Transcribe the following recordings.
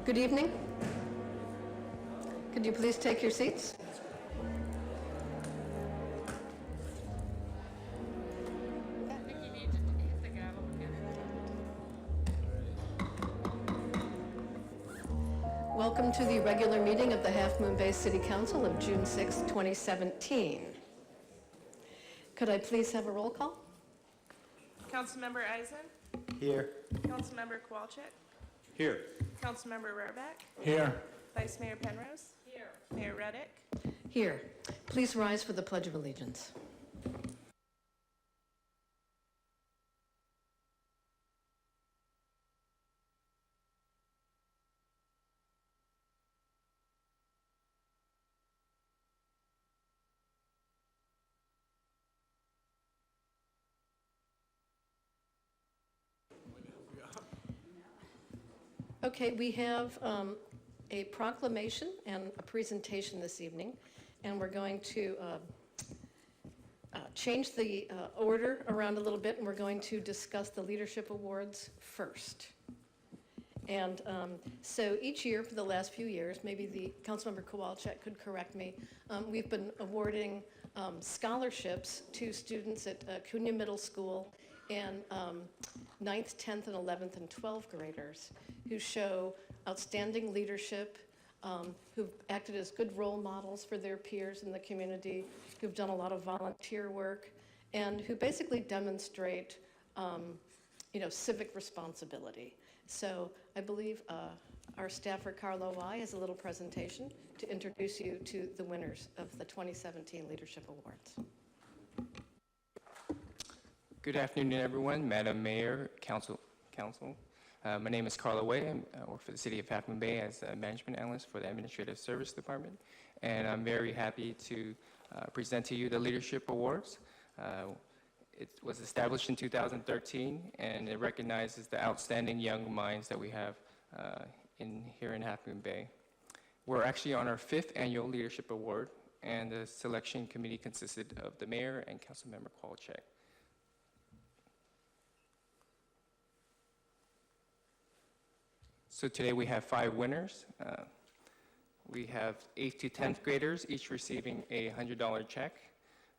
Good evening. Could you please take your seats? Welcome to the regular meeting of the Half Moon Bay City Council of June 6, 2017. Could I please have a roll call? Councilmember Eisen. Here. Councilmember Kowalczyk. Here. Councilmember Rohrbeck. Here. Vice Mayor Penrose. Here. Mayor Reddick. Here. Please rise for the Pledge of Allegiance. Okay, we have a proclamation and a presentation this evening, and we're going to change the order around a little bit, and we're going to discuss the Leadership Awards first. And so each year for the last few years, maybe the Councilmember Kowalczyk could correct me, we've been awarding scholarships to students at Cunha Middle School and 9th, 10th, and 11th, and 12th graders who show outstanding leadership, who've acted as good role models for their peers in the community, who've done a lot of volunteer work, and who basically demonstrate, civic responsibility. So I believe our staffer, Carlo Y, has a little presentation to introduce you to the winners of the 2017 Leadership Awards. Good afternoon, everyone. Madam Mayor, Council. My name is Carlo Way. I work for the City of Half Moon Bay as a management analyst for the Administrative Service Department, and I'm very happy to present to you the Leadership Awards. It was established in 2013, and it recognizes the outstanding young minds that we have here in Half Moon Bay. We're actually on our 5th annual Leadership Award, and the selection committee consisted of the mayor and Councilmember Kowalczyk. So today we have 5 winners. We have 8th to 10th graders, each receiving a $100 check.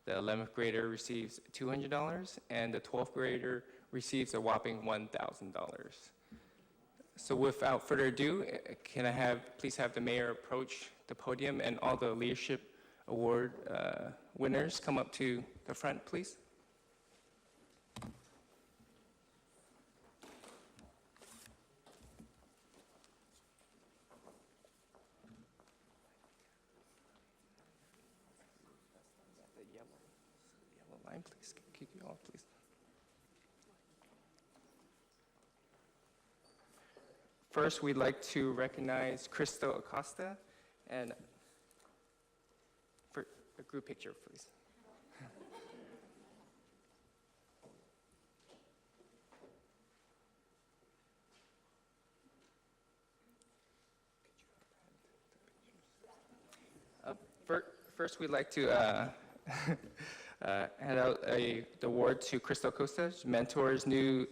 The 11th grader receives $200, and the 12th grader receives a whopping $1,000. So without further ado, can I please have the mayor approach the podium and all the Leadership Award winners come up to the front, please? Please, kick you off, please. First, we'd like to recognize Crystal Acosta, and for a group picture, please. First, we'd like to hand out the award to Crystal Costa. She mentors new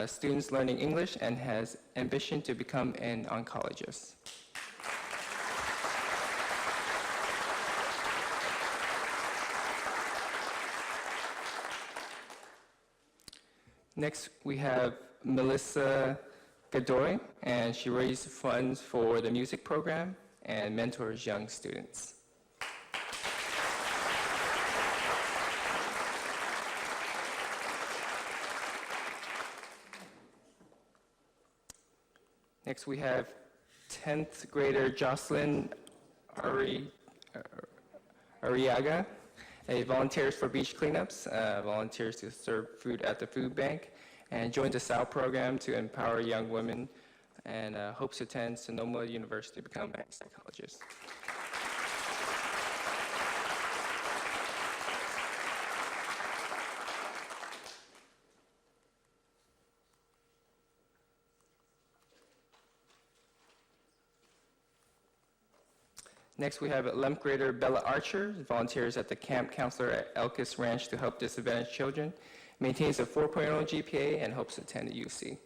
students learning English and has ambition to become an oncologist. Next, we have Melissa Godoy, and she raised funds for the music program and mentors young students. Next, we have 10th grader Jocelyn Arriaga. Volunteers for beach cleanups, volunteers to serve food at the food bank, and joins the SAL program to empower young women, and hopes to attend Sonoma University to become a psychologist. Next, we have 11th grader Bella Archer, volunteers at the camp counselor at Elkis Ranch to help disadvantaged children, maintains a 4.0 GPA, and hopes to attend the UC.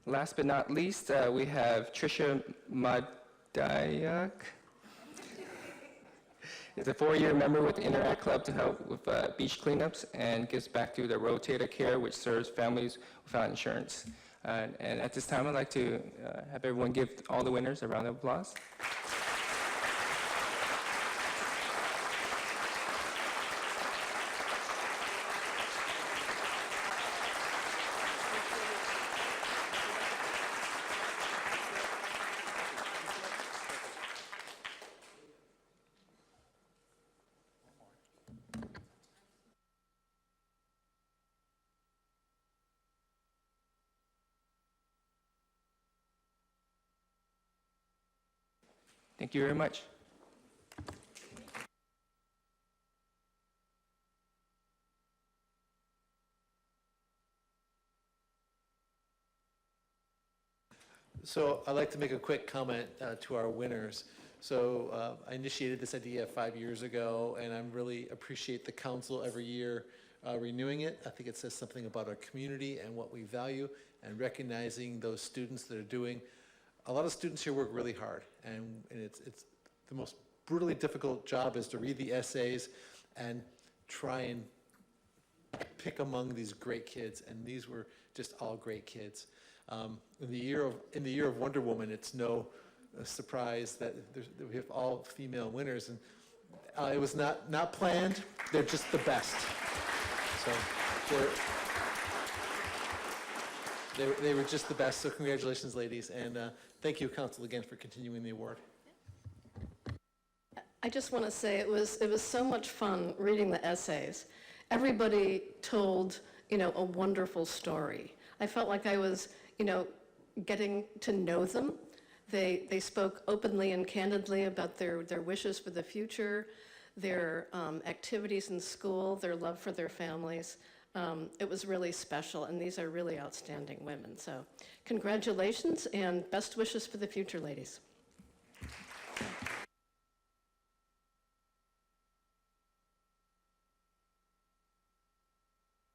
Last but not least, we have Trisha Madayak. Is a 4-year member with the Interact Club to help with beach cleanups and gives back through the Rotator Care, which serves families without insurance. And at this time, I'd like to have everyone give all the winners a round of applause. Thank you very much. So I'd like to make a quick comment to our winners. So I initiated this idea 5 years ago, and I really appreciate the council every year renewing it. I think it says something about our community and what we value, and recognizing those students that are doing. A lot of students here work really hard, and it's the most brutally difficult job is to read the essays and try and pick among these great kids, and these were just all great kids. In the year of Wonder Woman, it's no surprise that we have all female winners, and it was not planned. They're just the best. So they were just the best. So congratulations, ladies, and thank you, council, again for continuing the award. I just want to say it was so much fun reading the essays. Everybody told, a wonderful story. I felt like I was, getting to know them. They spoke openly and candidly about their wishes for the future, their activities in school, their love for their families. It was really special, and these are really outstanding women. So congratulations and best wishes for the future, ladies.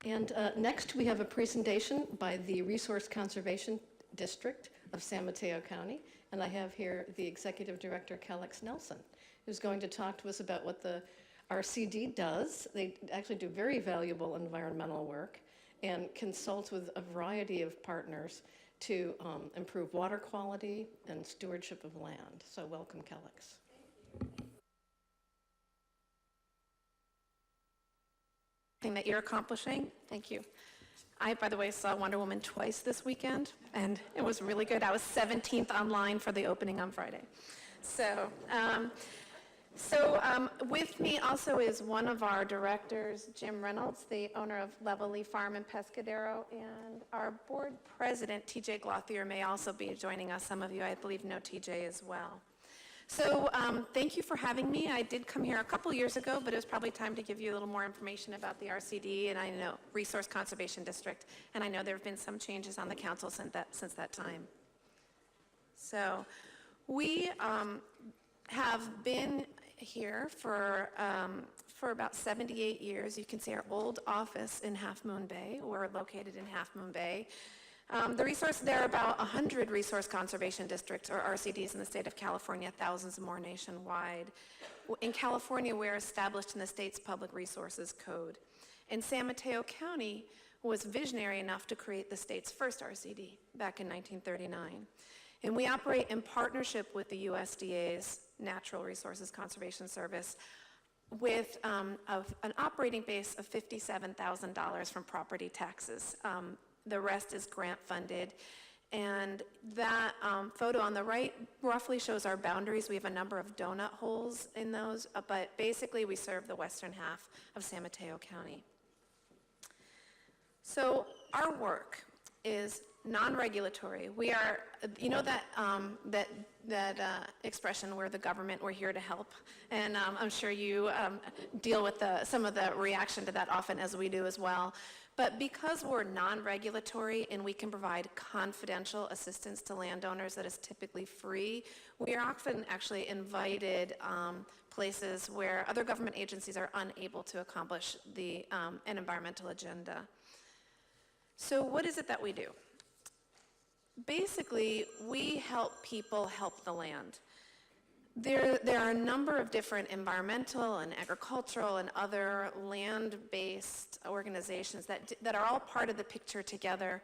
And next, we have a presentation by the Resource Conservation District of San Mateo County, and I have here the Executive Director, Calix Nelson, who's going to talk to us about what the RCD does. They actually do very valuable environmental work and consult with a variety of partners to improve water quality and stewardship of land. So welcome, Calix. That you're accomplishing. Thank you. I, by the way, saw Wonder Woman twice this weekend, and it was really good. I was 17th online for the opening on Friday. So with me also is one of our directors, Jim Reynolds, the owner of Levelly Farm in Pescadero, and our board president, TJ Glothier, may also be joining us. Some of you, I believe, know TJ as well. So thank you for having me. I did come here a couple years ago, but it was probably time to give you a little more information about the RCD, and I know Resource Conservation District, and I know there have been some changes on the council since that time. So we have been here for about 78 years. You can see our old office in Half Moon Bay. We're located in Half Moon Bay. There are about 100 resource conservation districts, or RCDs, in the state of California, thousands more nationwide. In California, we're established in the state's Public Resources Code. And San Mateo County was visionary enough to create the state's first RCD back in 1939. And we operate in partnership with the USDA's Natural Resources Conservation Service with an operating base of $57,000 from property taxes. The rest is grant funded. And that photo on the right roughly shows our boundaries. We have a number of donut holes in those, but basically we serve the western half of San Mateo County. So our work is non-regulatory. We are, that expression, we're the government, we're here to help. And I'm sure you deal with some of the reaction to that often, as we do as well. But because we're non-regulatory and we can provide confidential assistance to landowners that is typically free, we are often actually invited places where other government agencies are unable to accomplish an environmental agenda. So what is it that we do? Basically, we help people help the land. There are a number of different environmental and agricultural and other land-based organizations that are all part of the picture together.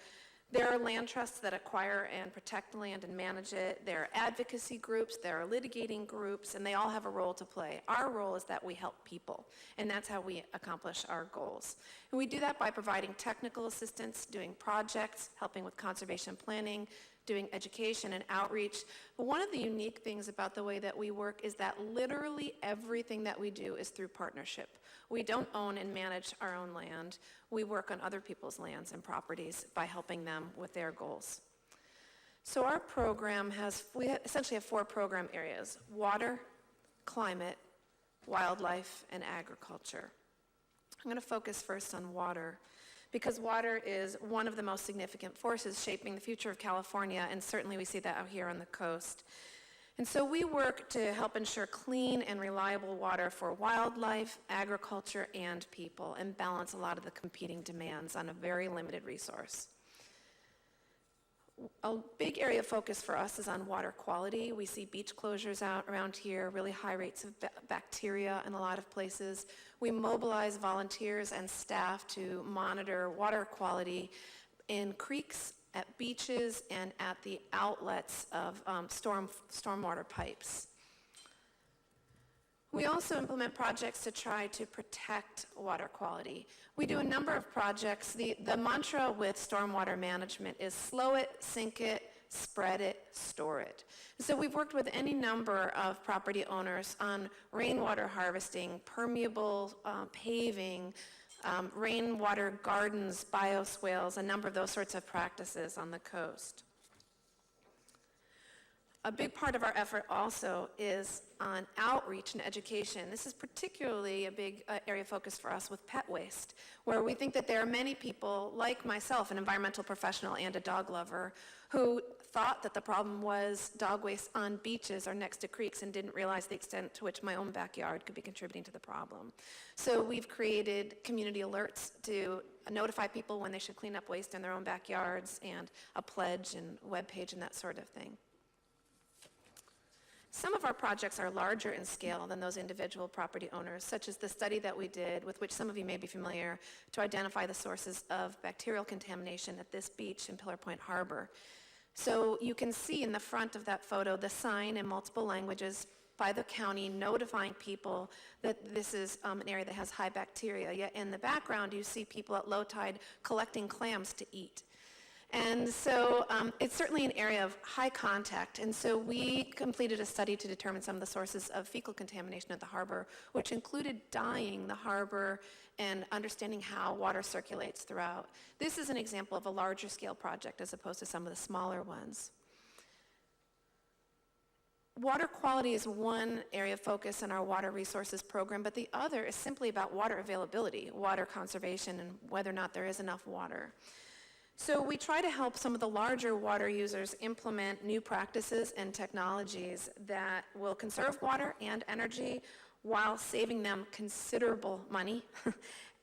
There are land trusts that acquire and protect land and manage it. There are advocacy groups, there are litigating groups, and they all have a role to play. Our role is that we help people, and that's how we accomplish our goals. And we do that by providing technical assistance, doing projects, helping with conservation planning, doing education and outreach. But one of the unique things about the way that we work is that literally everything that we do is through partnership. We don't own and manage our own land. We work on other people's lands and properties by helping them with their goals. So our program we essentially have 4 program areas: water, climate, wildlife, and agriculture. I'm going to focus first on water, because water is one of the most significant forces shaping the future of California, and certainly we see that out here on the coast. And so we work to help ensure clean and reliable water for wildlife, agriculture, and people, and balance a lot of the competing demands on a very limited resource. A big area of focus for us is on water quality. We see beach closures out around here, really high rates of bacteria in a lot of places. We mobilize volunteers and staff to monitor water quality in creeks, at beaches, and at the outlets of stormwater pipes. We also implement projects to try to protect water quality. We do a number of projects. The mantra with stormwater management is slow it, sink it, spread it, store it. So we've worked with any number of property owners on rainwater harvesting, permeable paving, rainwater gardens, bioswales, a number of those sorts of practices on the coast. A big part of our effort also is on outreach and education. This is particularly a big area of focus for us with pet waste, where we think that there are many people, like myself, an environmental professional and a dog lover, who thought that the problem was dog waste on beaches or next to creeks and didn't realize the extent to which my own backyard could be contributing to the problem. So we've created community alerts to notify people when they should clean up waste in their own backyards, and a pledge and webpage and that sort of thing. Some of our projects are larger in scale than those individual property owners, such as the study that we did, with which some of you may be familiar, to identify the sources of bacterial contamination at this beach in Pillar Point Harbor. So you can see in the front of that photo the sign in multiple languages by the county notifying people that this is an area that has high bacteria. Yet in the background you see people at low tide collecting clams to eat. And so it's certainly an area of high contact, and so we completed a study to determine some of the sources of fecal contamination at the harbor, which included dyeing the harbor and understanding how water circulates throughout. This is an example of a larger scale project as opposed to some of the smaller ones. Water quality is one area of focus in our water resources program, but the other is simply about water availability, water conservation, and whether or not there is enough water. So we try to help some of the larger water users implement new practices and technologies that will conserve water and energy while saving them considerable money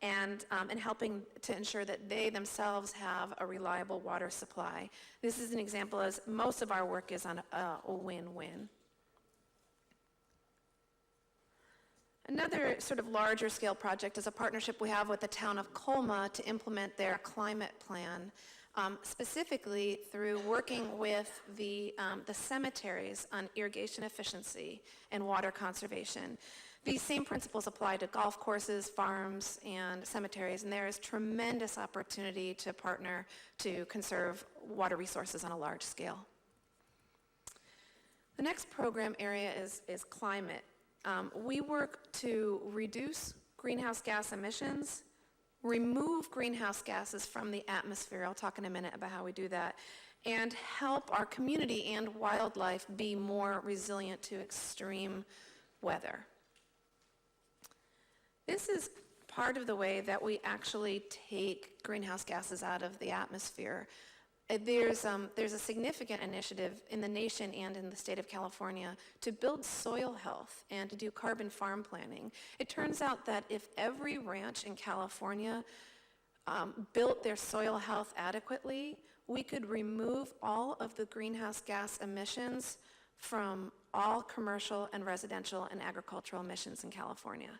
and helping to ensure that they themselves have a reliable water supply. This is an example, as most of our work is on a win-win. Another sort of larger scale project is a partnership we have with the town of Colma to implement their climate plan, specifically through working with the cemeteries on irrigation efficiency and water conservation. These same principles apply to golf courses, farms, and cemeteries, and there is tremendous opportunity to partner to conserve water resources on a large scale. The next program area is climate. We work to reduce greenhouse gas emissions, remove greenhouse gases from the atmosphere, I'll talk in a minute about how we do that, and help our community and wildlife be more resilient to extreme weather. This is part of the way that we actually take greenhouse gases out of the atmosphere. There's a significant initiative in the nation and in the state of California to build soil health and to do carbon farm planning. It turns out that if every ranch in California built their soil health adequately, we could remove all of the greenhouse gas emissions from all commercial and residential and agricultural emissions in California.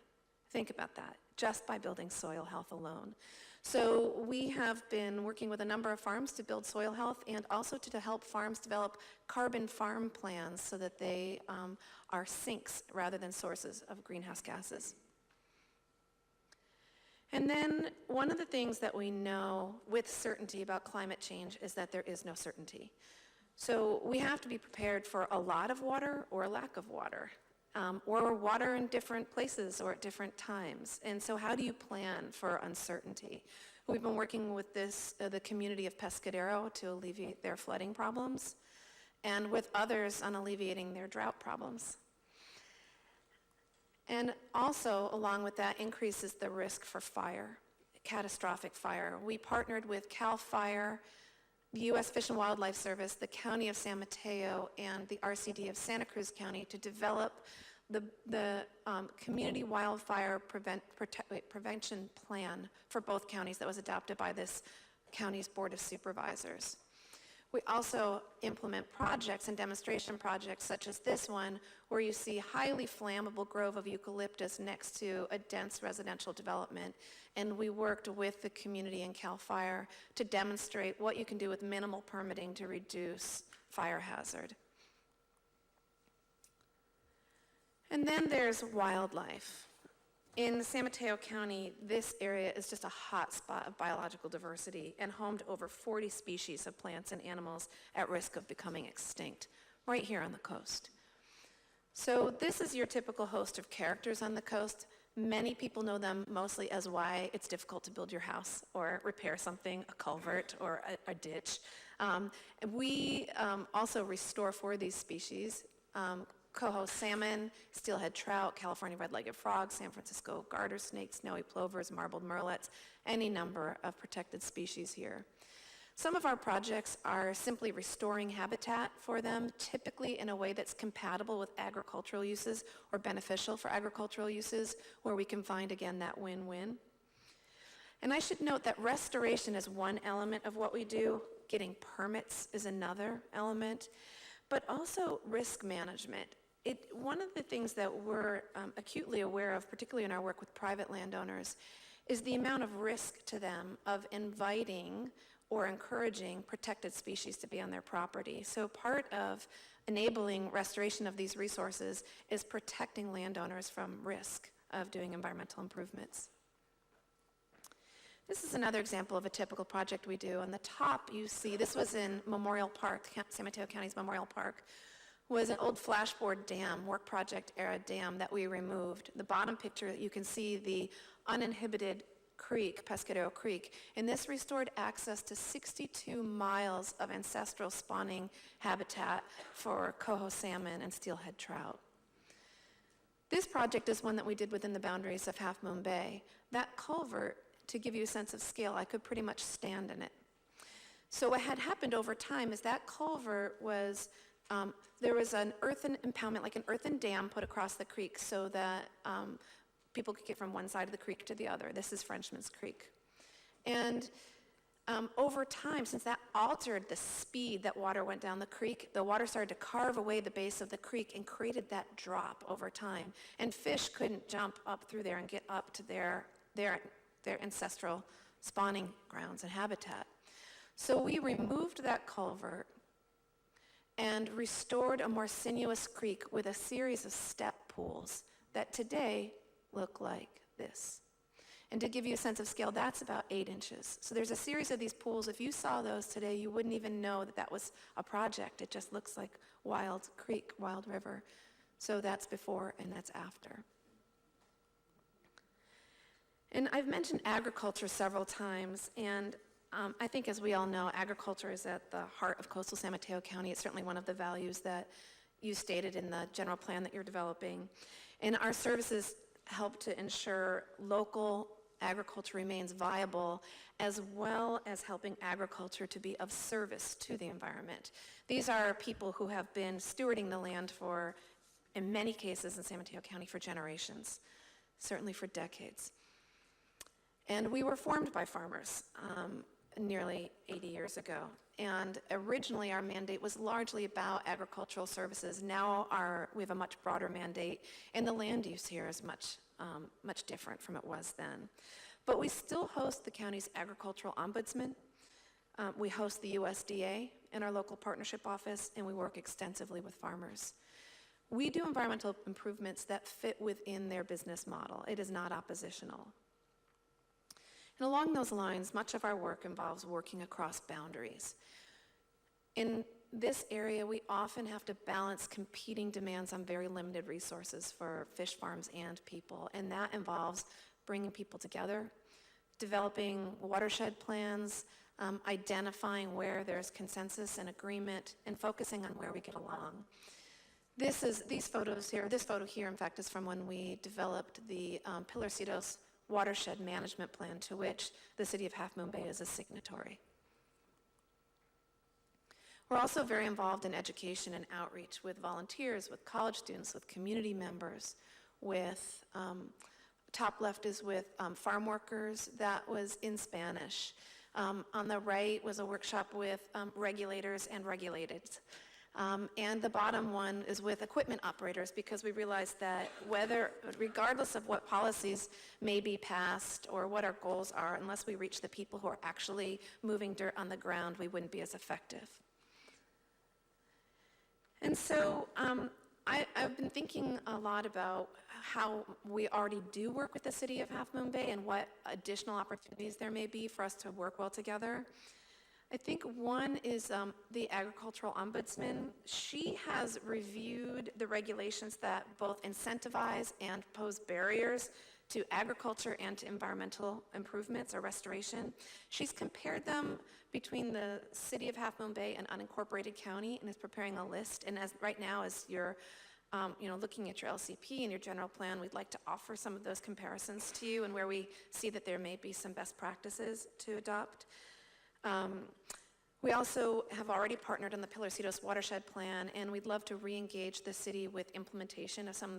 Think about that, just by building soil health alone. So we have been working with a number of farms to build soil health and also to help farms develop carbon farm plans so that they are sinks rather than sources of greenhouse gases. And then one of the things that we know with certainty about climate change is that there is no certainty. So we have to be prepared for a lot of water or a lack of water, or water in different places or at different times. And so how do you plan for uncertainty? We've been working with the community of Pescadero to alleviate their flooding problems, and with others on alleviating their drought problems. And also, along with that, increases the risk for fire, catastrophic fire. We partnered with CAL FIRE, the U.S. Fish and Wildlife Service, the County of San Mateo, and the RCD of Santa Cruz County to develop the community wildfire prevention plan for both counties that was adopted by this county's Board of Supervisors. We also implement projects and demonstration projects such as this one, where you see highly flammable grove of eucalyptus next to a dense residential development. And we worked with the community in CAL FIRE to demonstrate what you can do with minimal permitting to reduce fire hazard. And then there's wildlife. In San Mateo County, this area is just a hot spot of biological diversity and home to over 40 species of plants and animals at risk of becoming extinct, right here on the coast. So this is your typical host of characters on the coast. Many people know them mostly as why it's difficult to build your house or repair something, a culvert or a ditch. We also restore for these species. Coho salmon, steelhead trout, California red-legged frogs, San Francisco garter snakes, snowy plovers, marbled murrelets, any number of protected species here. Some of our projects are simply restoring habitat for them, typically in a way that's compatible with agricultural uses or beneficial for agricultural uses, where we can find, again, that win-win. And I should note that restoration is one element of what we do. Getting permits is another element, but also risk management. One of the things that we're acutely aware of, particularly in our work with private landowners, is the amount of risk to them of inviting or encouraging protected species to be on their property. So part of enabling restoration of these resources is protecting landowners from risk of doing environmental improvements. This is another example of a typical project we do. On the top, you see, this was in Memorial Park, San Mateo County's Memorial Park, was an old flashboard dam, work project era dam that we removed. The bottom picture, you can see the uninhibited creek, Pescadero Creek, and this restored access to 62 miles of ancestral spawning habitat for coho salmon and steelhead trout. This project is one that we did within the boundaries of Half Moon Bay. That culvert, to give you a sense of scale, I could pretty much stand in it. So what had happened over time is that culvert was, there was an earthen impoundment, like an earthen dam put across the creek so that people could get from one side of the creek to the other. This is Frenchman's Creek. And over time, since that altered the speed that water went down the creek, the water started to carve away the base of the creek and created that drop over time. And fish couldn't jump up through there and get up to their ancestral spawning grounds and habitat. So we removed that culvert and restored a more sinuous creek with a series of step pools that today look like this. And to give you a sense of scale, that's about 8 inches. So there's a series of these pools. If you saw those today, you wouldn't even know that that was a project. It just looks like wild creek, wild river. So that's before and that's after. And I've mentioned agriculture several times, and I think, as we all know, agriculture is at the heart of coastal San Mateo County. It's certainly one of the values that you stated in the general plan that you're developing. And our services help to ensure local agriculture remains viable, as well as helping agriculture to be of service to the environment. These are people who have been stewarding the land for, in many cases in San Mateo County, for generations, certainly for decades. And we were formed by farmers. nearly 80 years ago. And originally, our mandate was largely about agricultural services. Now we have a much broader mandate, and the land use here is much different from it was then. But we still host the county's agricultural ombudsman. We host the USDA in our local partnership office, and we work extensively with farmers. We do environmental improvements that fit within their business model. It is not oppositional. And along those lines, much of our work involves working across boundaries. In this area, we often have to balance competing demands on very limited resources for fish farms and people, and that involves bringing people together, developing watershed plans, identifying where there's consensus and agreement, and focusing on where we get along. This photo here, in fact, is from when we developed the Pilarcitos Watershed Management Plan, to which the City of Half Moon Bay is a signatory. We're also very involved in education and outreach with volunteers, with college students, with community members, with, top left is with farm workers. That was in Spanish. On the right was a workshop with regulators and regulated. And the bottom one is with equipment operators, because we realized that regardless of what policies may be passed or what our goals are, unless we reach the people who are actually moving dirt on the ground, we wouldn't be as effective. And so I've been thinking a lot about how we already do work with the City of Half Moon Bay and what additional opportunities there may be for us to work well together. I think one is the agricultural ombudsman. She has reviewed the regulations that both incentivize and pose barriers to agriculture and to environmental improvements or restoration. She's compared them between the City of Half Moon Bay and unincorporated county and is preparing a list. And right now, as you're looking at your LCP and your general plan, we'd like to offer some of those comparisons to you and where we see that there may be some best practices to adopt. We also have already partnered on the Pilarcitos Watershed Plan, and we'd love to re-engage the city with implementation of some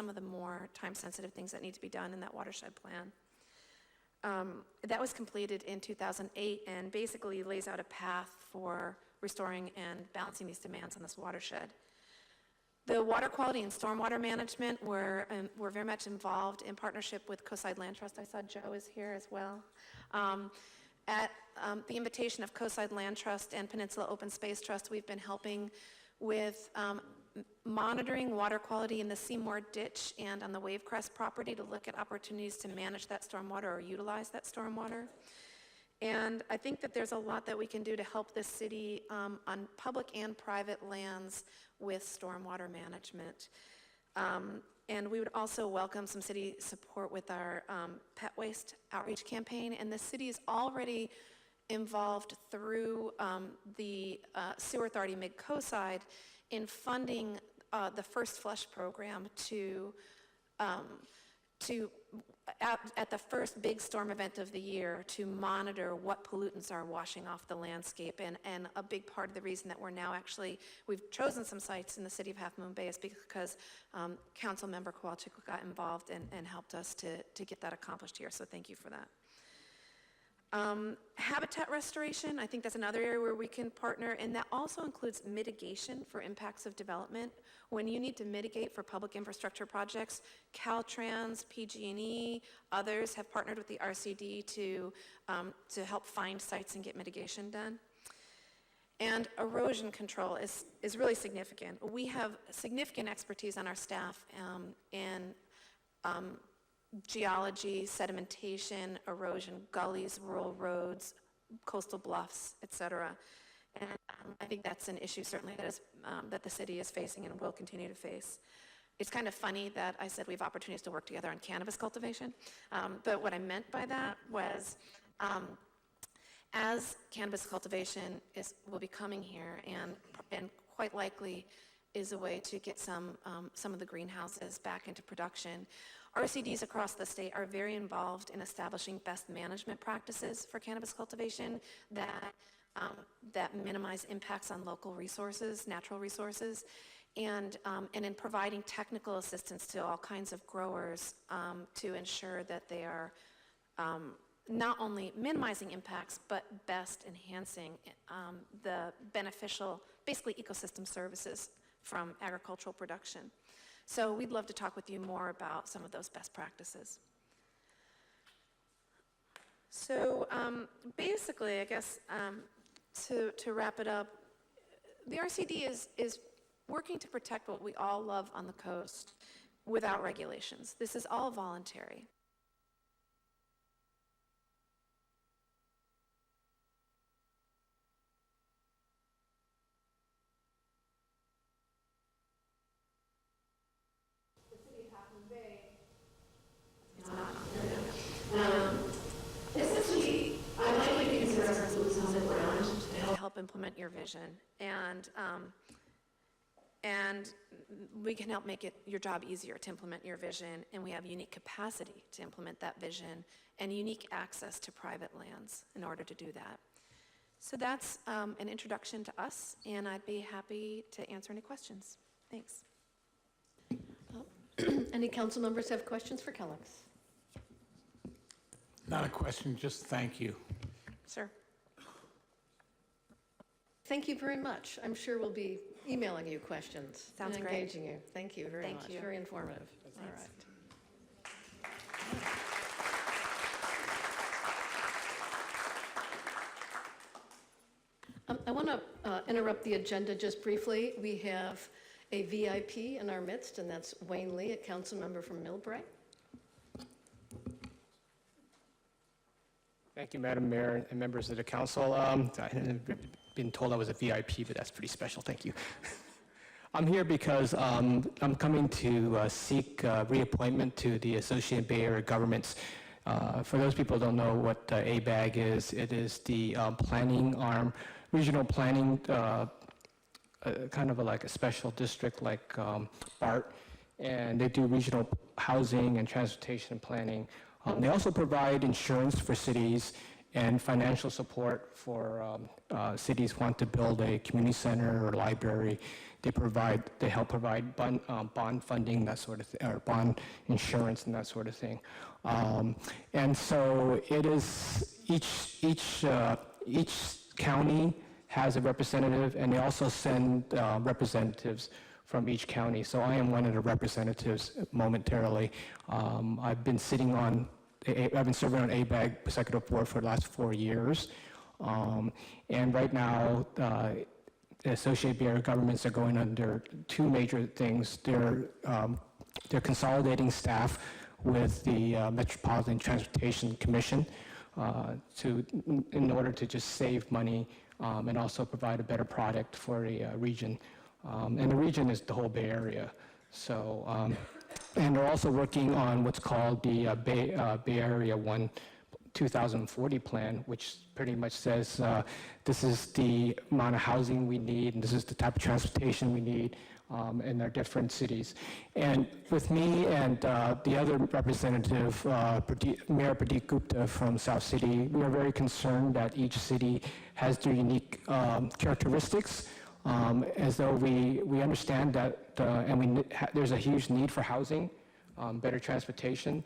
of the more time-sensitive things that need to be done in that watershed plan. That was completed in 2008 and basically lays out a path for restoring and balancing these demands on this watershed. The water quality and stormwater management, we're very much involved in partnership with Coastside Land Trust. I saw Joe is here as well. At the invitation of Coastside Land Trust and Peninsula Open Space Trust, we've been helping with monitoring water quality in the Seymour Ditch and on the Wavecrest property to look at opportunities to manage that stormwater or utilize that stormwater. And I think that there's a lot that we can do to help the city on public and private lands with stormwater management. And we would also welcome some city support with our pet waste outreach campaign. And the city is already involved through the Sewer Authority Mid-Coastside in funding the First Flush program at the first big storm event of the year to monitor what pollutants are washing off the landscape. And a big part of the reason that we've chosen some sites in the City of Half Moon Bay is because Council Member Kowalczyk got involved and helped us to get that accomplished here, so thank you for that. Habitat restoration, I think that's another area where we can partner, and that also includes mitigation for impacts of development. When you need to mitigate for public infrastructure projects, Caltrans, PG&E, others have partnered with the RCD to help find sites and get mitigation done. And erosion control is really significant. We have significant expertise on our staff in geology, sedimentation, erosion, gullies, rural roads, coastal bluffs, et cetera. And I think that's an issue certainly that the city is facing and will continue to face. It's kind of funny that I said we have opportunities to work together on cannabis cultivation, but what I meant by that was as cannabis cultivation will be coming here and quite likely is a way to get some of the greenhouses back into production. RCDs across the state are very involved in establishing best management practices for cannabis cultivation that minimize impacts on local resources, natural resources, and in providing technical assistance to all kinds of growers to ensure that they are not only minimizing impacts, but best enhancing the beneficial, basically ecosystem services from agricultural production. So we'd love to talk with you more about some of those best practices. So basically, I guess, to wrap it up, the RCD is working to protect what we all love on the coast without regulations. This is all voluntary. Essentially, I'd like you to consider our solutions on the ground to help implement your vision, and we can help make your job easier to implement your vision, and we have unique capacity to implement that vision and unique access to private lands in order to do that. So that's an introduction to us, and I'd be happy to answer any questions. Thanks. Any council members have questions for Kellex? Not a question, just thank you. Sir. Thank you very much. I'm sure we'll be emailing you questions. Sounds and great. engaging you. Thank you very Thank much. you. Very informative. All Thanks. right. I want to interrupt the agenda just briefly. We have a VIP in our midst, and that's Wayne Lee, a council member from Millbrae. Thank you, Madam Mayor and members of the council. I hadn't been told I was a VIP, but that's pretty special. Thank you. I'm here because I'm coming to seek reappointment to the Associated Bay Area Governments. For those people who don't know what ABAG is, it is the planning arm, regional planning, kind of like a special district like BART, and they do regional housing and transportation planning. They also provide insurance for cities and financial support for cities want to build a community center or library. They help provide bond funding, that sort of thing, or bond insurance and that sort of thing. And so it is each county has a representative, and they also send representatives from each county. So I am one of the representatives momentarily. I've been serving on ABAG Executive Board for the last 4 years. And right now, the Associated Bay Area Governments are going under two major things. They're consolidating staff with the Metropolitan Transportation Commission in order to just save money and also provide a better product for a region. And the region is the whole Bay Area. So, and they're also working on what's called the Bay Area 2040 plan, which pretty much says this is the amount of housing we need, and this is the type of transportation we need in our different cities. And with me and the other representative, Mayor Pradeep Gupta from South City, we are very concerned that each city has their unique characteristics. As though we understand that, and there's a huge need for housing, better transportation,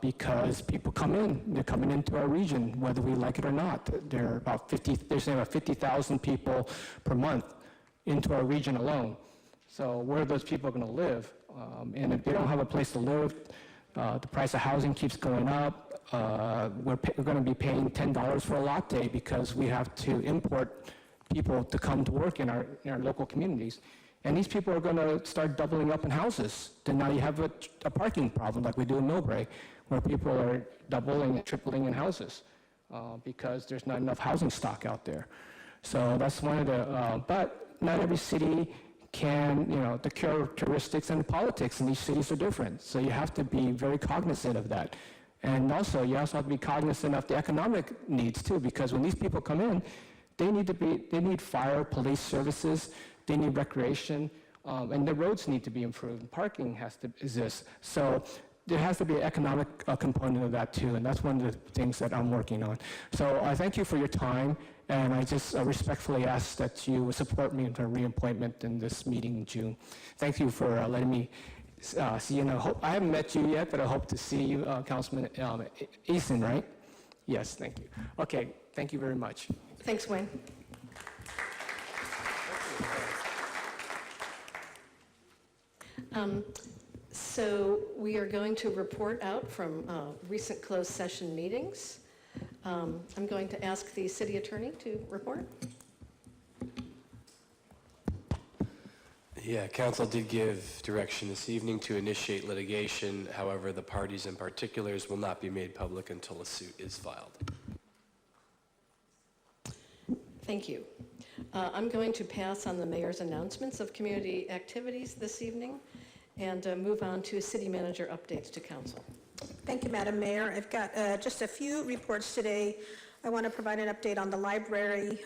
because people they're coming into our region, whether we like it or not. They're saying about 50,000 people per month into our region alone. So where are those people going to live? And if they don't have a place to live, the price of housing keeps going up. We're going to be paying $10 for a latte because we have to import people to come to work in our local communities. And these people are going to start doubling up in houses. Then now you have a parking problem like we do in Millbrae, where people are doubling and tripling in houses because there's not enough housing stock out there. So that's one of the, but not every city can, the characteristics and the politics in these cities are different. So you have to be very cognizant of that. And also, you also have to be cognizant of the economic needs too, because when these people come in, they need fire, police services, they need recreation, and the roads need to be improved. Parking has to exist. So there has to be an economic component of that too, and that's one of the things that I'm working on. So I thank you for your time, and I just respectfully ask that you support me in the reappointment in this meeting in June. Thank you for letting me see you, and I haven't met you yet, but I hope to see you, Councilman Eason, right? Yes, thank you. Okay, thank you very much. Thanks, Wayne. So we are going to report out from recent closed session meetings. I'm going to ask the city attorney to report. Yeah, council did give direction this evening to initiate litigation. However, the parties and particulars will not be made public until a suit is filed. Thank you. I'm going to pass on the mayor's announcements of community activities this evening and move on to city manager updates to council. Thank you, Madam Mayor. I've got just a few reports today. I want to provide an update on the library,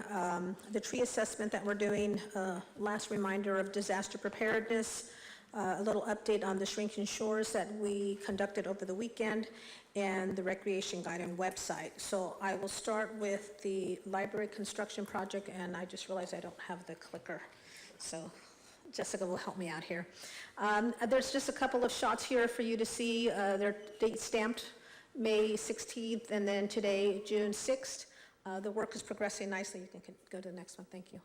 the tree assessment that we're doing, last reminder of disaster preparedness, a little update on the shrinking shores that we conducted over the weekend, and the recreation guide and website. So I will start with the library construction project, and I just realized I don't have the clicker. So Jessica will help me out here. There's just a couple of shots here for you to see. They're date stamped May 16th, and then today, June 6th. The work is progressing nicely. You can go to the next one. Thank you.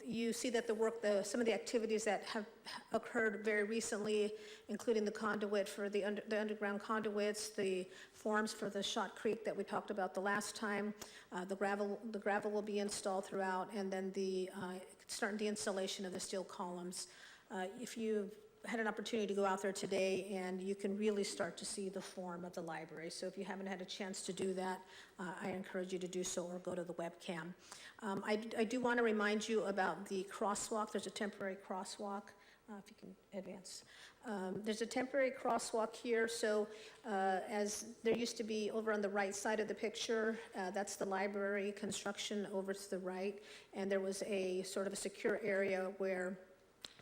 You see that the work, some of the activities that have occurred very recently, including the conduit for the underground conduits, the forms for the Shot Creek that we talked about the last time, the gravel will be installed throughout, and then starting the installation of the steel columns. If you've had an opportunity to go out there today, and you can really start to see the form of the library. So if you haven't had a chance to do that, I encourage you to do so or go to the webcam. I do want to remind you about the crosswalk. There's a temporary crosswalk, if you can advance. There's a temporary crosswalk here, so as there used to be over on the right side of the picture, that's the library construction over to the right, and there was a sort of a secure area where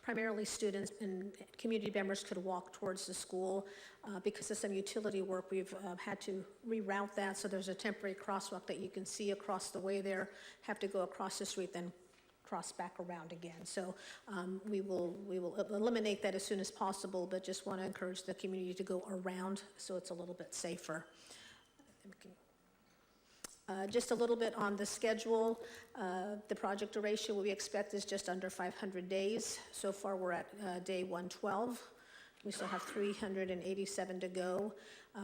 primarily students and community members could walk towards the school. Because of some utility work, we've had to reroute that, so there's a temporary crosswalk that you can see across the way there, have to go across the street, then cross back around again. So we will eliminate that as soon as possible, but just want to encourage the community to go around so it's a little bit safer. Just a little bit on the schedule. The project duration, what we expect is just under 500 days. So far, we're at day 112. We still have 387 to go.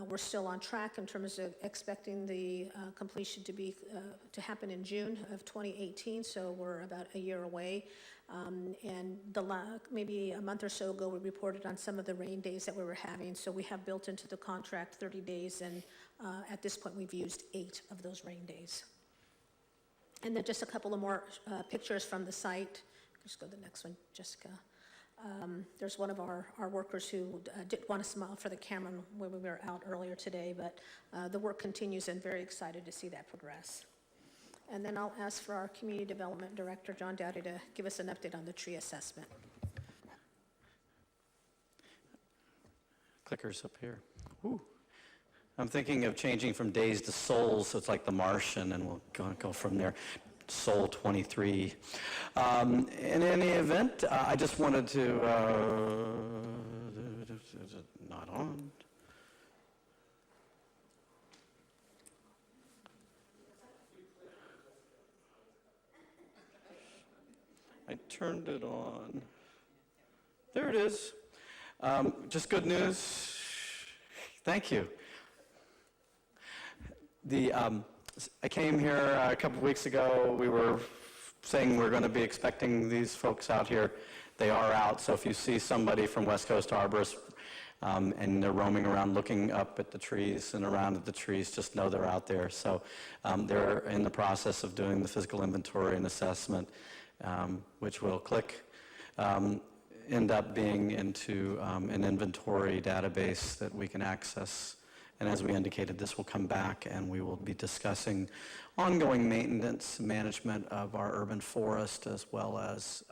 We're still on track in terms of expecting the completion to happen in June of 2018, so we're about a year away. And maybe a month or so ago, we reported on some of the rain days that we were having, so we have built into the contract 30 days, and at this point, we've used 8 of those rain days. And then just a couple of more pictures from the site. Just go to the next one, Jessica. There's one of our workers who didn't want to smile for the camera when we were out earlier today, but the work continues, and very excited to see that progress. And then I'll ask for our Community Development Director, John Dowdy, to give us an update on the tree assessment. Clickers up here. Ooh. I'm thinking of changing from days to souls, so it's like The Martian, and we'll go from there. Soul 23. In any event, I just wanted to, is it not on? I turned it on. There it is. Just good news. Thank you. I came here a couple of weeks ago. We were saying we're going to be expecting these folks out here. They are out, so if you see somebody from West Coast Arbors and they're roaming around looking up at the trees and around at the trees, just know they're out there. So they're in the process of doing the physical inventory and assessment, which will end up being into an inventory database that we can access. And as we indicated, this will come back, and we will be discussing ongoing maintenance, management of our urban forest, as well as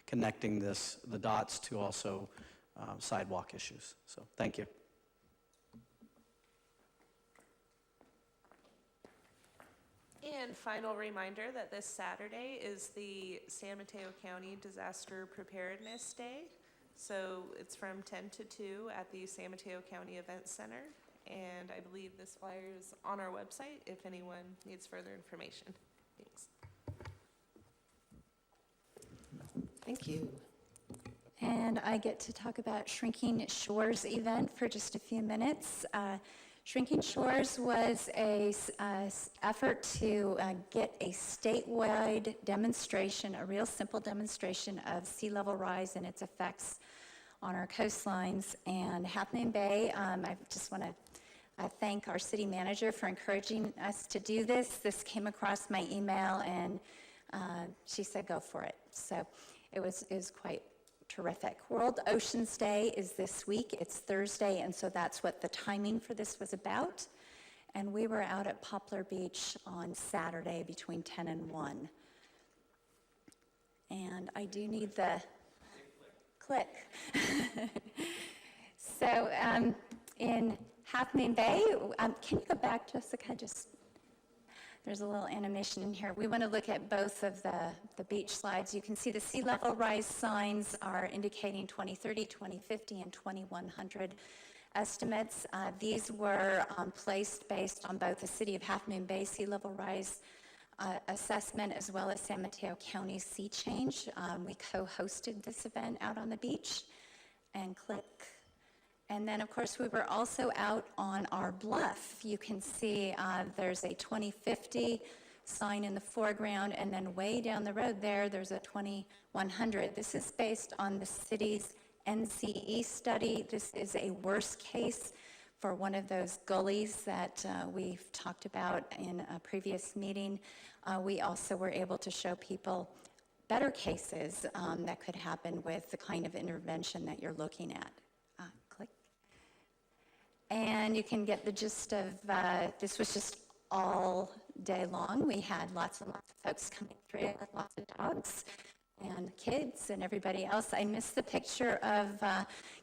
connecting the dots to also sidewalk issues. So thank you. And final reminder that this Saturday is the San Mateo County Disaster Preparedness Day. So it's from 10 to 2 at the San Mateo County Event Center. And I believe this flyer is on our website if anyone needs further information. Thanks. Thank you. And I get to talk about Shrinking Shores event for just a few minutes. Shrinking Shores was a effort to get a statewide demonstration, a real simple demonstration of sea level rise and its effects on our coastlines. And Half Moon Bay, I just want to thank our city manager for encouraging us to do this. This came across my email, and she said, go for it. So it was quite terrific. World Oceans Day is this week. It's Thursday, and so that's what the timing for this was about. And we were out at Poplar Beach on Saturday between 10 and 1. And I do need the click. So in Half Moon Bay, can you go back, Jessica? There's a little animation in here. We want to look at both of the beach slides. You can see the sea level rise signs are indicating 2030, 2050, and 2100 estimates. These were placed based on both the City of Half Moon Bay sea level rise assessment as well as San Mateo County's sea change. We co-hosted this event out on the beach. And click. And then, of course, we were also out on our bluff. You can see there's a 2050 sign in the foreground, and then way down the road there's a 2100. This is based on the city's NCE study. This is a worst case for one of those gullies that we've talked about in a previous meeting. We also were able to show people better cases that could happen with the kind of intervention that you're looking at. Click. And you can get the gist of, this was just all day long. We had lots and lots of folks coming through with lots of dogs and kids and everybody else. I missed the picture of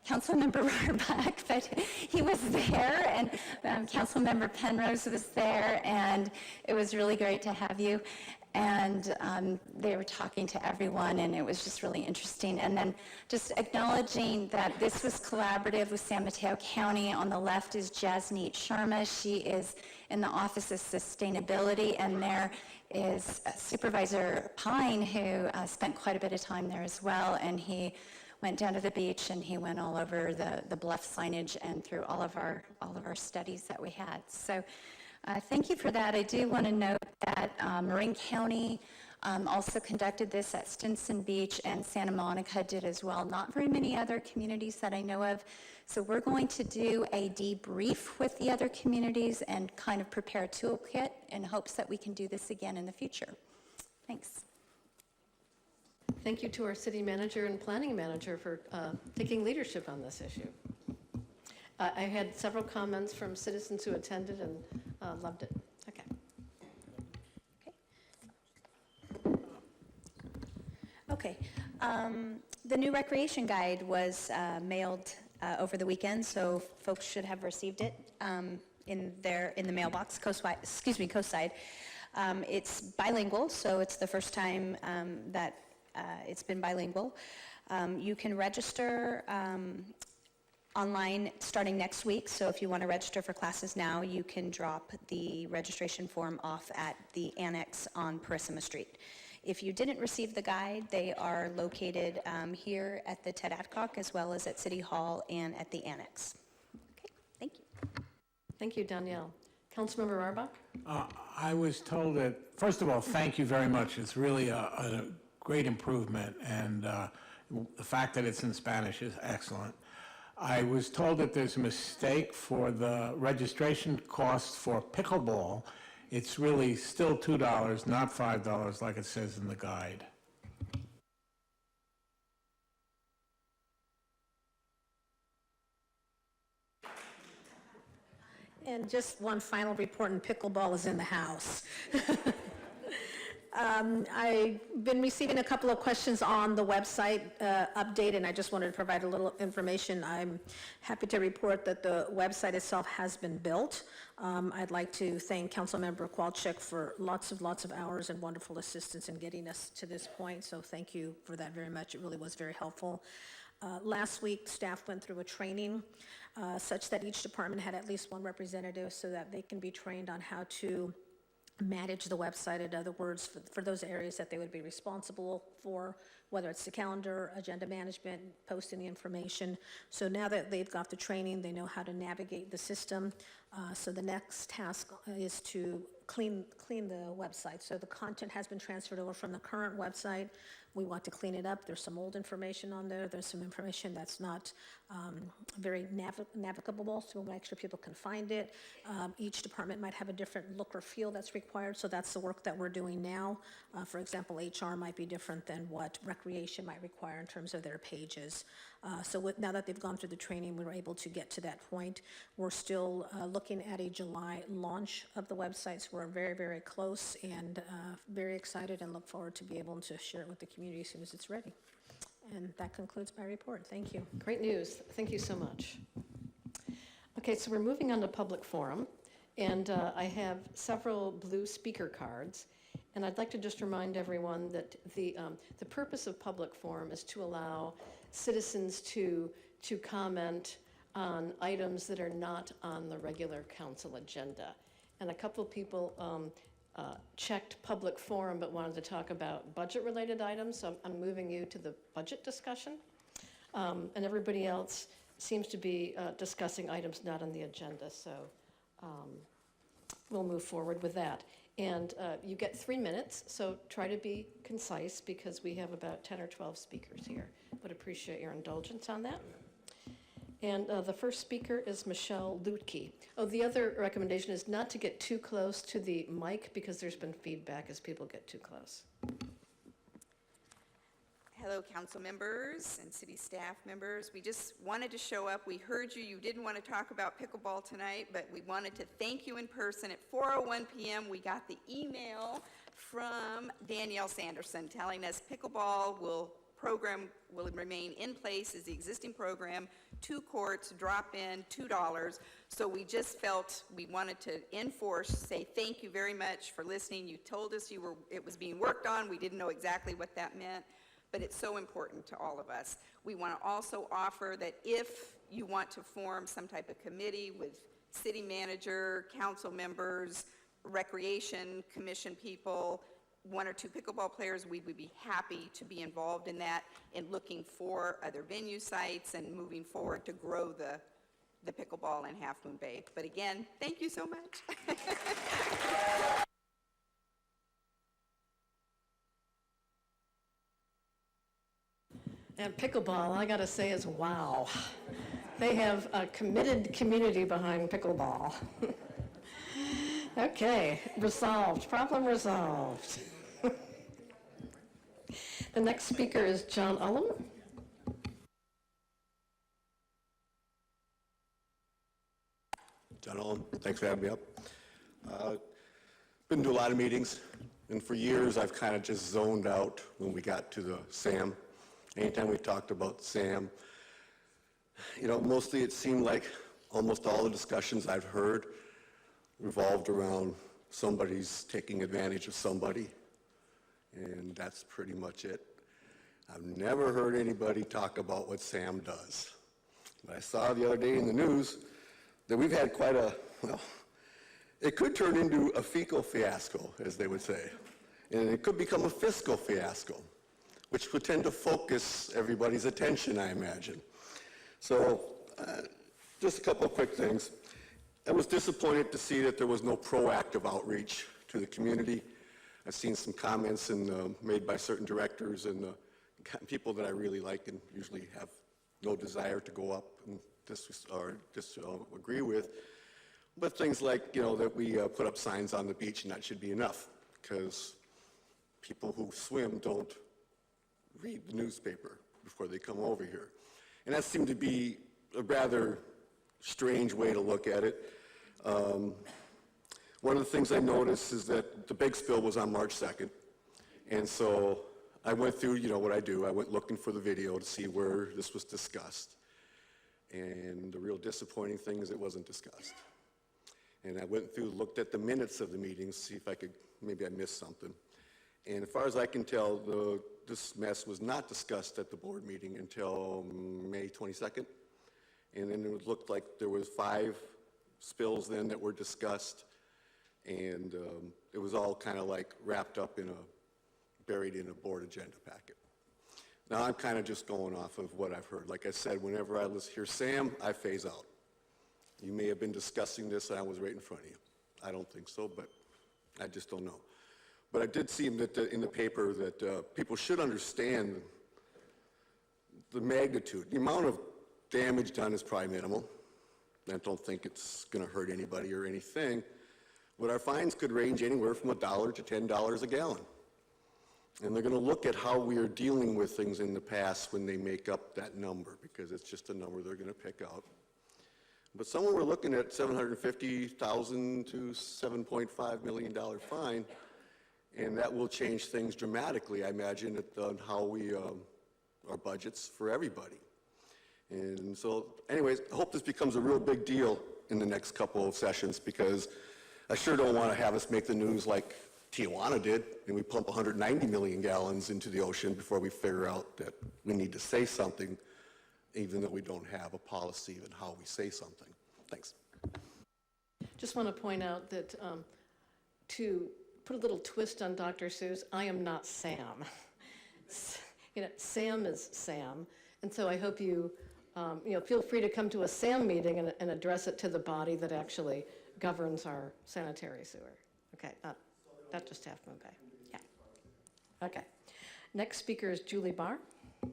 Councilmember Rohrbach, but he was there, and Councilmember Penrose was there, and it was really great to have you. And they were talking to everyone, and it was just really interesting. And then just acknowledging that this was collaborative with San Mateo County. On the left is Jasneet Sharma. She is in the Office of Sustainability, and there is Supervisor Pine, who spent quite a bit of time there as well, and he went down to the beach and he went all over the bluff signage and through all of our studies that we had. So thank you for that. I do want to note that Marin County also conducted this at Stinson Beach, and Santa Monica did as well. Not very many other communities that I know of. So we're going to do a debrief with the other communities and kind of prepare a toolkit in hopes that we can do this again in the future. Thanks. Thank you to our city manager and planning manager for taking leadership on this issue. I had several comments from citizens who attended and loved it. Okay. Okay. The new recreation guide was mailed over the weekend, so folks should have received it in the mailbox, coastside. It's bilingual, so it's the first time that it's been bilingual. You can register online starting next week, so if you want to register for classes now, you can drop the registration form off at the annex on Parissima Street. If you didn't receive the guide, they are located here at the Ted Adcock as well as at City Hall and at the annex. Okay, thank you. Thank you, Danielle. Councilmember Arbach? I was told that, first of all, thank you very much. It's really a great improvement, and the fact that it's in Spanish is excellent. I was told that there's a mistake for the registration cost for pickleball. It's really still $2, not $5, like it says in the guide. And just one final report, and pickleball is in the house. I've been receiving a couple of questions on the website update, and I just wanted to provide a little information. I'm happy to report that the website itself has been built. I'd like to thank Councilmember Kowalczyk for lots of hours and wonderful assistance in getting us to this point, so thank you for that very much. It really was very helpful. Last week, staff went through a training such that each department had at least one representative so that they can be trained on how to manage the website. In other words, for those areas that they would be responsible for, whether it's the calendar, agenda management, posting the information. So now that they've got the training, they know how to navigate the system. So the next task is to clean the website. So the content has been transferred over from the current website. We want to clean it up. There's some old information on there. There's some information that's not very navigable, so we'll make sure people can find it. Each department might have a different look or feel that's required, so that's the work that we're doing now. For example, HR might be different than what recreation might require in terms of their pages. Now that they've gone through the training, we were able to get to that point. We're still looking at a July launch of the website, so we're very, very close and very excited and look forward to be able to share it with the community as soon as it's ready. And that concludes my report. Thank you. Great news. Thank you so much. Okay, so we're moving on to public forum, and I have several blue speaker cards. And I'd like to just remind everyone that the purpose of public forum is to allow citizens to comment on items that are not on the regular council agenda. And a couple of people checked public forum but wanted to talk about budget-related items, so I'm moving you to the budget discussion. And everybody else seems to be discussing items not on the agenda, so we'll move forward with that. And you get 3 minutes, so try to be concise because we have about 10 or 12 speakers here. Would appreciate your indulgence on that. And the first speaker is Michelle Lutke. Oh, the other recommendation is not to get too close to the mic because there's been feedback as people get too close. Hello, council members and city staff members. We just wanted to show up. We heard you. You didn't want to talk about pickleball tonight, but we wanted to thank you in person. At 4:01 p.m., we got the email from Danielle Sanderson telling us pickleball program will remain in place as the existing program. 2 courts, drop in $2. So we just felt we wanted to say thank you very much for listening. You told us it was being worked on. We didn't know exactly what that meant, but it's so important to all of us. We want to also offer that if you want to form some type of committee with city manager, council members, recreation commission people, 1 or 2 pickleball players, we would be happy to be involved in that and looking for other venue sites and moving forward to grow the pickleball in Half Moon Bay. But again, thank you so much. And pickleball, I gotta say, is wow. They have a committed community behind pickleball. Okay, resolved, problem resolved. The next speaker is John Ullum. John Ullum, thanks for having me up. Been to a lot of meetings, and for years I've kind of just zoned out when we got to the SAM. Anytime we talked about SAM, mostly it seemed like almost all the discussions I've heard revolved around somebody's taking advantage of somebody, and that's pretty much it. I've never heard anybody talk about what SAM does. But I saw the other day in the news that we've had quite it could turn into a fecal fiasco, as they would say, and it could become a fiscal fiasco, which would tend to focus everybody's attention, I imagine. So just a couple of quick things. I was disappointed to see that there was no proactive outreach to the community. I've seen some comments made by certain directors and people that I really like and usually have no desire to go up and agree with. But things like, that we put up signs on the beach and that should be enough because people who swim don't read the newspaper before they come over here. And that seemed to be a rather strange way to look at it. One of the things I noticed is that the big spill was on March 2nd. And so I went through, what I do. I went looking for the video to see where this was discussed. And the real disappointing thing is it wasn't discussed. And I went through, looked at the minutes of the meetings, see if maybe I missed something. And as far as I can tell, this mess was not discussed at the board meeting until May 22nd. And then it looked like there was 5 spills then that were discussed. And it was all kind of like wrapped up buried in a board agenda packet. Now I'm kind of just going off of what I've heard. Like I said, whenever I hear Sam, I phase out. You may have been discussing this and I was right in front of you. I don't think so, but I just don't know. But I did see that in the paper that people should understand the magnitude. The amount of damage done is probably minimal. I don't think it's going to hurt anybody or anything. But our fines could range anywhere from $1 to $10 a gallon. And they're going to look at how we are dealing with things in the past when they make up that number, because it's just a number they're going to pick out. But somewhere we're looking at $750,000 to $7.5 million fine, and that will change things dramatically, I imagine, on how we, our budgets for everybody. And so, anyways, I hope this becomes a real big deal in the next couple of sessions, because I sure don't want to have us make the news like Tijuana did, and we pump 190 million gallons into the ocean before we figure out that we need to say something, even though we don't have a policy on how we say something. Thanks. Just want to point out that to put a little twist on Dr. Seuss, I am not Sam. Sam is Sam, and so I hope you, feel free to come to a Sam meeting and address it to the body that actually governs our sanitary sewer. Okay, not just Half Moon Bay. Yeah. Okay. Next speaker is Julie Barr. Is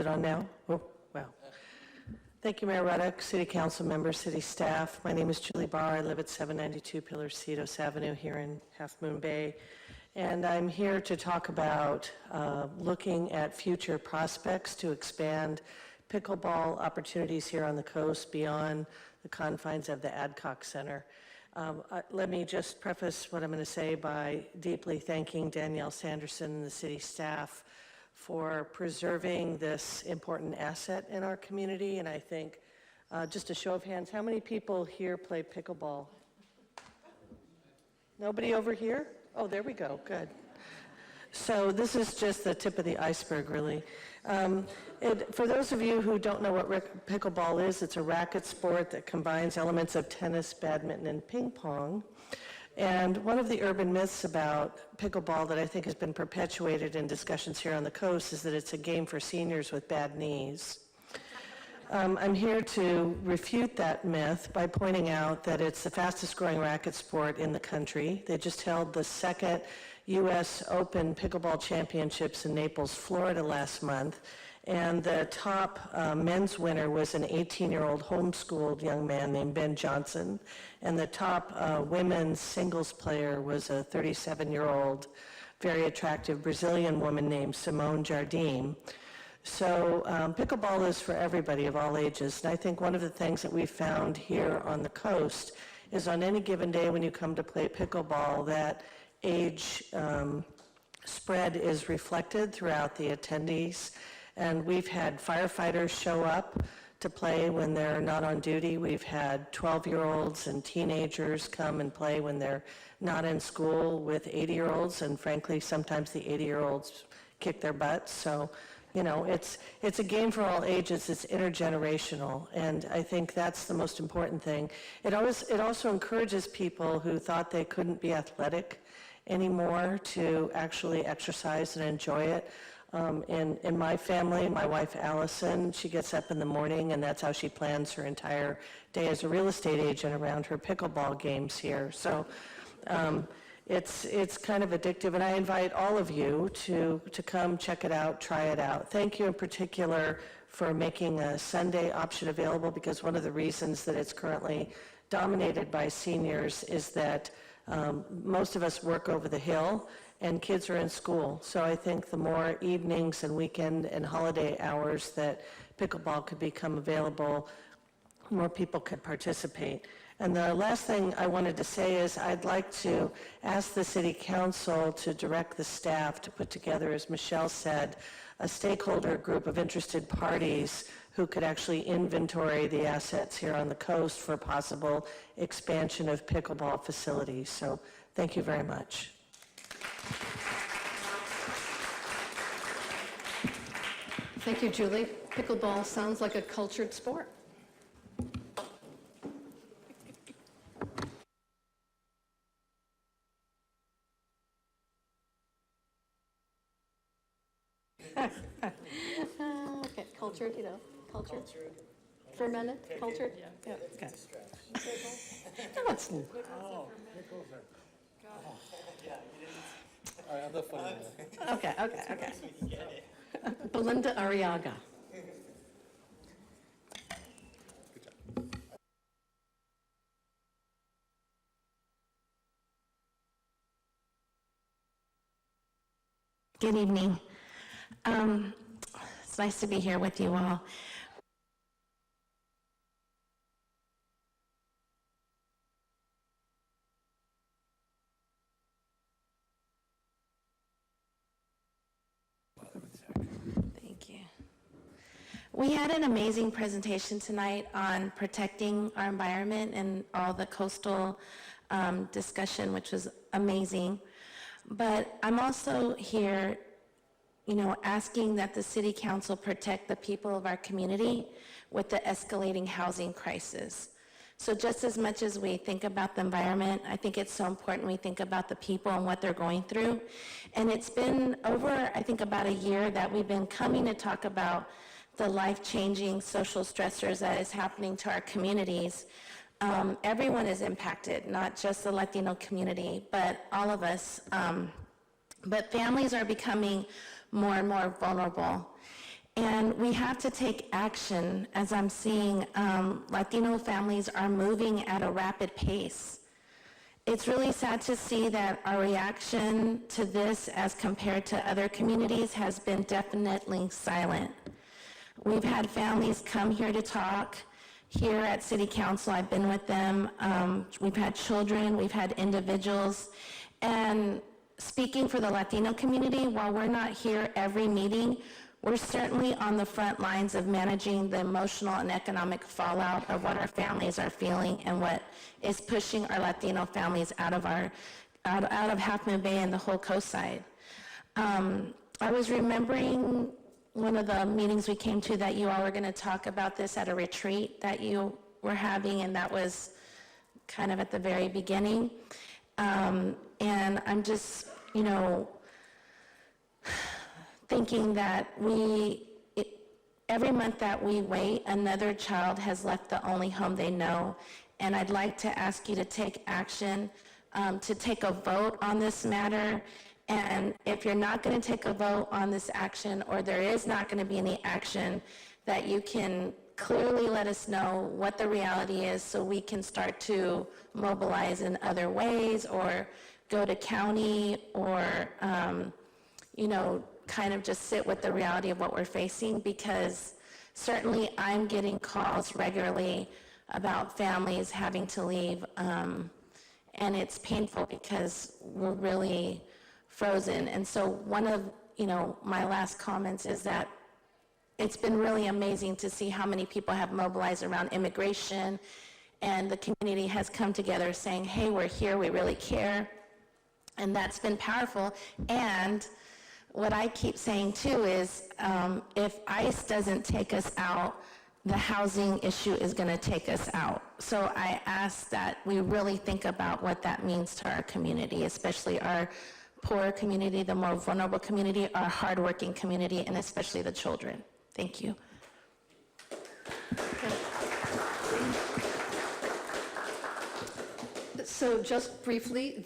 it on now? Oh, wow. Thank you, Mayor Ruddock, City Council members, City staff. My name is Julie Barr. I live at 792 Pilarcitos Avenue here in Half Moon Bay. And I'm here to talk about looking at future prospects to expand pickleball opportunities here on the coast beyond the confines of the Adcock Center. Let me just preface what I'm going to say by deeply thanking Danielle Sanderson and the city staff for preserving this important asset in our community. And I think, just a show of hands, how many people here play pickleball? Nobody over here? Oh, there we go, good. So this is just the tip of the iceberg, really. For those of you who don't know what pickleball is, it's a racket sport that combines elements of tennis, badminton, and ping pong. And one of the urban myths about pickleball that I think has been perpetuated in discussions here on the coast is that it's a game for seniors with bad knees. I'm here to refute that myth by pointing out that it's the fastest growing racket sport in the country. They just held the second U.S. Open Pickleball Championships in Naples, Florida last month. And the top men's winner was an 18-year-old homeschooled young man named Ben Johnson. And the top women's singles player was a 37-year-old, very attractive Brazilian woman named Simone Jardim. So pickleball is for everybody of all ages. And I think one of the things that we've found here on the coast is on any given day when you come to play pickleball, that age spread is reflected throughout the attendees. And we've had firefighters show up to play when they're not on duty. We've had 12-year-olds and teenagers come and play when they're not in school with 80-year-olds, and frankly, sometimes the 80-year-olds kick their butts. So, it's a game for all ages. It's intergenerational, and I think that's the most important thing. It also encourages people who thought they couldn't be athletic anymore to actually exercise and enjoy it. In my family, my wife Allison, she gets up in the morning and that's how she plans her entire day as a real estate agent around her pickleball games here. So it's kind of addictive, and I invite all of you to come check it out, try it out. Thank you in particular for making a Sunday option available, because one of the reasons that it's currently dominated by seniors is that most of us work over the hill and kids are in school. So I think the more evenings and weekend and holiday hours that pickleball could become available, more people could participate. And the last thing I wanted to say is I'd like to ask the city council to direct the staff to put together, as Michelle said, a stakeholder group of interested parties who could actually inventory the assets here on the coast for possible expansion of pickleball facilities. So thank you very much. Thank you, Julie. Pickleball sounds like a cultured sport. Okay, cultured, cultured. Fermented, cultured? Yeah, okay. No, it's, All right, I'm the funny one. okay. Belinda Arriaga. Good evening. It's nice to be here with you all. Thank you. We had an amazing presentation tonight on protecting our environment and all the coastal discussion, which was amazing. But I'm also here, asking that the city council protect the people of our community with the escalating housing crisis. So just as much as we think about the environment, I think it's so important we think about the people and what they're going through. And it's been over, I think, about a year that we've been coming to talk about the life-changing social stressors that is happening to our communities. Everyone is impacted, not just the Latino community, but all of us. But families are becoming more and more vulnerable. And we have to take action. As I'm seeing, Latino families are moving at a rapid pace. It's really sad to see that our reaction to this as compared to other communities has been definitely silent. We've had families come here to talk. Here at City Council, I've been with them. We've had children, we've had individuals. And speaking for the Latino community, while we're not here every meeting, we're certainly on the front lines of managing the emotional and economic fallout of what our families are feeling and what is pushing our Latino families out of Half Moon Bay and the whole coast side. I was remembering one of the meetings we came to that you all were going to talk about this at a retreat that you were having, and that was kind of at the very beginning. And I'm just, thinking that every month that we wait, another child has left the only home they know. And I'd like to ask you to take action, to take a vote on this matter. And if you're not going to take a vote on this action, or there is not going to be any action, that you can clearly let us know what the reality is so we can start to mobilize in other ways, or go to county, or, kind of just sit with the reality of what we're facing. Because certainly I'm getting calls regularly about families having to leave, and it's painful because we're really frozen. And so one of, my last comments is that it's been really amazing to see how many people have mobilized around immigration, and the community has come together saying, hey, we're here, we really care. And that's been powerful. And what I keep saying too is, if ICE doesn't take us out, the housing issue is going to take us out. So I ask that we really think about what that means to our community, especially our poor community, the more vulnerable community, our hardworking community, and especially the children. Thank you. So just briefly,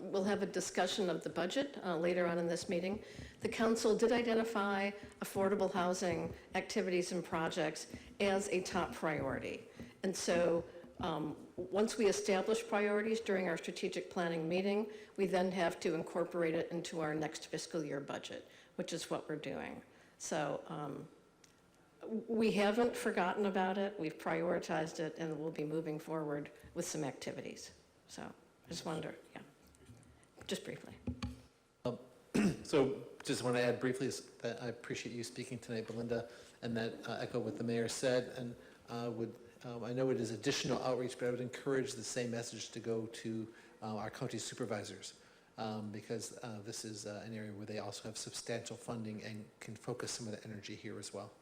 we'll have a discussion of the budget later on in this meeting. The council did identify affordable housing activities and projects as a top priority. And so once we establish priorities during our strategic planning meeting, we then have to incorporate it into our next fiscal year budget, which is what we're doing. So We haven't forgotten about it, we've prioritized it, and we'll be moving forward with some activities. So I just wonder, yeah, just briefly. So just want to add briefly that I appreciate you speaking tonight, Belinda, and that echo what the mayor said, and I know it is additional outreach, but I would encourage the same message to go to our county supervisors, because this is an area where they also have substantial funding and can focus some of the energy here as well.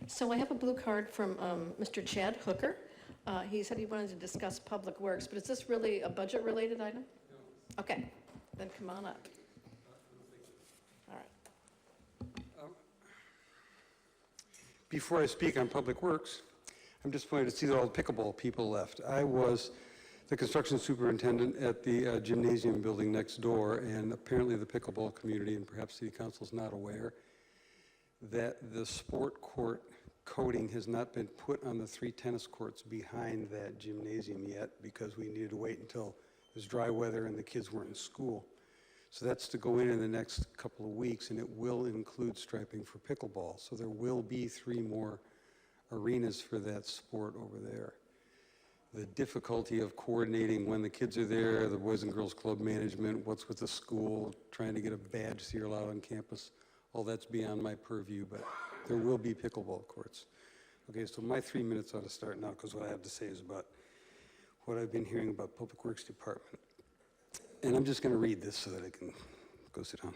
So I have a blue card from Mr. Chad Hooker. He said he wanted to discuss Public Works, but is this really a budget-related item? No. Okay, then come on up. All right. Before I speak on Public Works, I'm disappointed to see that all the pickleball people left. I was the construction superintendent at the gymnasium building next door, and apparently the pickleball community, and perhaps City Council is not aware, that the sport court coating has not been put on the 3 tennis courts behind that gymnasium yet, because we needed to wait until it was dry weather and the kids weren't in school. So that's to go in the next couple of weeks, and it will include striping for pickleball. So there will be 3 more arenas for that sport over there. The difficulty of coordinating when the kids are there, the Boys and Girls Club management, what's with the school, trying to get a badge so you're allowed on campus, all that's beyond my purview, but there will be pickleball courts. Okay, so my 3 minutes ought to start now, because what I have to say is about what I've been hearing about Public Works Department. And I'm just going to read this so that I can go sit down.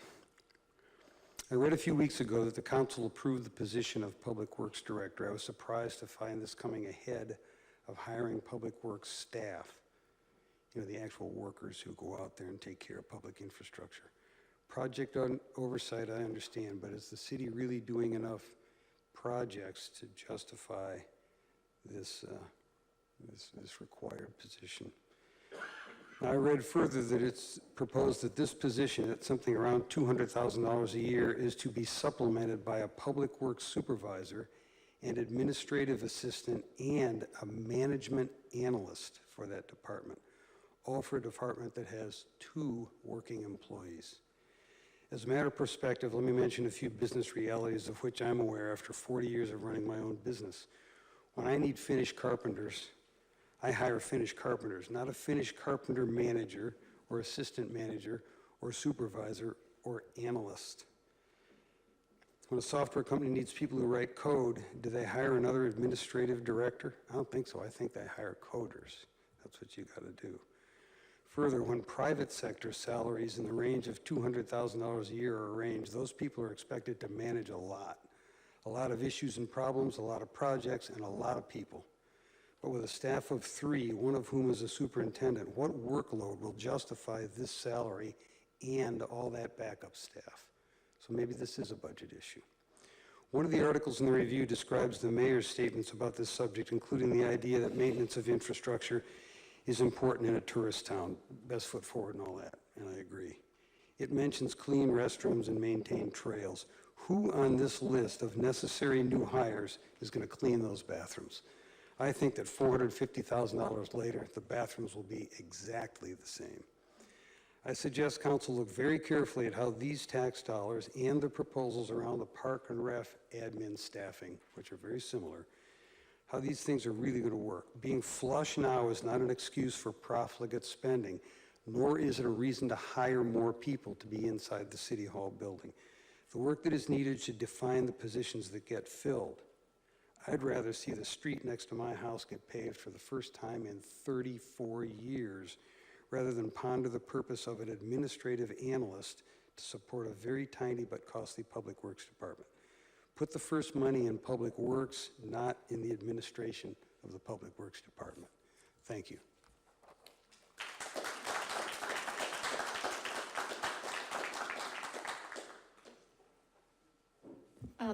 I read a few weeks ago that the council approved the position of Public Works Director. I was surprised to find this coming ahead of hiring Public Works staff, you know, the actual workers who go out there and take care of public infrastructure. Project oversight, I understand, but is the city really doing enough projects to justify this required position? Now, I read further that it's proposed that this position, at something around $200,000 a year, is to be supplemented by a public works supervisor, an administrative assistant, and a management analyst for that department, all for a department that has 2 working employees. As a matter of perspective, let me mention a few business realities of which I'm aware after 40 years of running my own business. When I need finished carpenters, I hire finished carpenters, not a finished carpenter manager or assistant manager or supervisor or analyst. When a software company needs people who write code, do they hire another administrative director? I don't think so. I think they hire coders. That's what you got to do. Further, when private sector salaries in the range of $200,000 a year are arranged, those people are expected to manage a lot of issues and problems, a lot of projects, and a lot of people. But with a staff of 3, one of whom is a superintendent, what workload will justify this salary and all that backup staff? So maybe this is a budget issue. One of the articles in the review describes the mayor's statements about this subject, including the idea that maintenance of infrastructure is important in a tourist town, best foot forward and all that, and I agree. It mentions clean restrooms and maintained trails. Who on this list of necessary new hires is going to clean those bathrooms? I think that $450,000 later, the bathrooms will be exactly the same. I suggest council look very carefully at how these tax dollars and the proposals around the park and ref admin staffing, which are very similar, how these things are really going to work. Being flush now is not an excuse for profligate spending, nor is it a reason to hire more people to be inside the City Hall building. The work that is needed should define the positions that get filled. I'd rather see the street next to my house get paved for the first time in 34 years rather than ponder the purpose of an administrative analyst to support a very tiny but costly public works department. Put the first money in public works, not in the administration of the public works department. Thank you.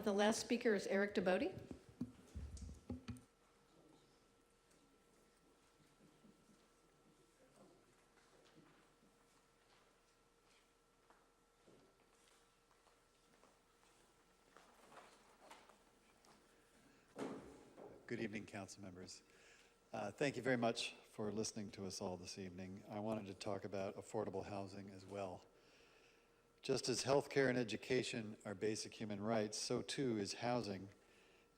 The last speaker is Eric DeBode. Good evening, council members. Thank you very much for listening to us all this evening. I wanted to talk about affordable housing as well. Just as healthcare and education are basic human rights, so too is housing.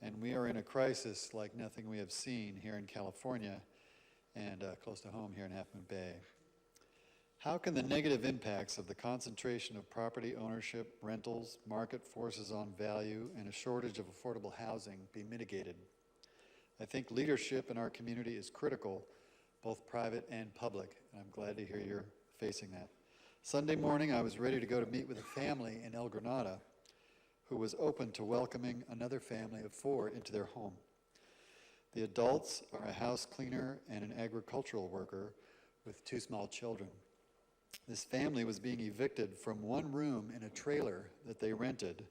And we are in a crisis like nothing we have seen here in California and close to home here in Half Moon Bay. How can the negative impacts of the concentration of property ownership, rentals, market forces on value, and a shortage of affordable housing be mitigated? I think leadership in our community is critical, both private and public, and I'm glad to hear you're facing that. Sunday morning, I was ready to go to meet with a family in El Granada who was open to welcoming another family of 4 into their home. The adults are a house cleaner and an agricultural worker with 2 small children. This family was being evicted from one room in a trailer that they rented,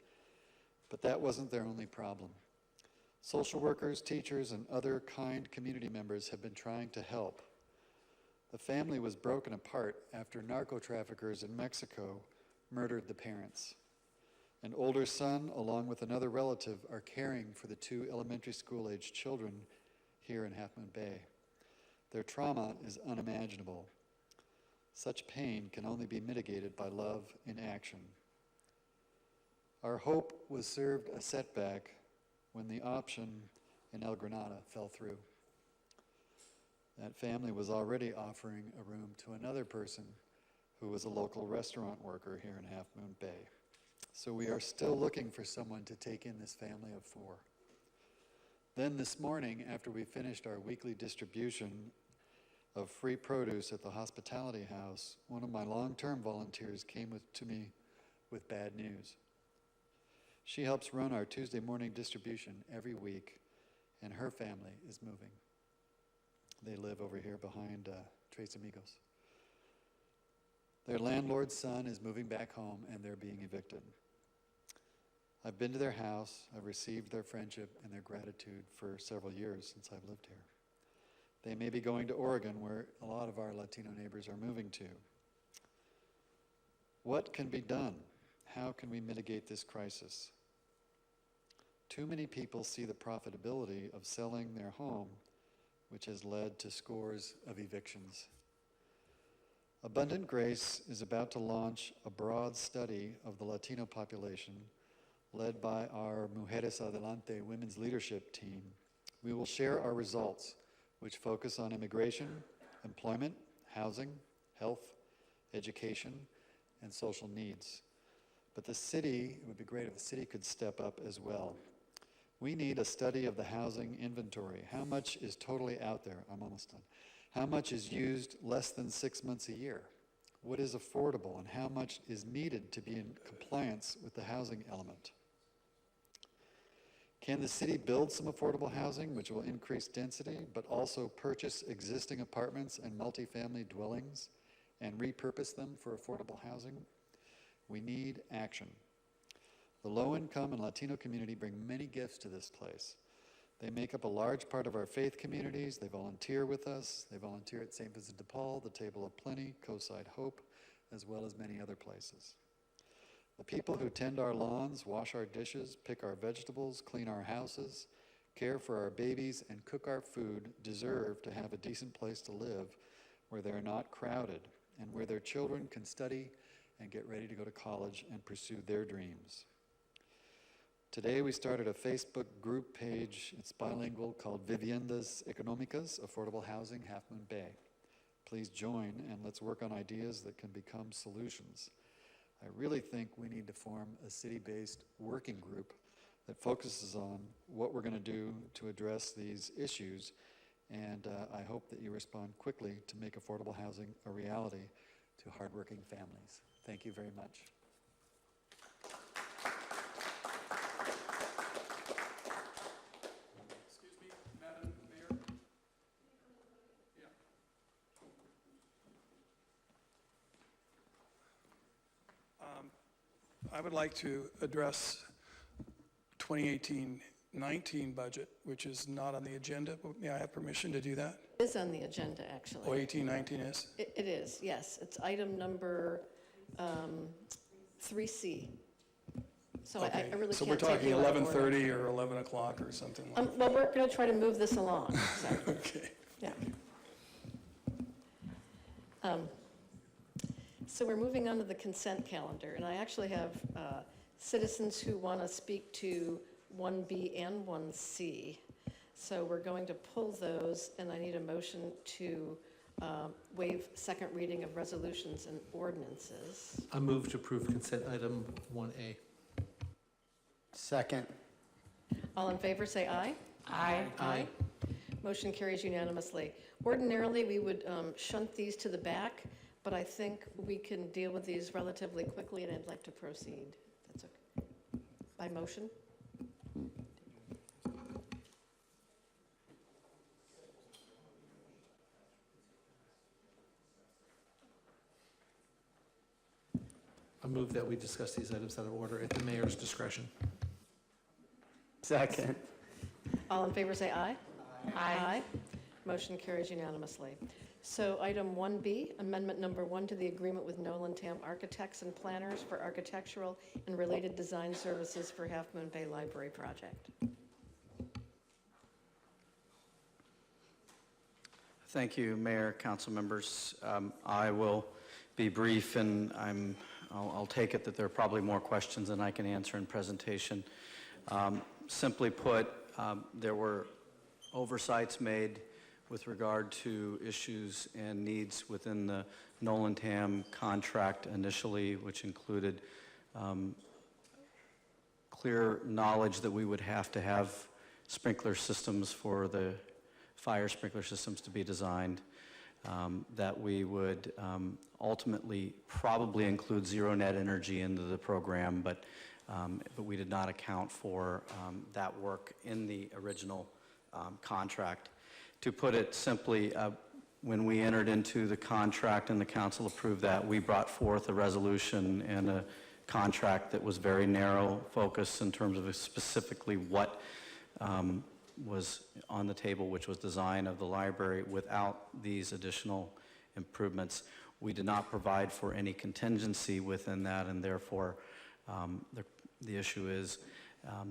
but that wasn't their only problem. Social workers, teachers, and other kind community members have been trying to help. The family was broken apart after narco traffickers in Mexico murdered the parents. An older son, along with another relative, are caring for the 2 elementary school-aged children here in Half Moon Bay. Their trauma is unimaginable. Such pain can only be mitigated by love in action. Our hope was served a setback when the option in El Granada fell through. That family was already offering a room to another person who was a local restaurant worker here in Half Moon Bay. So we are still looking for someone to take in this family of 4. Then this morning, after we finished our weekly distribution of free produce at the hospitality house, one of my long-term volunteers came to me with bad news. She helps run our Tuesday morning distribution every week, and her family is moving. They live over here behind Tres Amigos. Their landlord's son is moving back home, and they're being evicted. I've been to their house. I've received their friendship and their gratitude for several years since I've lived here. They may be going to Oregon, where a lot of our Latino neighbors are moving to. What can be done? How can we mitigate this crisis? Too many people see the profitability of selling their home, which has led to scores of evictions. Abundant Grace is about to launch a broad study of the Latino population led by our Mujeres Adelante women's leadership team. We will share our results, which focus on immigration, employment, housing, health, education, and social needs. But the city, it would be great if the city could step up as well. We need a study of the housing inventory. How much is totally out there? I'm almost done. How much is used less than 6 months a year? What is affordable, and how much is needed to be in compliance with the housing element? Can the city build some affordable housing, which will increase density, but also purchase existing apartments and multifamily dwellings and repurpose them for affordable housing? We need action. The low-income and Latino community bring many gifts to this place. They make up a large part of our faith communities. They volunteer with us. They volunteer at St. Vincent de Paul, the Table of Plenty, Coastside Hope, as well as many other places. The people who tend our lawns, wash our dishes, pick our vegetables, clean our houses, care for our babies, and cook our food deserve to have a decent place to live where they're not crowded and where their children can study and get ready to go to college and pursue their dreams. Today we started a Facebook group page, it's bilingual, called Viviendas Económicas, Affordable Housing, Half Moon Bay. Please join and let's work on ideas that can become solutions. I really think we need to form a city-based working group that focuses on what we're going to do to address these issues, and I hope that you respond quickly to make affordable housing a reality to hardworking families. Thank you very much. Excuse me, Madam Mayor? I would like to address 2018-19 budget, which is not on the agenda. May I have permission to do that? It is on the agenda, actually. Oh, 18-19 is? It is, yes. It's item number 3C. So I Okay, really so can't we're take talking you out of order. 11:30 or 11 o'clock or something like Well, we're going to try to move this along, so, Okay. yeah. So we're moving on to the consent calendar, and I actually have citizens who want to speak to 1B and 1C. So we're going to pull those, and I need a motion to waive second reading of resolutions and ordinances. I move to approve consent item 1A. Second. All in favor, say aye. Aye. Aye. Motion carries unanimously. Ordinarily, we would shunt these to the back, but I think we can deal with these relatively quickly, and I'd like to proceed. That's okay. By motion? I move that we discuss these items out of order at the mayor's discretion. Second. All in favor, say aye. Aye. Motion carries unanimously. So item 1B, amendment number 1 to the agreement with Nolan Tam Architects and Planners for architectural and related design services for Half Moon Bay Library project. Thank you, Mayor, council members. I will be brief, and I'll take it that there are probably more questions than I can answer in presentation. Simply put, there were oversights made with regard to issues and needs within the Nolan Tam contract initially, which included clear knowledge that we would have to have sprinkler systems for the fire sprinkler systems to be designed, that we would ultimately probably include zero net energy into the program, but we did not account for that work in the original contract. To put it simply, when we entered into the contract and the council approved that, we brought forth a resolution and a contract that was very narrow focus in terms of specifically what was on the table, which was design of the library without these additional improvements. We did not provide for any contingency within that, and therefore the issue is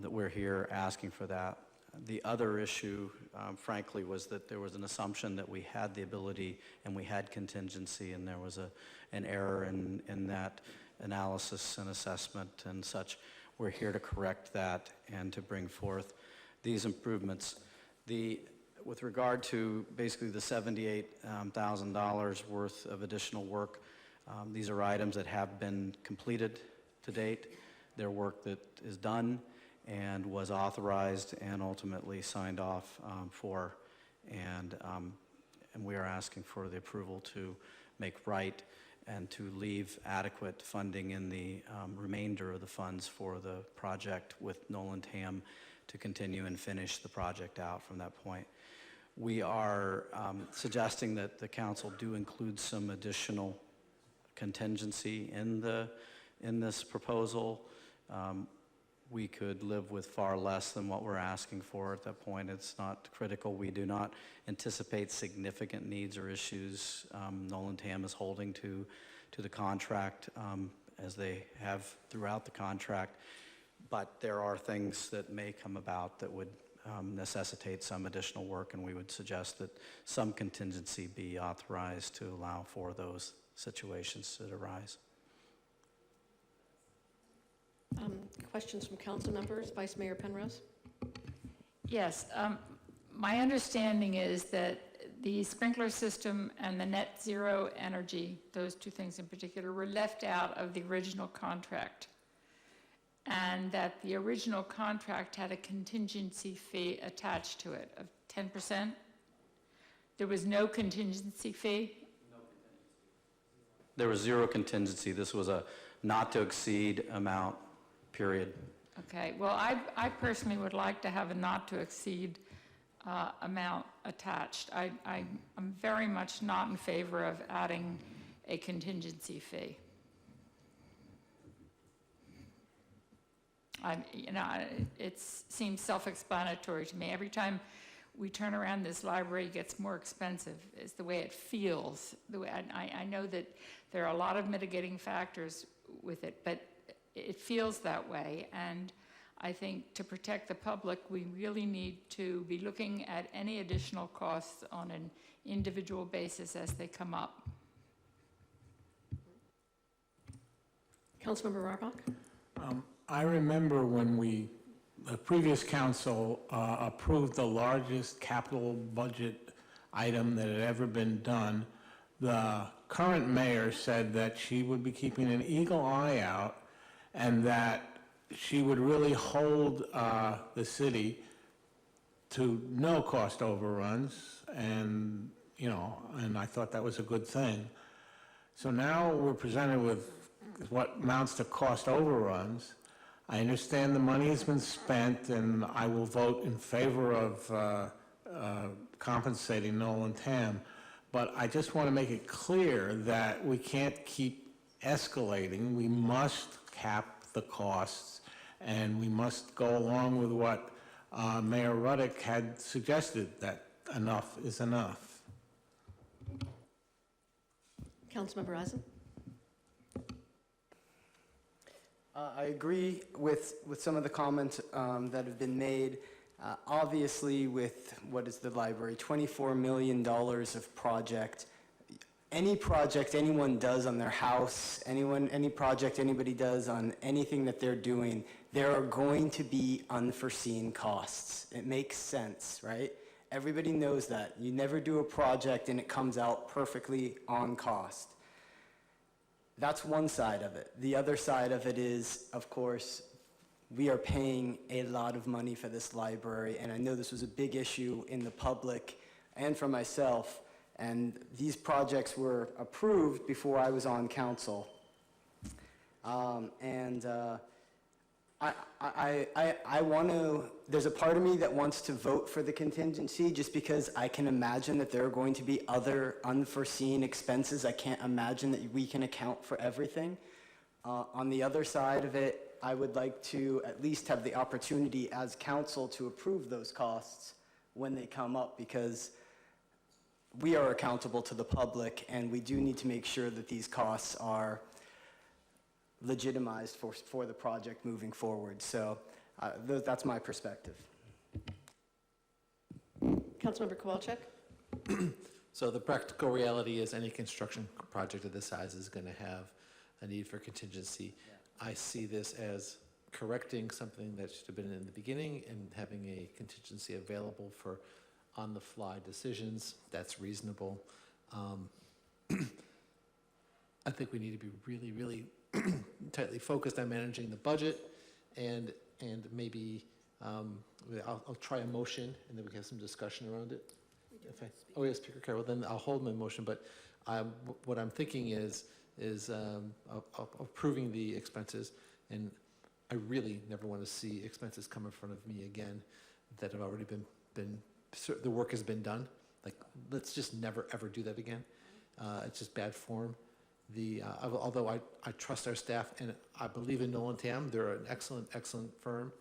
that we're here asking for that. The other issue, frankly, was that there was an assumption that we had the ability and we had contingency, and there was an error in that analysis and assessment and such. We're here to correct that and to bring forth these improvements. With regard to basically the $78,000 worth of additional work, these are items that have been completed to date. They're work that is done and was authorized and ultimately signed off for, and we are asking for the approval to make right and to leave adequate funding in the remainder of the funds for the project with Nolan Tam to continue and finish the project out from that point. We are suggesting that the council do include some additional contingency in this proposal. We could live with far less than what we're asking for at that point. It's not critical. We do not anticipate significant needs or issues. Nolan Tam is holding to the contract as they have throughout the contract. But there are things that may come about that would necessitate some additional work, and we would suggest that some contingency be authorized to allow for those situations that arise. Questions from council members? Vice Mayor Penrose? Yes. My understanding is that the sprinkler system and the net zero energy, those two things in particular, were left out of the original contract, and that the original contract had a contingency fee attached to it of 10%. There was no contingency fee? There was zero contingency. This was a not to exceed amount, period. Okay. Well, I personally would like to have a not to exceed amount attached. I'm very much not in favor of adding a contingency fee. It seems self-explanatory to me. Every time we turn around, this library gets more expensive, is the way it feels. I know that there are a lot of mitigating factors with it, but it feels that way. And I think to protect the public, we really need to be looking at any additional costs on an individual basis as they come up. Councilmember Rohrbach? I remember when the previous council approved the largest capital budget item that had ever been done. The current mayor said that she would be keeping an eagle eye out and that she would really hold the city to no cost overruns, and, and I thought that was a good thing. So now we're presented with what amounts to cost overruns. I understand the money has been spent, and I will vote in favor of compensating Nolan Tam, but I just want to make it clear that we can't keep escalating. We must cap the costs, and we must go along with what Mayor Ruddick had suggested, that enough is enough. Councilmember Eisen? I agree with some of the comments that have been made. Obviously, with what is the library, $24 million of project. Any project anyone does on their house, any project anybody does on anything that they're doing, there are going to be unforeseen costs. It makes sense, right? Everybody knows that. You never do a project and it comes out perfectly on cost. That's one side of it. The other side of it is, of course, we are paying a lot of money for this library, and I know this was a big issue in the public and for myself, and these projects were approved before I was on council. I want to, there's a part of me that wants to vote for the contingency just because I can imagine that there are going to be other unforeseen expenses. I can't imagine that we can account for everything. On the other side of it, I would like to at least have the opportunity as council to approve those costs when they come up, because we are accountable to the public and we do need to make sure that these costs are legitimized for the project moving forward. So that's my perspective. Councilmember Kowalczyk? So the practical reality is any construction project of this size is going to have a need for contingency. I see this as correcting something that should have been in the beginning and having a contingency available for on-the-fly decisions. That's reasonable. I think we need to be really, really tightly focused on managing the budget, and maybe I'll try a motion, and then we can have some discussion around it. Oh yes, Speaker Carroll. Then I'll hold my motion. But what I'm thinking is approving the expenses, and I really never want to see expenses come in front of me again that have already been the work has been done. Like, let's just never ever do that again. It's just bad form. Although I trust our staff and I believe in Nolan Tam, they're an excellent firm,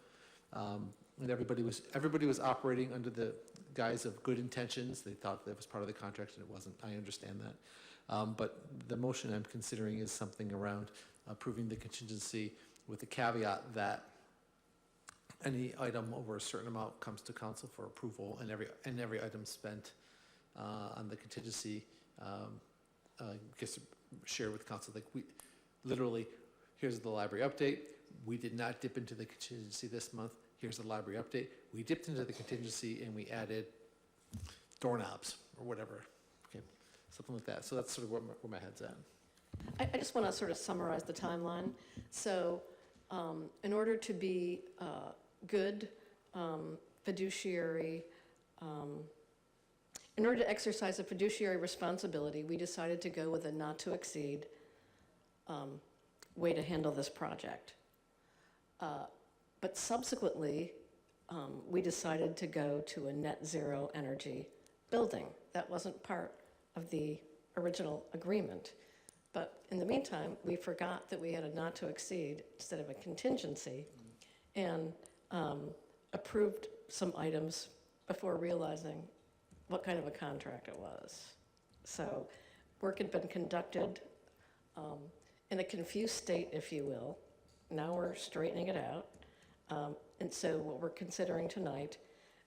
and everybody was operating under the guise of good intentions. They thought that was part of the contract and it wasn't. I understand that, but the motion I'm considering is something around approving the contingency with the caveat that any item over a certain amount comes to council for approval, and every item spent on the contingency gets share with council. Like, we literally, here's the library update. We did not dip into the contingency this month. Here's the library update. We dipped into the contingency and we added doorknobs or whatever. Okay, something like that. So that's sort of where my head's at. I just want to sort of summarize the timeline. So in order to be good fiduciary, in order to exercise a fiduciary responsibility, we decided to go with a not to exceed way to handle this project. But subsequently, we decided to go to a net zero energy building. That wasn't part of the original agreement. But in the meantime, we forgot that we had a not to exceed instead of a contingency, and approved some items before realizing what kind of a contract it was. So work had been conducted in a confused state, if you will. Now we're straightening it out. And so what we're considering tonight,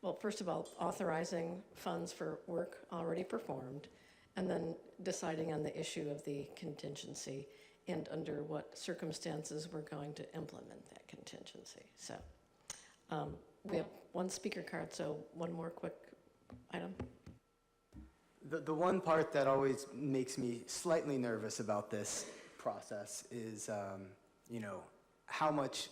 well, first of all, authorizing funds for work already performed, and then deciding on the issue of the contingency. and under what circumstances we're going to implement that contingency. So we have one speaker card, so one more quick item. The one part that always makes me slightly nervous about this process is, how much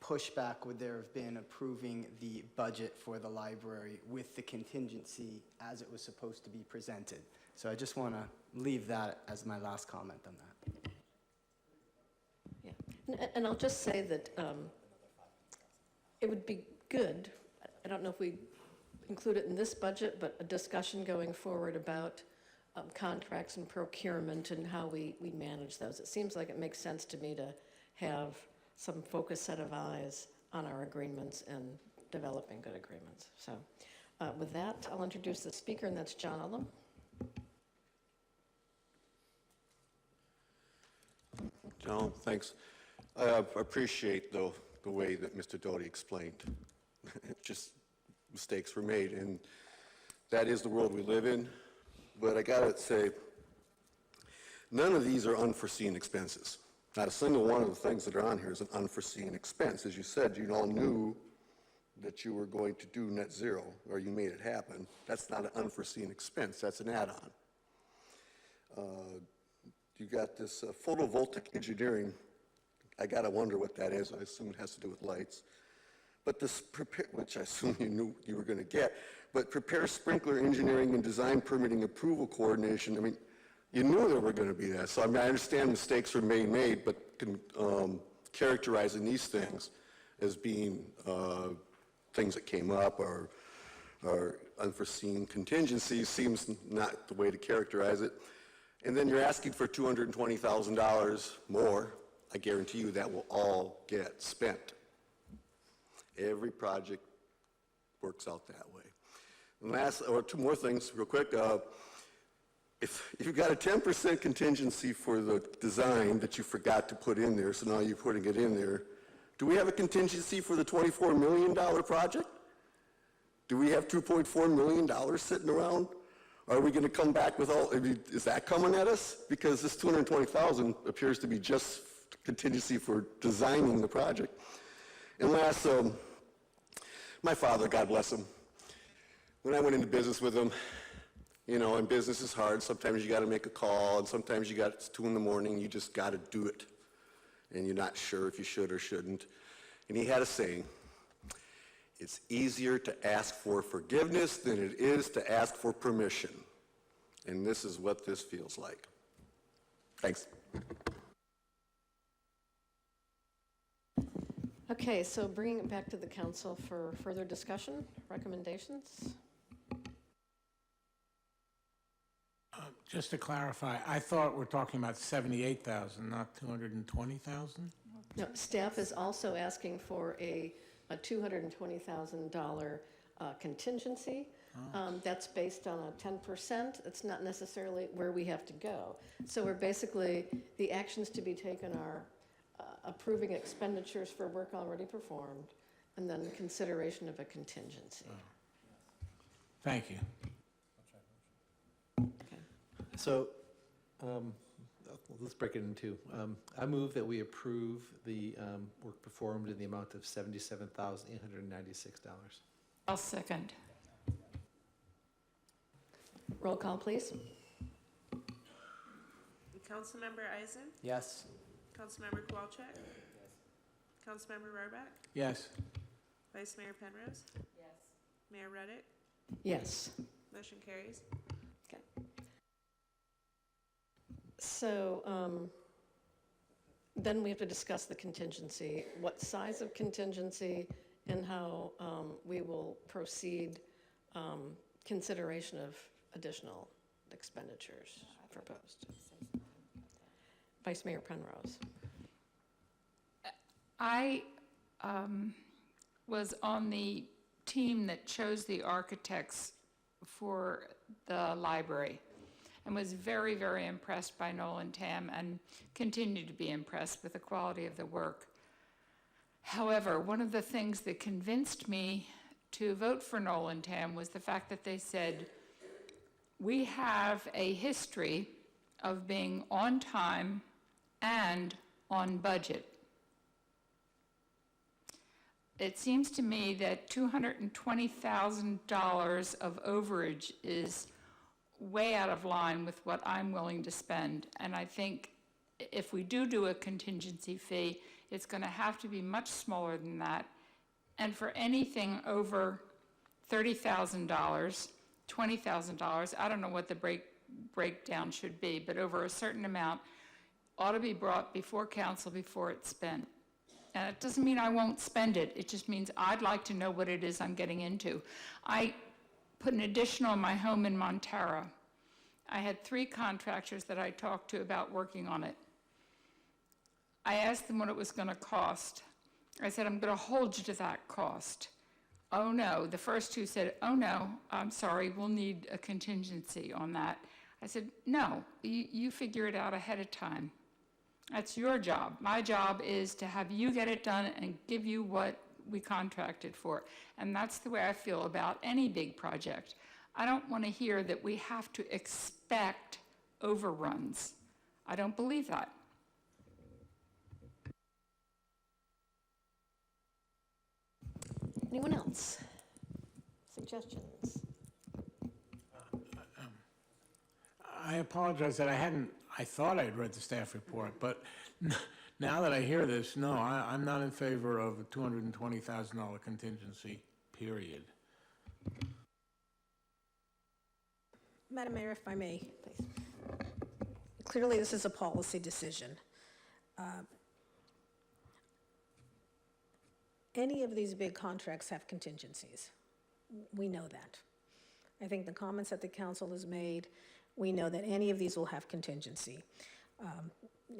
pushback would there have been approving the budget for the library with the contingency as it was supposed to be presented? So I just want to leave that as my last comment on that. Yeah, and I'll just say that it would be good, I don't know if we include it in this budget, but a discussion going forward about contracts and procurement and how we manage those. It seems like it makes sense to me to have some focused set of eyes on our agreements and developing good agreements. So with that, I'll introduce the speaker, and that's John Ullum. John, thanks. I appreciate, though, the way that Mr. Doty explained. Just mistakes were made, and that is the world we live in. But I gotta say, none of these are unforeseen expenses. Not a single one of the things that are on here is an unforeseen expense. As you said, you all knew that you were going to do net zero, or you made it happen. That's not an unforeseen expense, that's an add-on. You got this photovoltaic engineering. I gotta wonder what that is. I assume it has to do with lights. But this which I assume you knew you were gonna get, but prepare sprinkler engineering and design permitting approval coordination. I mean, you knew there were gonna be that. So I mean, I understand mistakes were made, but characterizing these things as being things that came up or unforeseen contingencies seems not the way to characterize it. And then you're asking for $220,000 more. I guarantee you that will all get spent. Every project works out that way. And last, or two more things real quick. If you've got a 10% contingency for the design that you forgot to put in there, so now you're putting it in there, do we have a contingency for the $24 million project? Do we have $2.4 million sitting around? Are we going to come back with all, is that coming at us? Because this $220,000 appears to be just contingency for designing the project. And last, my father, God bless him, when I went into business with him, and business is hard. Sometimes you got to make a call, and sometimes it's 2 in the morning, you just got to do it. And you're not sure if you should or shouldn't. And he had a saying, it's easier to ask for forgiveness than it is to ask for permission. And this is what this feels like. Thanks. Okay, so bringing it back to the council for further discussion, recommendations. Just to clarify, I thought we're talking about 78,000, not 220,000? No, staff is also asking for a $220,000 contingency. That's based on a 10%. It's not necessarily where we have to go. So we're basically, the actions to be taken are approving expenditures for work already performed, and then consideration of a contingency. Thank you. So let's break it in two. I move that we approve the work performed in the amount of $77,896. I'll second. Roll call, please. Councilmember Eisen? Yes. Councilmember Kowalczyk? Councilmember Rohrbach? Yes. Vice Mayor Penrose? Yes. Mayor Reddick? Yes. Motion carries. Okay. So then we have to discuss the contingency, what size of contingency and how we will proceed, consideration of additional expenditures proposed. Vice Mayor Penrose. I was on the team that chose the architects for the library and was very, very impressed by Nolan Tam and continue to be impressed with the quality of the work. However, one of the things that convinced me to vote for Nolan Tam was the fact that they said, we have a history of being on time and on budget. It seems to me that $220,000 of overage is way out of line with what I'm willing to spend. And I think if we do a contingency fee, it's going to have to be much smaller than that. And for anything over $30,000, $20,000, I don't know what the breakdown should be, but over a certain amount ought to be brought before council before it's spent. And it doesn't mean I won't spend it. It just means I'd like to know what it is I'm getting into. I put an addition on my home in Montara. I had 3 contractors that I talked to about working on it. I asked them what it was going to cost. I said, I'm going to hold you to that cost. Oh no, the first 2 said, oh no, I'm sorry, we'll need a contingency on that. I said, no, you figure it out ahead of time. That's your job. My job is to have you get it done and give you what we contracted for. And that's the way I feel about any big project. I don't want to hear that we have to expect overruns. I don't believe that. Anyone else? Suggestions? I apologize that I thought I'd read the staff report, but now that I hear this, no, I'm not in favor of a $220,000 contingency, period. Madam Mayor, if I may, please. Clearly, this is a policy decision. Any of these big contracts have contingencies. We know that. I think the comments that the council has made, we know that any of these will have contingency.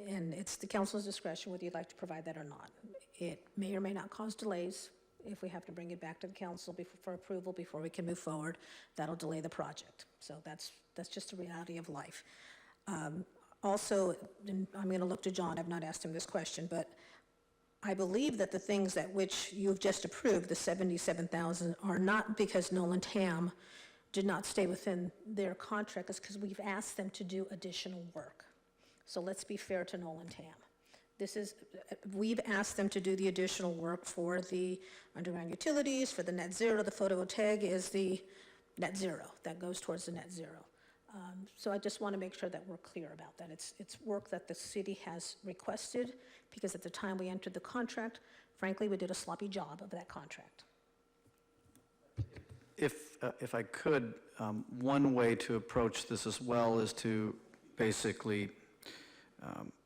And it's the council's discretion whether you'd like to provide that or not. It may or may not cause delays. If we have to bring it back to the council for approval before we can move forward, that'll delay the project. So that's just a reality of life. Also, and I'm going to look to John, I've not asked him this question, but I believe that the things that which you've just approved, the $77,000, are not because Nolan Tam did not stay within their contract, it's because we've asked them to do additional work. So let's be fair to Nolan Tam. We've asked them to do the additional work for the underground utilities, for the net zero. The photovoltaic is the net zero, that goes towards the net zero. So I just want to make sure that we're clear about that. It's work that the city has requested, because at the time we entered the contract, frankly, we did a sloppy job of that contract. If I could, one way to approach this as well is to basically,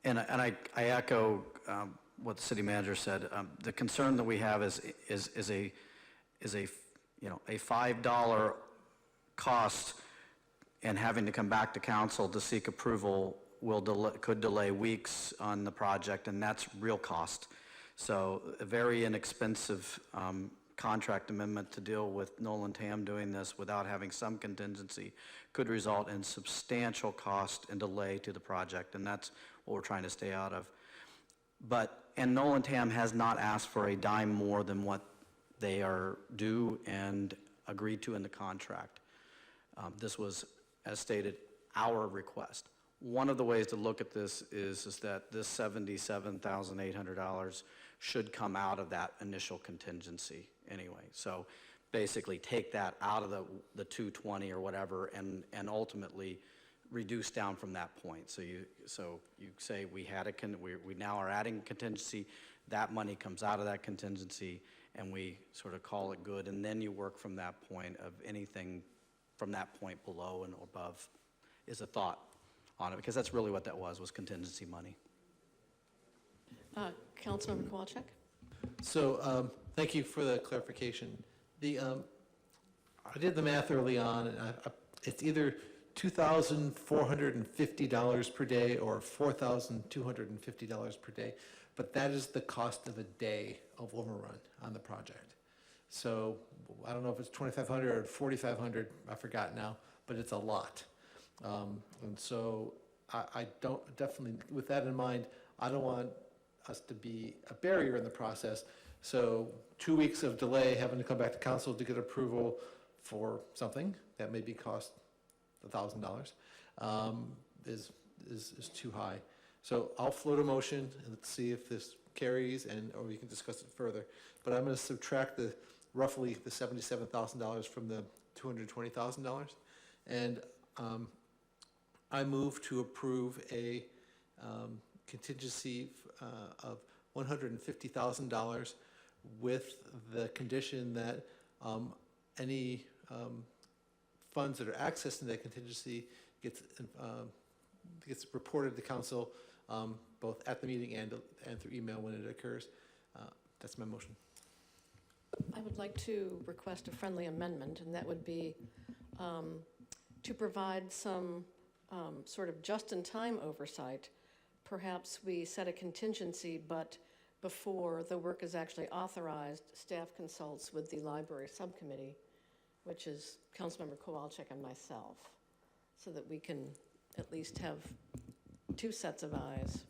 and I echo what the city manager said. The concern that we have is a $5 cost, and having to come back to council to seek approval could delay weeks on the project, and that's real cost. So a very inexpensive contract amendment to deal with Nolan Tam doing this without having some contingency could result in substantial cost and delay to the project, and that's what we're trying to stay out of. And Nolan Tam has not asked for a dime more than what they are due and agreed to in the contract. This was, as stated, our request. One of the ways to look at this is that this $77,800 should come out of that initial contingency anyway. So basically take that out of the 220 or whatever, and ultimately reduce down from that point. So you say we now are adding contingency, that money comes out of that contingency, and we sort of call it good, and then you work from that point. Of anything from that point below and above is a thought on it, because that's really what that was contingency money. Councilmember Kowalczyk? So thank you for the clarification. I did the math early on, and it's either $2,450 per day or $4,250 per day, but that is the cost of a day of overrun on the project. So I don't know if it's 2,500 or 4,500, I forgot now, but it's a lot. And so I don't, definitely, with that in mind, I don't want us to be a barrier in the process. So 2 weeks of delay, having to come back to council to get approval for something that maybe cost $1,000 is too high. So I'll float a motion and let's see if this carries or we can discuss it further. But I'm going to subtract roughly the $77,000 from the $220,000. And I move to approve a contingency of $150,000 with the condition that any funds that are accessed in that contingency gets reported to council both at the meeting and through email when it occurs. That's my motion. I would like to request a friendly amendment, and that would be to provide some sort of just-in-time oversight. Perhaps we set a contingency, but before the work is actually authorized, staff consults with the library subcommittee, which is Councilmember Kowalczyk and myself, so that we can at least have two sets of eyes.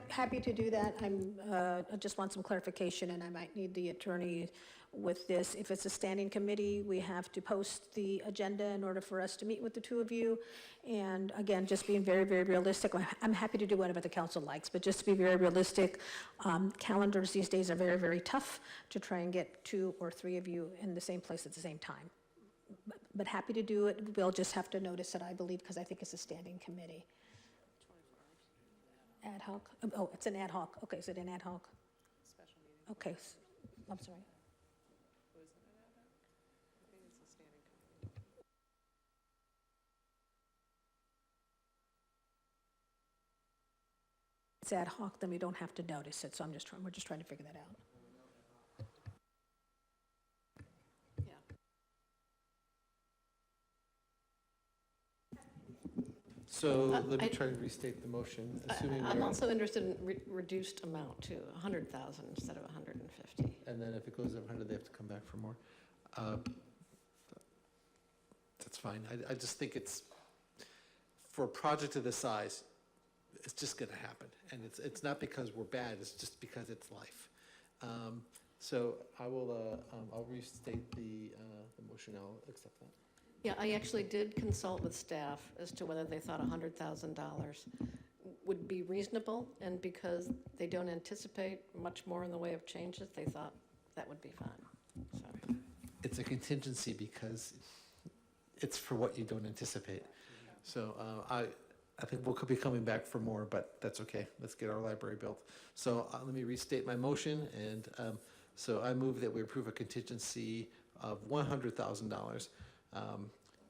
Happy to do that. I just want some clarification, and I might need the attorney with this. If it's a standing committee, we have to post the agenda in order for us to meet with the two of you. And again, just being very, very realistic, I'm happy to do whatever the council likes, but just to be very realistic, calendars these days are very, very tough to try and get 2 or 3 of you in the same place at the same time. But happy to do it. We'll just have to notice it, I believe, because I think it's a standing committee. Ad hoc? Oh, it's an ad hoc. Okay, is it an ad hoc? Special meeting. Okay, I'm sorry. It's ad hoc, then we don't have to notice it, so we're just trying to figure that out. So let me try to restate the motion, assuming I'm we're, also interested in reduced amount to 100,000 instead of 150. and then if it goes over 100, they have to come back for more. That's fine. I just think it's, for a project of this size, it's just going to happen. And it's not because we're bad, it's just because it's life. So I will, I'll restate the motion. I'll accept that. Yeah, I actually did consult with staff as to whether they thought $100,000 would be reasonable, and because they don't anticipate much more in the way of changes, they thought that would be fine. So. It's a contingency because it's for what you don't anticipate. So I think we'll be coming back for more, but that's okay. Let's get our library built. So let me restate my motion, and so I move that we approve a contingency of $100,000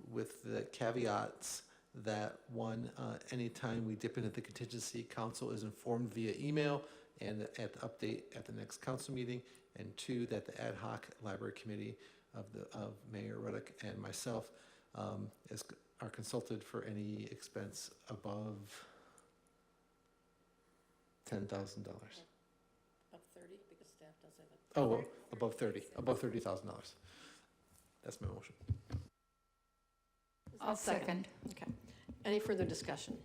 with the caveats that, one, anytime we dip into the contingency, council is informed via email and at the update at the next council meeting, and 2, that the ad hoc library committee of Mayor Ruddick and myself are consulted for any expense above $10,000. Above 30, because staff does have it. Oh, well, above $30,000. That's my motion. I'll second. Okay. Any further discussion?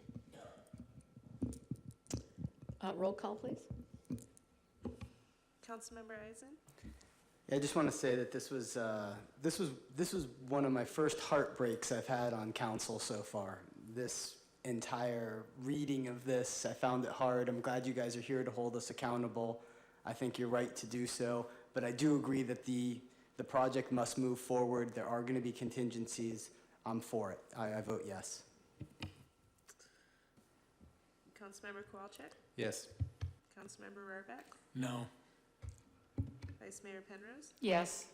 Roll call, please. Councilmember Eisen? Yeah, I just want to say that this was one of my first heartbreaks I've had on council so far. This entire reading of this, I found it hard. I'm glad you guys are here to hold us accountable. I think you're right to do so, but I do agree that the project must move forward. There are going to be contingencies. I'm for it. I vote yes. Councilmember Kowalczyk? Yes. Councilmember Rohrbach? No. Vice Mayor Penrose? Yes.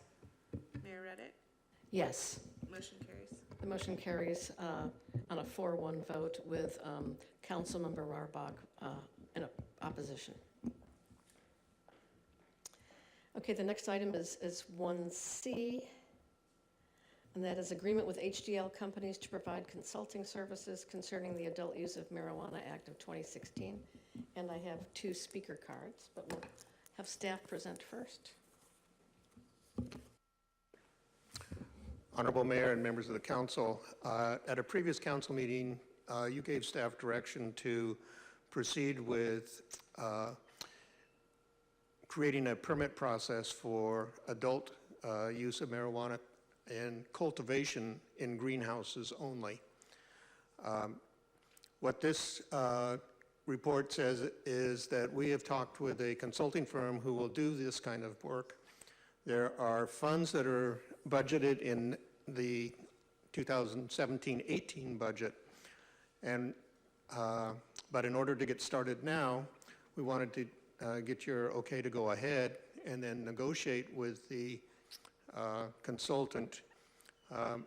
Mayor Reddick? Yes. Motion carries. The motion carries on a 4-1 vote with Councilmember Rohrbach in opposition. Okay, the next item is 1C, and that is agreement with HDL companies to provide consulting services concerning the Adult Use of Marijuana Act of 2016. And I have 2 speaker cards, but we'll have staff present first. Honorable Mayor and members of the council, at a previous council meeting, you gave staff direction to proceed with creating a permit process for adult use of marijuana and cultivation in greenhouses only. What this report says is that we have talked with a consulting firm who will do this kind of work. There are funds that are budgeted in the 2017-18 budget, and but in order to get started now, we wanted to get your okay to go ahead and then negotiate with the consultant.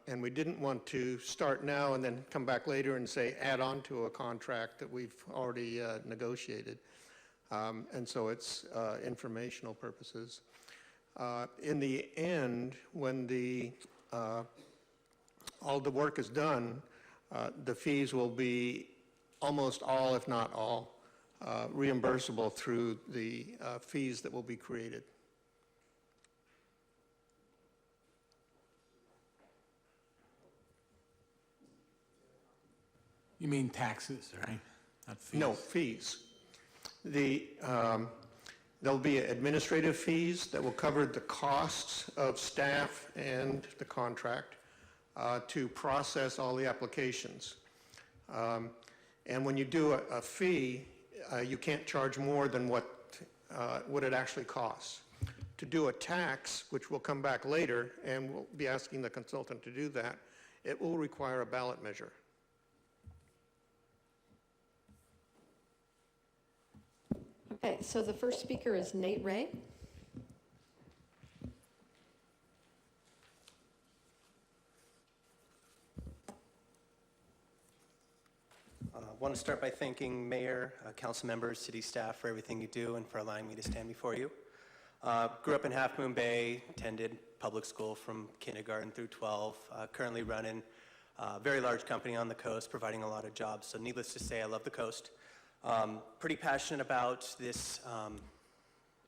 And we didn't want to start now and then come back later and say add on to a contract that we've already negotiated. And so it's informational purposes. In the end, when all the work is done, the fees will be almost all, if not all, reimbursable through the fees that will be created. You mean taxes, right? Not fees? No, fees. There'll be administrative fees that will cover the costs of staff and the contract to process all the applications. And when you do a fee, you can't charge more than what it actually costs. To do a tax, which will come back later, and we'll be asking the consultant to do that, it will require a ballot measure. Okay, so the first speaker is Nate Ray. I want to start by thanking Mayor, council members, city staff for everything you do and for allowing me to stand before you. Grew up in Half Moon Bay, attended public school from kindergarten through 12, currently running a very large company on the coast, providing a lot of jobs. So needless to say, I love the coast. Pretty passionate about this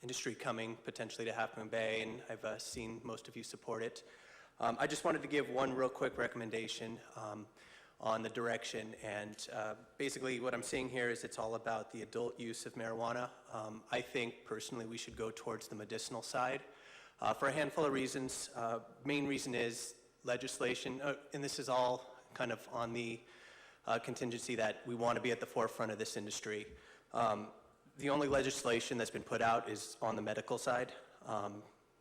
industry coming potentially to Half Moon Bay, and I've seen most of you support it. I just wanted to give one real quick recommendation on the direction, and basically what I'm seeing here is it's all about the adult use of marijuana. I think personally we should go towards the medicinal side for a handful of reasons. Main reason is legislation, and this is all kind of on the contingency that we want to be at the forefront of this industry. The only legislation that's been put out is on the medical side.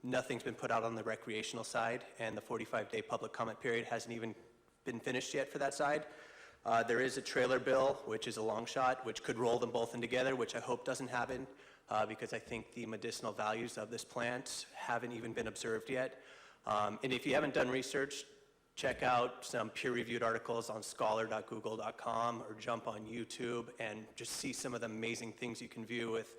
Nothing's been put out on the recreational side, and the 45-day public comment period hasn't even been finished yet for that side. There is a trailer bill, which is a long shot, which could roll them both in together, which I hope doesn't happen, because I think the medicinal values of this plant haven't even been observed yet. And if you haven't done research, check out some peer-reviewed articles on scholar.google.com or jump on YouTube and just see some of the amazing things you can view with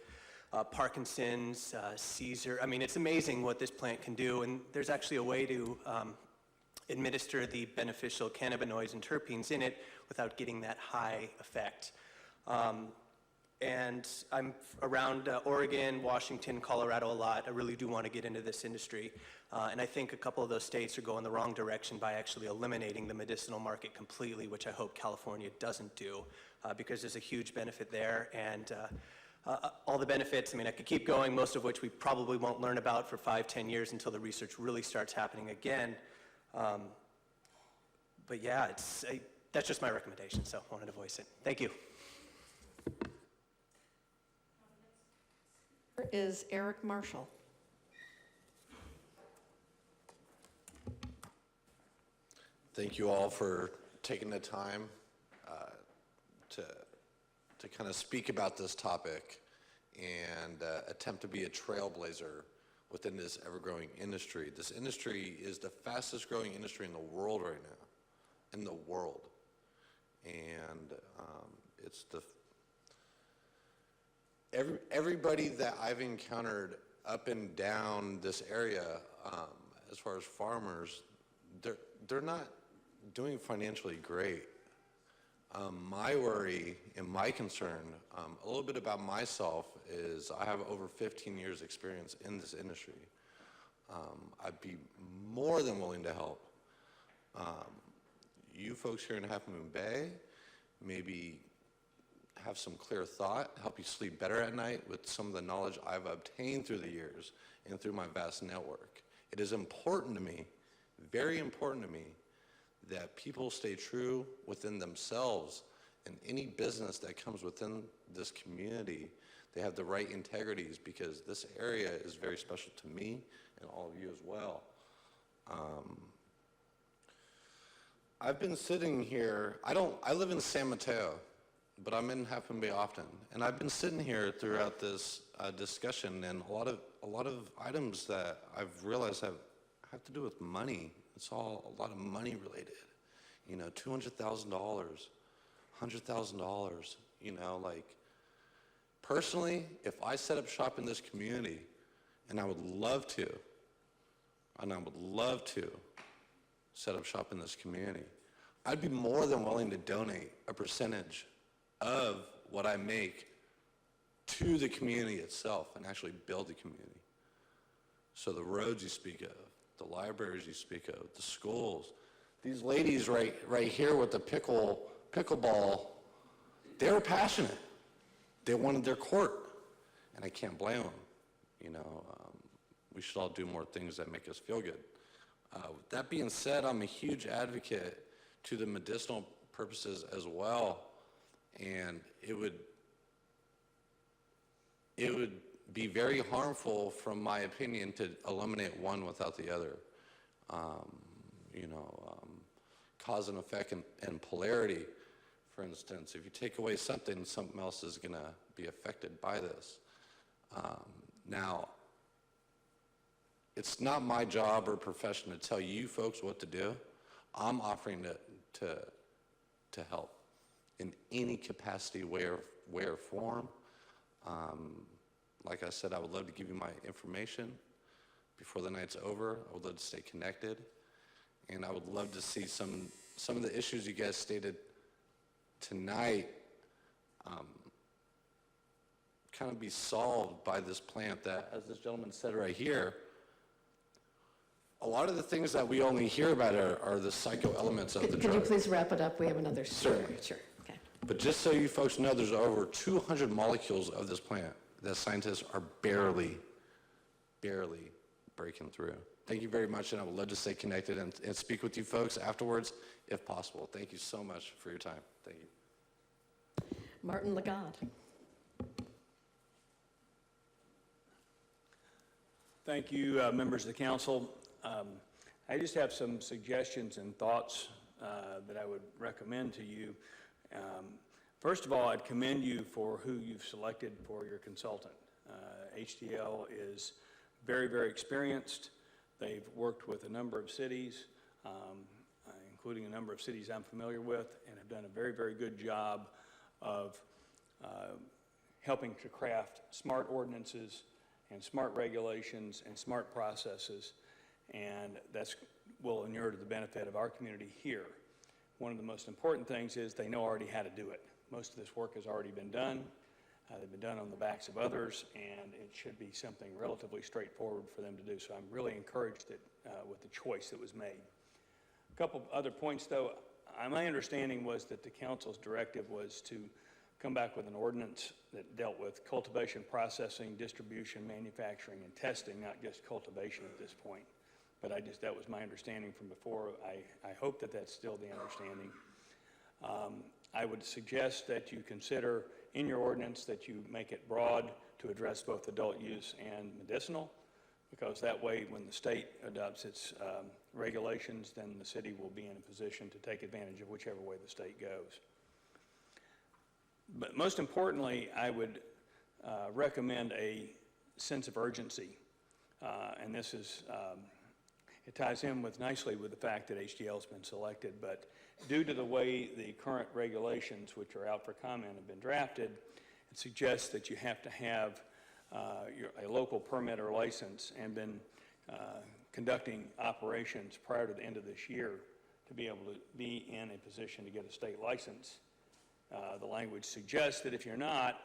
Parkinson's, Caesar. I mean, it's amazing what this plant can do, and there's actually a way to administer the beneficial cannabinoids and terpenes in it without getting that high effect. And I'm around Oregon, Washington, Colorado a lot. I really do want to get into this industry. And I think a couple of those states are going the wrong direction by actually eliminating the medicinal market completely, which I hope California doesn't do, because there's a huge benefit there. And all the benefits, I mean, I could keep going, most of which we probably won't learn about for 5-10 years until the research really starts happening again. But yeah, that's just my recommendation, so I wanted to voice it. Thank you. Is Eric Marshall. Thank you all for taking the time to kind of speak about this topic and attempt to be a trailblazer within this ever-growing industry. This industry is the fastest growing industry in the world right now, in the world. And it's everybody that I've encountered up and down this area, as far as farmers, they're not doing financially great. My worry and my concern, a little bit about myself, is I have over 15 years experience in this industry. I'd be more than willing to help you folks here in Half Moon Bay, maybe have some clear thought, help you sleep better at night with some of the knowledge I've obtained through the years and through my vast network. It is important to me, very important to me, that people stay true within themselves and any business that comes within this community, they have the right integrities, because this area is very special to me and all of you as well. I've been sitting here, I live in San Mateo, but I'm in Half Moon Bay often, and I've been sitting here throughout this discussion, and a lot of items that I've realized have to do with money. It's all a lot of money related. You know, $200,000, $100,000, you know, like, personally, if I set up shop in this community, and I would love to set up shop in this community, I'd be more than willing to donate a percentage of what I make to the community itself and actually build the community. So the roads you speak of, the libraries you speak of, the schools, these ladies right here with the pickleball, they were passionate. They wanted their court, and I can't blame them. You know, we should all do more things that make us feel good. With that being said, I'm a huge advocate to the medicinal purposes as well, and it would be very harmful, from my opinion, to eliminate one without the other. You know, cause and effect and polarity. For instance, if you take away something, something else is going to be affected by this. Now, it's not my job or profession to tell you folks what to do. I'm offering to help in any capacity, way or form. Like I said, I would love to give you my information before the night's over. I would love to stay connected, and I would love to see some of the issues you guys stated tonight kind of be solved by this plant that, as this gentleman said right here, a lot of the things that we only hear about are the psycho elements of the drug. Could you please wrap it up? We have another story. Certainly. Sure. Okay. But just so you folks know, there's over 200 molecules of this plant that scientists are barely breaking through. Thank you very much, and I would love to stay connected and speak with you folks afterwards, if possible. Thank you so much for your time. Thank you. Martin Lagarde. Thank you, members of the council. I just have some suggestions and thoughts that I would recommend to you. First of all, I'd commend you for who you've selected for your consultant. HDL is very, very experienced. They've worked with a number of cities, including a number of cities I'm familiar with, and have done a very, very good job of helping to craft smart ordinances and smart regulations and smart processes, and that will inure to the benefit of our community here. One of the most important things is they know already how to do it. Most of this work has already been done. They've been done on the backs of others, and it should be something relatively straightforward for them to do. So I'm really encouraged with the choice that was made. A couple of other points, though. My understanding was that the council's directive was to come back with an ordinance that dealt with cultivation, processing, distribution, manufacturing, and testing, not just cultivation at this point. But that was my understanding from before. I hope that that's still the understanding. I would suggest that you consider in your ordinance that you make it broad to address both adult use and medicinal, because that way when the state adopts its regulations, then the city will be in a position to take advantage of whichever way the state goes. But most importantly, I would recommend a sense of urgency, and this is it ties in nicely with the fact that HDL has been selected, but due to the way the current regulations, which are out for comment, have been drafted, it suggests that you have to have a local permit or license and been conducting operations prior to the end of this year to be able to be in a position to get a state license. The language suggests that if you're not,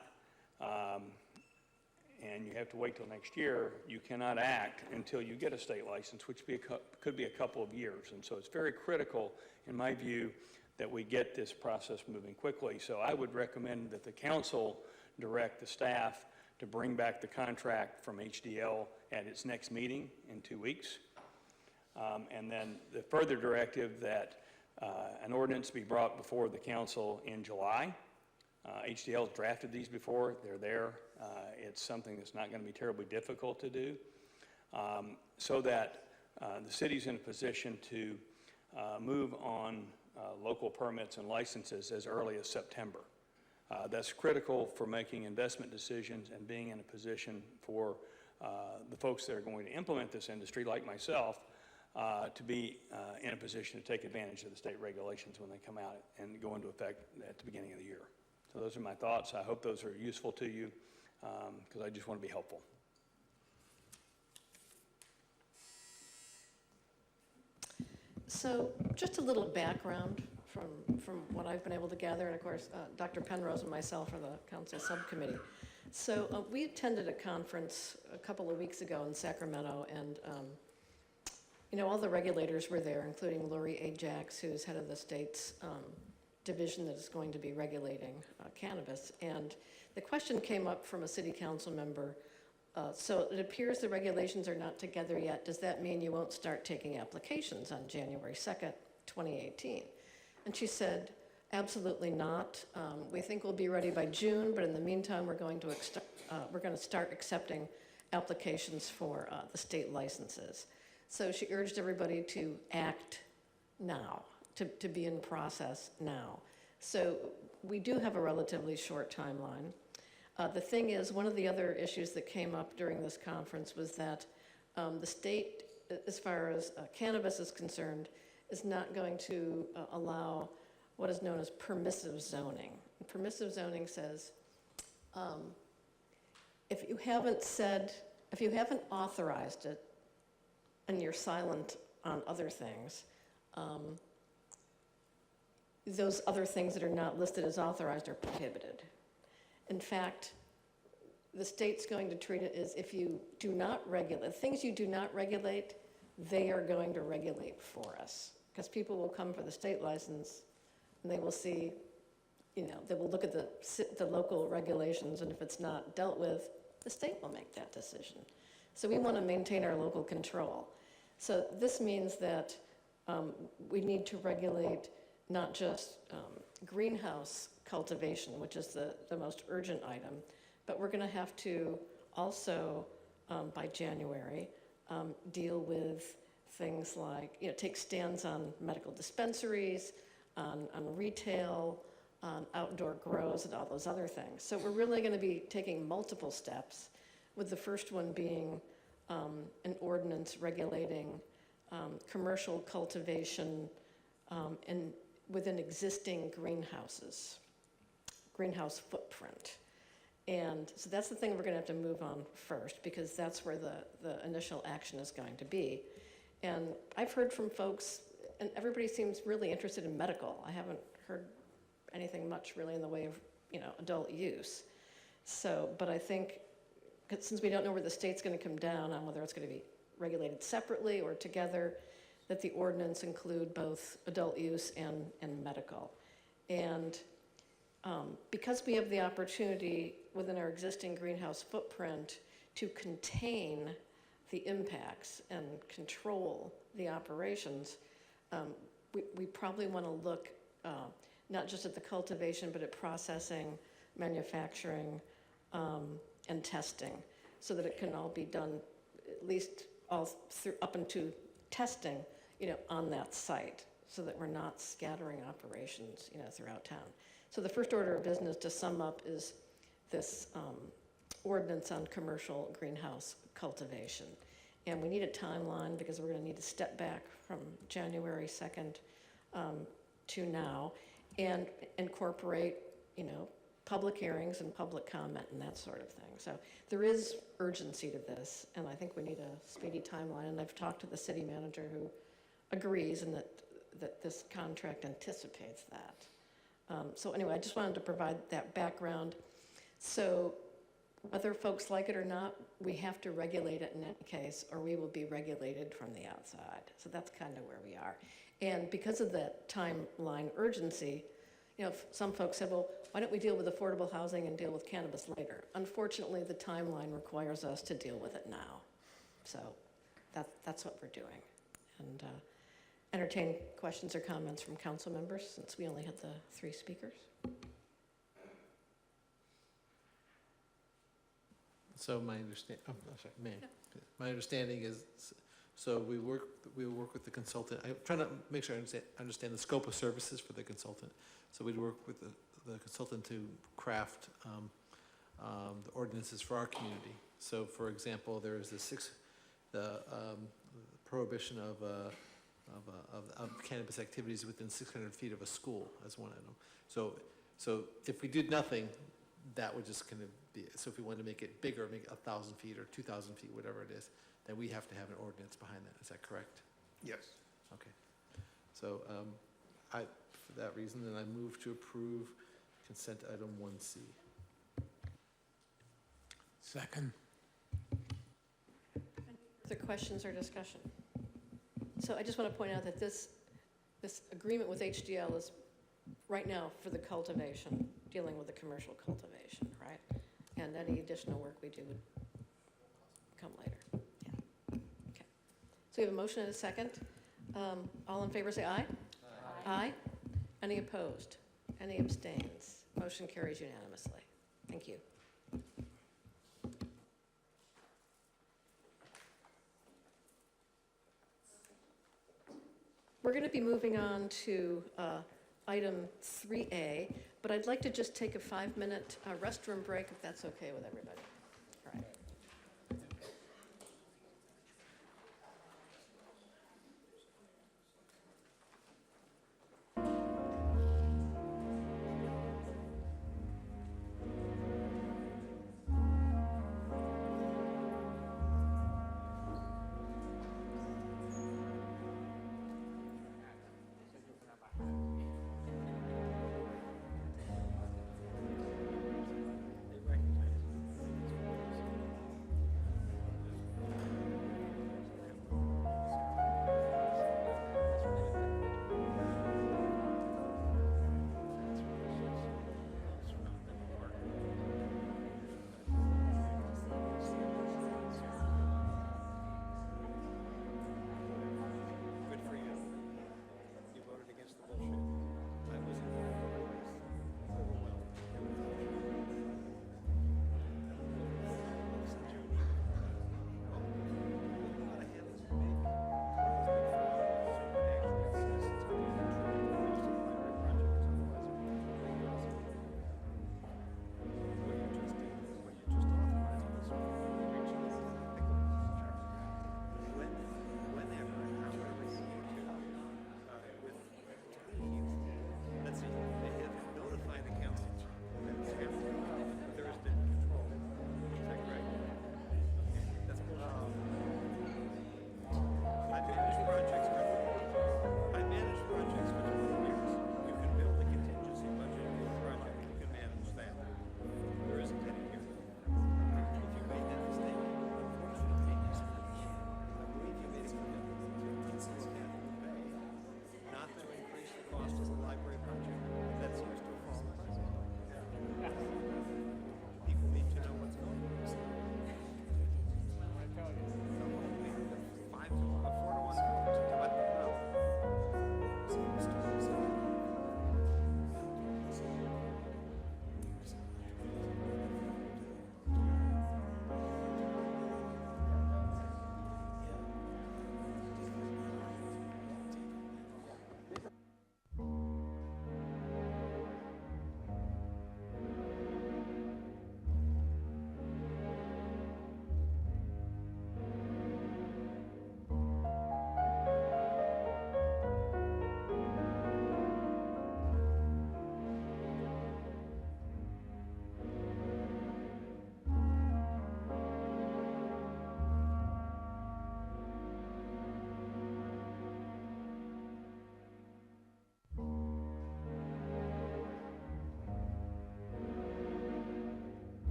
and you have to wait till next year, you cannot act until you get a state license, which could be a couple of years. And so it's very critical, in my view, that we get this process moving quickly. So I would recommend that the council direct the staff to bring back the contract from HDL at its next meeting in 2 weeks. And then the further directive that an ordinance be brought before the council in July. HDL's drafted these before, they're there. It's something that's not going to be terribly difficult to do, so that the city's in a position to move on local permits and licenses as early as September. That's critical for making investment decisions and being in a position for the folks that are going to implement this industry, like myself, to be in a position to take advantage of the state regulations when they come out and go into effect at the beginning of the year. So those are my thoughts. I hope those are useful to you, because I just want to be helpful. So just a little background from what I've been able to gather, and of course, Dr. Penrose and myself are the council subcommittee. So we attended a conference a couple of weeks ago in Sacramento, and all the regulators were there, including Lori Ajax, who's head of the state's division that is going to be regulating cannabis. And the question came up from a city council member, so it appears the regulations are not together yet. Does that mean you won't start taking applications on January 2nd, 2018? And she said, absolutely not. We think we'll be ready by June, but in the meantime, we're going to start accepting applications for the state licenses. So she urged everybody to act now, to be in process now. So we do have a relatively short timeline. The thing is, one of the other issues that came up during this conference was that the state, as far as cannabis is concerned, is not going to allow what is known as permissive zoning. And permissive zoning says, if you haven't authorized it, and you're silent on other things, those other things that are not listed as authorized are prohibited. In fact, the state's going to treat it as if you do not regulate, things you do not regulate, they are going to regulate for us. Because people will come for the state license and they will see, they will look at the local regulations, and if it's not dealt with, the state will make that decision. So we want to maintain our local control. So this means that we need to regulate not just greenhouse cultivation, which is the most urgent item, but we're going to have to also, by January, deal with things like, take stands on medical dispensaries, on retail, on outdoor grows, and all those other things. So we're really going to be taking multiple steps, with the first one being an ordinance regulating commercial cultivation within existing greenhouses, greenhouse footprint. And so that's the thing we're going to have to move on first, because that's where the initial action is going to be. And I've heard from folks, and everybody seems really interested in medical. I haven't heard anything much really in the way of adult use. So, but I think, since we don't know where the state's going to come down on whether it's going to be regulated separately or together, that the ordinance include both adult use and medical. And because we have the opportunity within our existing greenhouse footprint to contain the impacts and control the operations, we probably want to look not just at the cultivation, but at processing, manufacturing, and testing, so that it can all be done, at least all through up into testing, on that site, so that we're not scattering operations, throughout town. So the first order of business, to sum up, is this ordinance on commercial greenhouse cultivation. And we need a timeline, because we're going to need to step back from January 2nd to now and incorporate, public hearings and public comment and that sort of thing. So there is urgency to this, and I think we need a speedy timeline. And I've talked to the city manager, who agrees, and that this contract anticipates that. So anyway, I just wanted to provide that background. So whether folks like it or not, we have to regulate it in any case, or we will be regulated from the outside. So that's kind of where we are. And because of that timeline urgency, some folks said, well, why don't we deal with affordable housing and deal with cannabis later? Unfortunately, the timeline requires us to deal with it now. So that's what we're doing. And entertain questions or comments from council members, since we only had the 3 speakers. So my my understanding is, so we work with the consultant. I'm trying to make sure I understand the scope of services for the consultant. So we'd work with the consultant to craft the ordinances for our community. So for example, there is the prohibition of cannabis activities within 600 feet of a school as one item. So if we did nothing, that would just kind of be, so if we wanted to make it bigger, make it 1,000 feet or 2,000 feet, whatever it is, then we have to have an ordinance behind that. Is that correct? Yes. Okay. So for that reason, then I move to approve consent item 1C. Second. Other questions or discussion? So I just want to point out that this agreement with HDL is right now for the cultivation, dealing with the commercial cultivation, right? And any additional work we do would come later. Yeah. Okay. So we have a motion and a second. All in favor say aye. Aye. Any opposed? Any abstains? Motion carries unanimously. Thank you. We're going to be moving on to item 3A, but I'd like to just take a 5-minute restroom break, if that's okay with everybody. All right.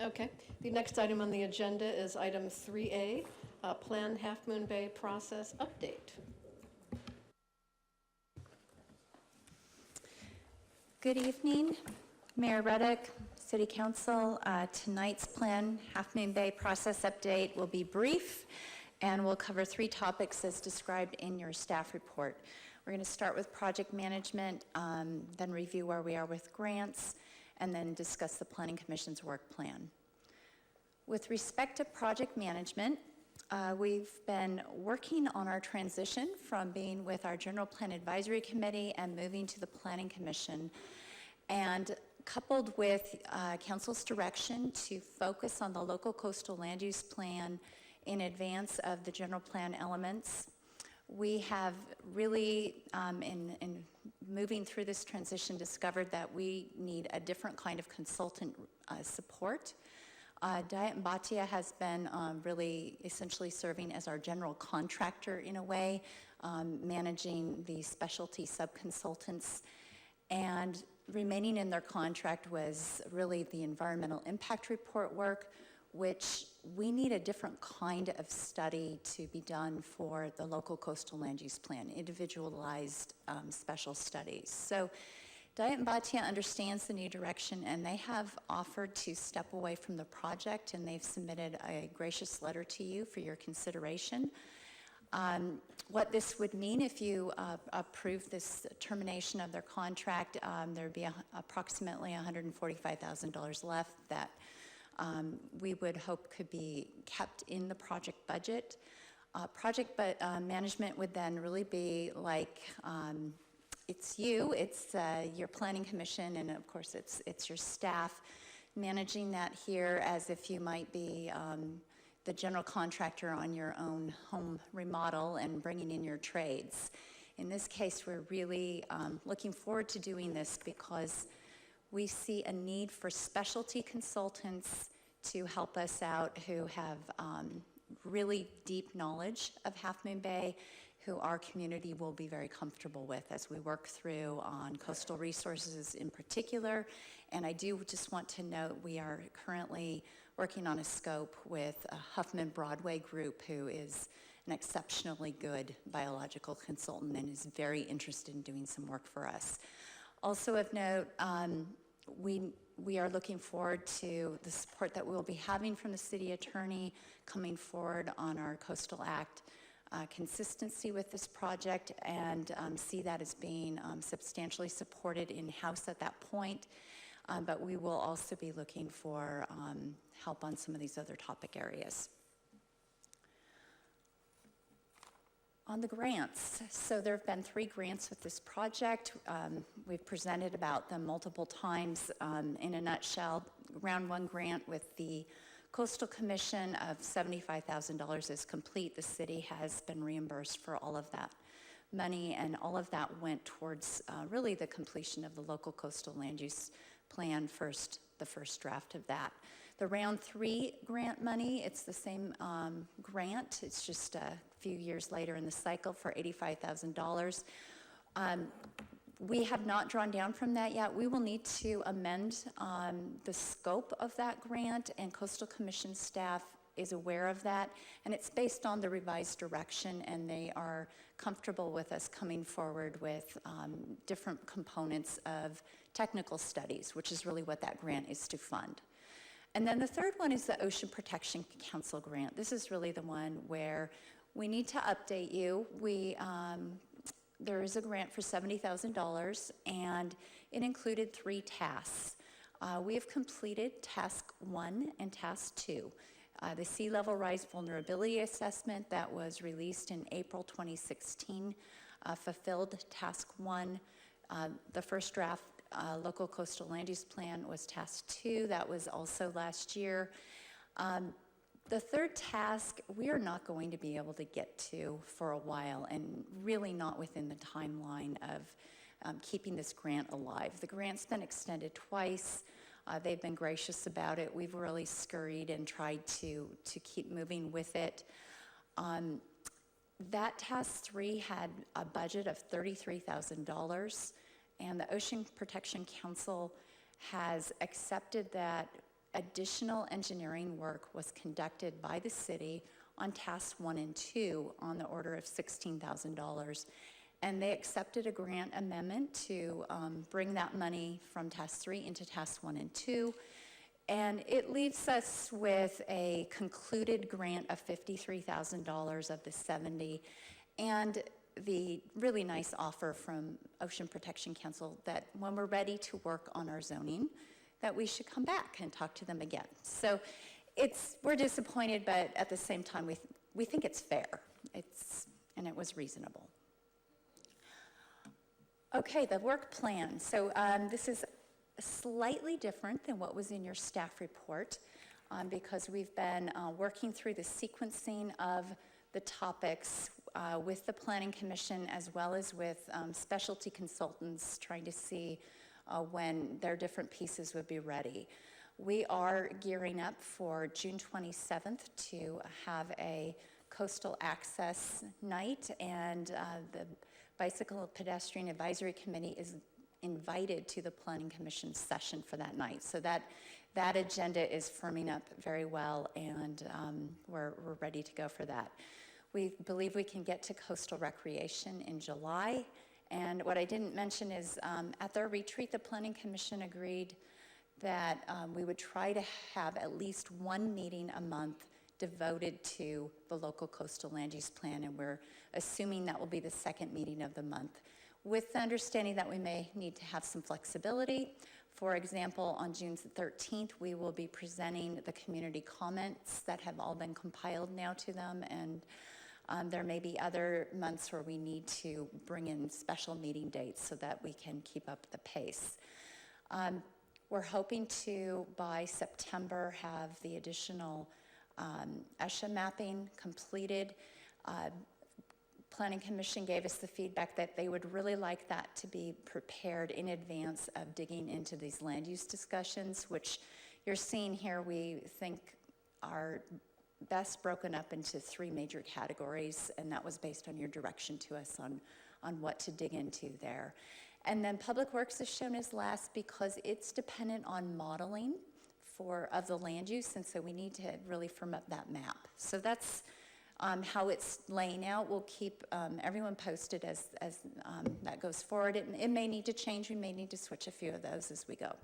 Okay. The next item on the agenda is item 3A, Plan Half Moon Bay Process Update. Good evening, Mayor Reddick, City Council. Tonight's Plan Half Moon Bay Process Update will be brief, and we'll cover 3 topics as described in your staff report. We're going to start with project management, then review where we are with grants, and then discuss the Planning Commission's work plan. With respect to project management, we've been working on our transition from being with our General Plan Advisory Committee and moving to the Planning Commission. And coupled with Council's direction to focus on the local coastal land use plan in advance of the general plan elements, we have really, in moving through this transition, discovered that we need a different kind of consultant support. Diet and Bhatia has been really essentially serving as our general contractor in a way, managing the specialty subconsultants, and remaining in their contract was really the environmental impact report work, which we need a different kind of study to be done for the local coastal land use plan, individualized special studies. So Diet and Bhatia understands the new direction, and they have offered to step away from the project, and they've submitted a gracious letter to you for your consideration. What this would mean if you approve this termination of their contract, there would be approximately $145,000 left that we would hope could be kept in the project budget. Management would then really be like, it's you, it's your planning commission, and of course it's your staff managing that here as if you might be the general contractor on your own home remodel and bringing in your trades. In this case, we're really looking forward to doing this because we see a need for specialty consultants to help us out who have really deep knowledge of Half Moon Bay, who our community will be very comfortable with as we work through on coastal resources in particular. And I do just want to note we are currently working on a scope with a Huffman Broadway group who is an exceptionally good biological consultant and is very interested in doing some work for us. Also of note, we are looking forward to the support that we'll be having from the city attorney coming forward on our Coastal Act consistency with this project, and see that as being substantially supported in-house at that point. But we will also be looking for help on some of these other topic areas. On the grants, so there have been 3 grants with this project. We've presented about them multiple times. In a nutshell, round 1 grant with the Coastal Commission of $75,000 is complete. The city has been reimbursed for all of that money, and all of that went towards really the completion of the local coastal land use plan, the first draft of that. The round 3 grant money, it's the same grant, it's just a few years later in the cycle for $85,000. We have not drawn down from that yet. We will need to amend the scope of that grant, and Coastal Commission staff is aware of that, and it's based on the revised direction, and they are comfortable with us coming forward with different components of technical studies, which is really what that grant is to fund. And then the third one is the Ocean Protection Council grant. This is really the one where we need to update you. There is a grant for $70,000, and it included 3 tasks. We have completed task 1 and task 2. The sea level rise vulnerability assessment that was released in April 2016 fulfilled task 1. The first draft local coastal land use plan was task 2. That was also last year. The third task, we are not going to be able to get to for a while, and really not within the timeline of keeping this grant alive. The grant's been extended twice. They've been gracious about it. We've really scurried and tried to keep moving with it. That task 3 had a budget of $33,000, and the Ocean Protection Council has accepted that additional engineering work was conducted by the city on tasks 1 and 2 on the order of $16,000. And they accepted a grant amendment to bring that money from task 3 into tasks 1 and 2. And it leaves us with a concluded grant of $53,000 of the 70, and the really nice offer from Ocean Protection Council that when we're ready to work on our zoning, that we should come back and talk to them again. So we're disappointed, but at the same time, we think it's fair. And it was reasonable. Okay, the work plan. So this is slightly different than what was in your staff report because we've been working through the sequencing of the topics with the Planning Commission as well as with specialty consultants trying to see when their different pieces would be ready. We are gearing up for June 27th to have a coastal access night, and the Bicycle Pedestrian Advisory Committee is invited to the Planning Commission session for that night. So that agenda is firming up very well, and we're ready to go for that. We believe we can get to coastal recreation in July. And what I didn't mention is at their retreat, the Planning Commission agreed that we would try to have at least one meeting a month devoted to the local coastal land use plan, and we're assuming that will be the second meeting of the month, with the understanding that we may need to have some flexibility. For example, on June 13th, we will be presenting the community comments that have all been compiled now to them, and there may be other months where we need to bring in special meeting dates so that we can keep up the pace. We're hoping to, by September, have the additional ESHA mapping completed. Planning Commission gave us the feedback that they would really like that to be prepared in advance of digging into these land use discussions, which you're seeing here we think are best broken up into 3 major categories, and that was based on your direction to us on what to dig into there. And then Public Works is shown as last because it's dependent on modeling of the land use, and so we need to really firm up that map. So that's how it's laying out. We'll keep everyone posted as that goes forward. It may need to change. We may need to switch a few of those as we go.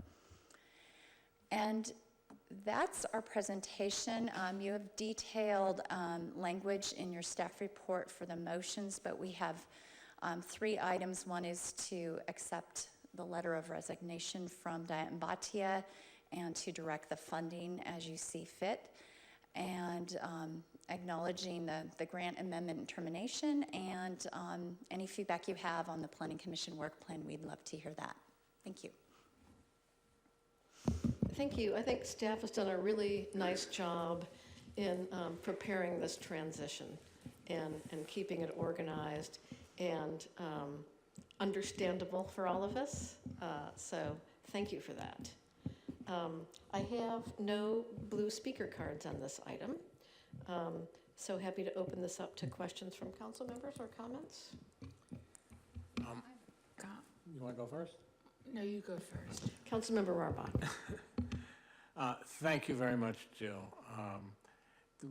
And that's our presentation. You have detailed language in your staff report for the motions, but we have 3 items. One is to accept the letter of resignation from Diane Bhatia and to direct the funding as you see fit, and acknowledging the grant amendment and termination, and any feedback you have on the Planning Commission work plan, we'd love to hear that. Thank you. Thank you. I think staff has done a really nice job in preparing this transition and keeping it organized and understandable for all of us. So thank you for that. I have no blue speaker cards on this item. So happy to open this up to questions from council members or comments. You want to go first? No, you go first. Councilmember Arbor. Thank you very much, Jill.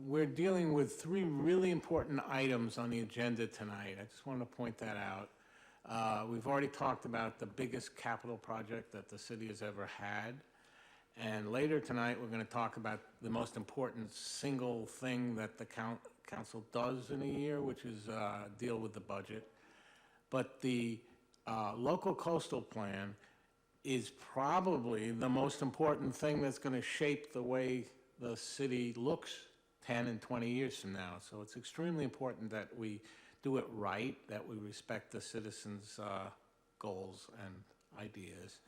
We're dealing with 3 really important items on the agenda tonight. I just want to point that out. We've already talked about the biggest capital project that the city has ever had. And later tonight, we're going to talk about the most important single thing that the council does in a year, which is deal with the budget. But the local coastal plan is probably the most important thing that's going to shape the way the city looks 10 and 20 years from now. So it's extremely important that we do it right, that we respect the citizens' goals and ideas.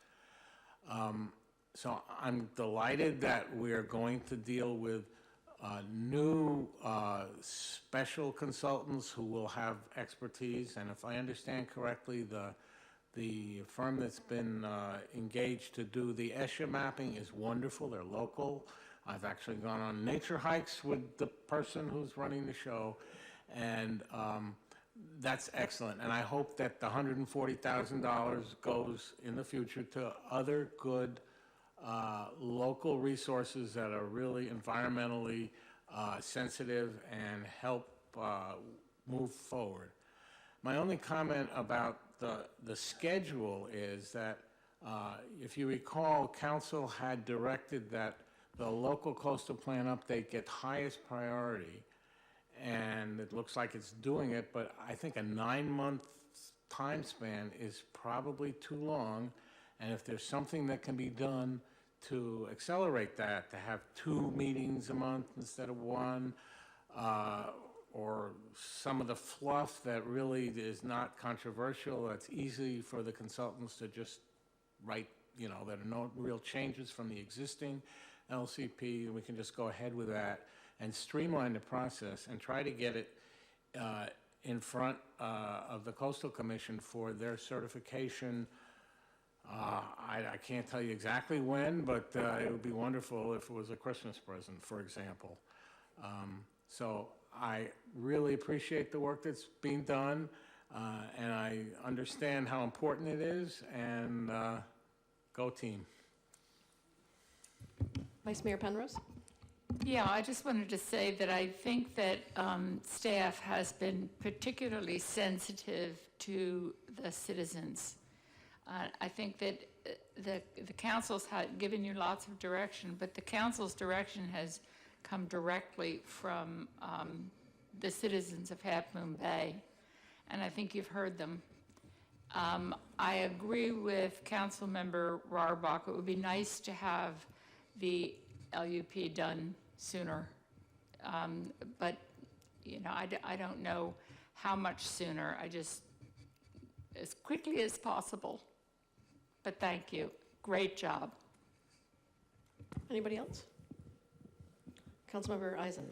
So I'm delighted that we're going to deal with new special consultants who will have expertise. And if I understand correctly, the firm that's been engaged to do the ESHA mapping is wonderful. They're local. I've actually gone on nature hikes with the person who's running the show, and that's excellent. And I hope that the $140,000 goes in the future to other good local resources that are really environmentally sensitive and help move forward. My only comment about the schedule is that, if you recall, council had directed that the local coastal plan update get highest priority, and it looks like it's doing it, but I think a 9-month time span is probably too long, and if there's something that can be done to accelerate that, to have 2 meetings a month instead of 1, or some of the fluff that really is not controversial, that's easy for the consultants to just write, you know, there are no real changes from the existing LCP, and we can just go ahead with that and streamline the process and try to get it in front of the Coastal Commission for their certification. I can't tell you exactly when, but it would be wonderful if it was a Christmas present, for example. So I really appreciate the work that's being done, and I understand how important it is, and go team. Vice Mayor Penrose? Yeah, I just wanted to say that I think that staff has been particularly sensitive to the citizens. I think that the council's given you lots of direction, but the council's direction has come directly from the citizens of Half Moon Bay, and I think you've heard them. I agree with Councilmember Rarbach. It would be nice to have the LUP done sooner, but you know, I don't know how much sooner. I just, as quickly as possible. But thank you. Great job. Anybody else? Councilmember Eisen.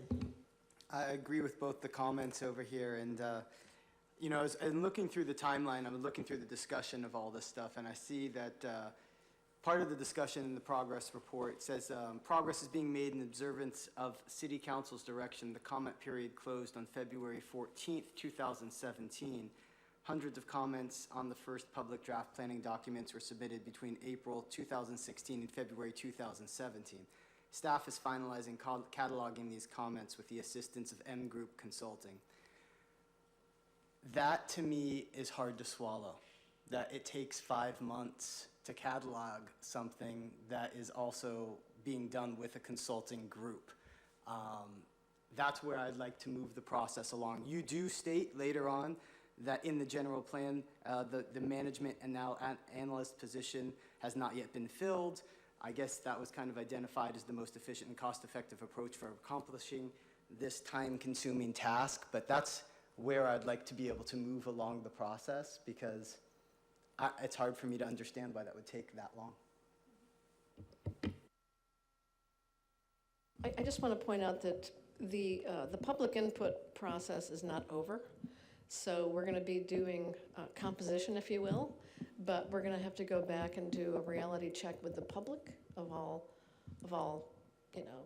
I agree with both the comments over here, and you know, as I'm looking through the timeline, I'm looking through the discussion of all this stuff, and I see that part of the discussion in the progress report says progress is being made in observance of City Council's direction. The comment period closed on February 14th, 2017. Hundreds of comments on the first public draft planning documents were submitted between April 2016 and February 2017. Staff is finalizing cataloging these comments with the assistance of M Group Consulting. That, to me, is hard to swallow, that it takes 5 months to catalog something that is also being done with a consulting group. That's where I'd like to move the process along. You do state later on that in the general plan, the management and now analyst position has not yet been filled. I guess that was kind of identified as the most efficient and cost-effective approach for accomplishing this time-consuming task, but that's where I'd like to be able to move along the process, because it's hard for me to understand why that would take that long. I just want to point out that the public input process is not over. So we're going to be doing composition, if you will, but we're going to have to go back and do a reality check with the public of all, you know,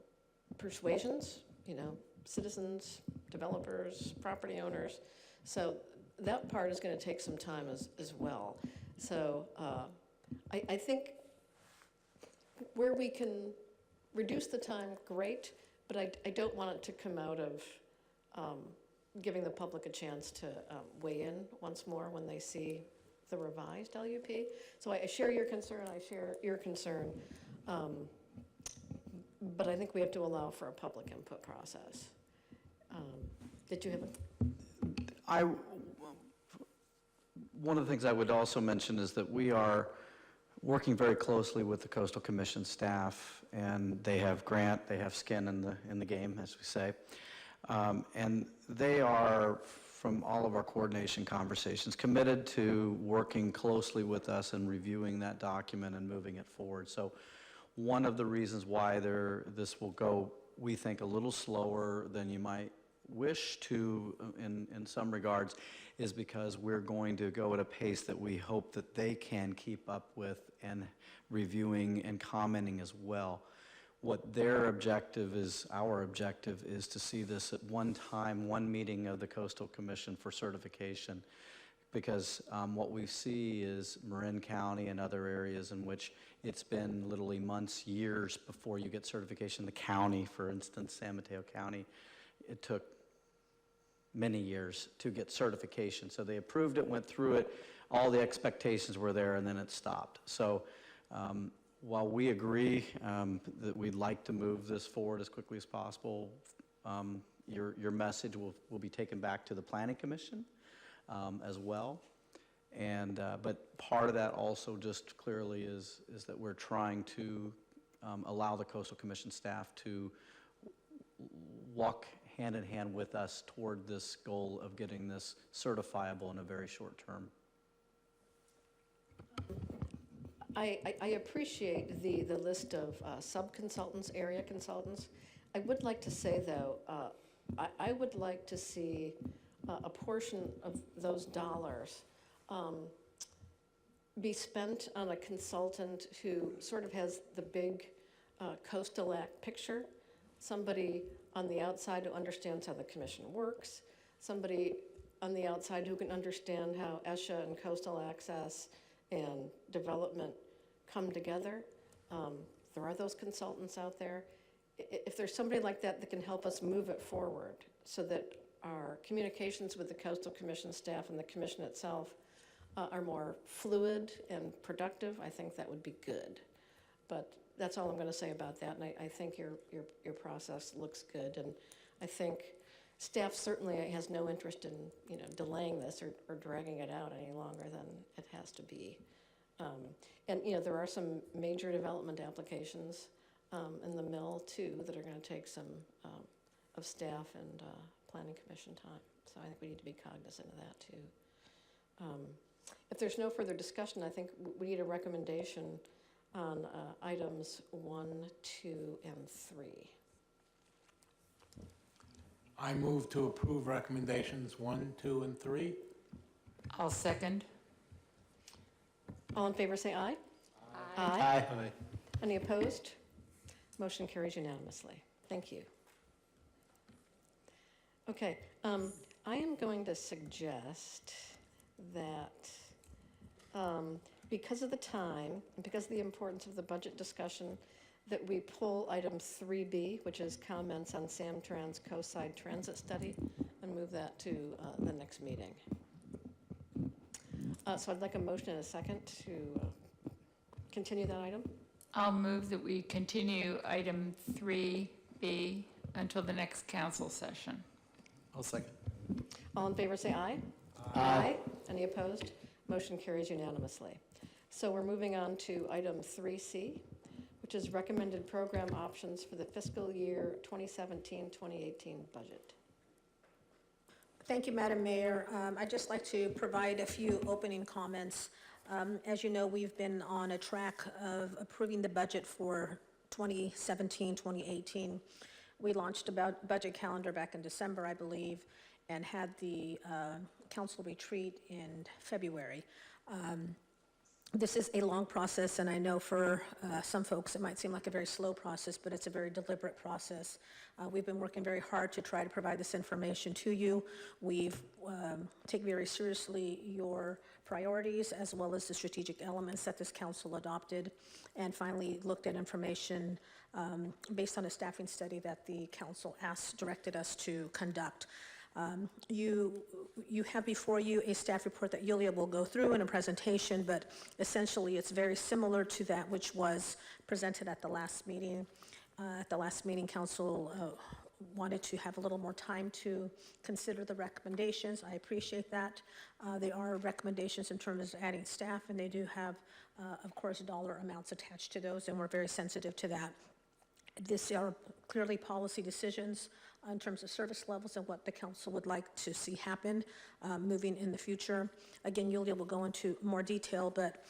persuasions, you know, citizens, developers, property owners. So that part is going to take some time as well. So I think where we can reduce the time, great, but I don't want it to come out of giving the public a chance to weigh in once more when they see the revised LUP. So I share your concern, I share your concern, but I think we have to allow for a public input process. Did you have a? One of the things I would also mention is that we are working very closely with the Coastal Commission staff, and they have skin in the game, as we say. And they are, from all of our coordination conversations, committed to working closely with us and reviewing that document and moving it forward. So one of the reasons why this will go, we think, a little slower than you might wish to in some regards, is because we're going to go at a pace that we hope that they can keep up with and reviewing and commenting as well. What their objective is, our objective is to see this at one time, one meeting of the Coastal Commission for certification, because what we see is Marin County and other areas in which it's been literally months, years before you get certification. The county, for instance, San Mateo County, it took many years to get certification. So they approved it, went through it, all the expectations were there, and then it stopped. So while we agree that we'd like to move this forward as quickly as possible, your message will be taken back to the Planning Commission as well. And but part of that also just clearly is that we're trying to allow the Coastal Commission staff to walk hand in hand with us toward this goal of getting this certifiable in a very short term. I appreciate the list of sub-consultants, area consultants. I would like to say, though, I would like to see a portion of those dollars be spent on a consultant who sort of has the big coastal act picture, somebody on the outside who understands how the commission works, somebody on the outside who can understand how ESHA and coastal access and development come together. There are those consultants out there. If there's somebody like that that can help us move it forward so that our communications with the Coastal Commission staff and the commission itself are more fluid and productive, I think that would be good. But that's all I'm going to say about that, and I think your process looks good, and I think staff certainly has no interest in delaying this or dragging it out any longer than it has to be. And there are some major development applications in the mill too that are going to take some of staff and Planning Commission time. So I think we need to be cognizant of that too. If there's no further discussion, I think we need a recommendation on items 1, 2, and 3. I move to approve recommendations 1, 2, and 3. I'll second. All in favor say aye. Aye. Any opposed? Motion carries unanimously. Thank you. Okay, I am going to suggest that because of the time and because of the importance of the budget discussion, that we pull item 3B, which is comments on Samtrans Coastside Transit Study, and move that to the next meeting. So I'd like a motion and a second to continue that item. I'll move that we continue item 3B until the next council session. I'll second. All in favor say aye. Aye. Any opposed? Motion carries unanimously. So we're moving on to item 3C, which is recommended program options for the fiscal year 2017-2018 budget. Thank you, Madam Mayor. I'd just like to provide a few opening comments. As you know, we've been on a track of approving the budget for 2017-2018. We launched a budget calendar back in December, I believe, and had the council retreat in February. This is a long process, and I know for some folks it might seem like a very slow process, but it's a very deliberate process. We've been working very hard to try to provide this information to you. We've taken very seriously your priorities as well as the strategic elements that this council adopted, and finally looked at information based on a staffing study that the council directed us to conduct. You have before you a staff report that Yulia will go through in a presentation, but essentially it's very similar to that which was presented at the last meeting. At the last meeting, council wanted to have a little more time to consider the recommendations. I appreciate that. They are recommendations in terms of adding staff, and they do have, of course, dollar amounts attached to those, and we're very sensitive to that. These are clearly policy decisions in terms of service levels and what the council would like to see happen moving in the future. Again, Yulia will go into more detail, but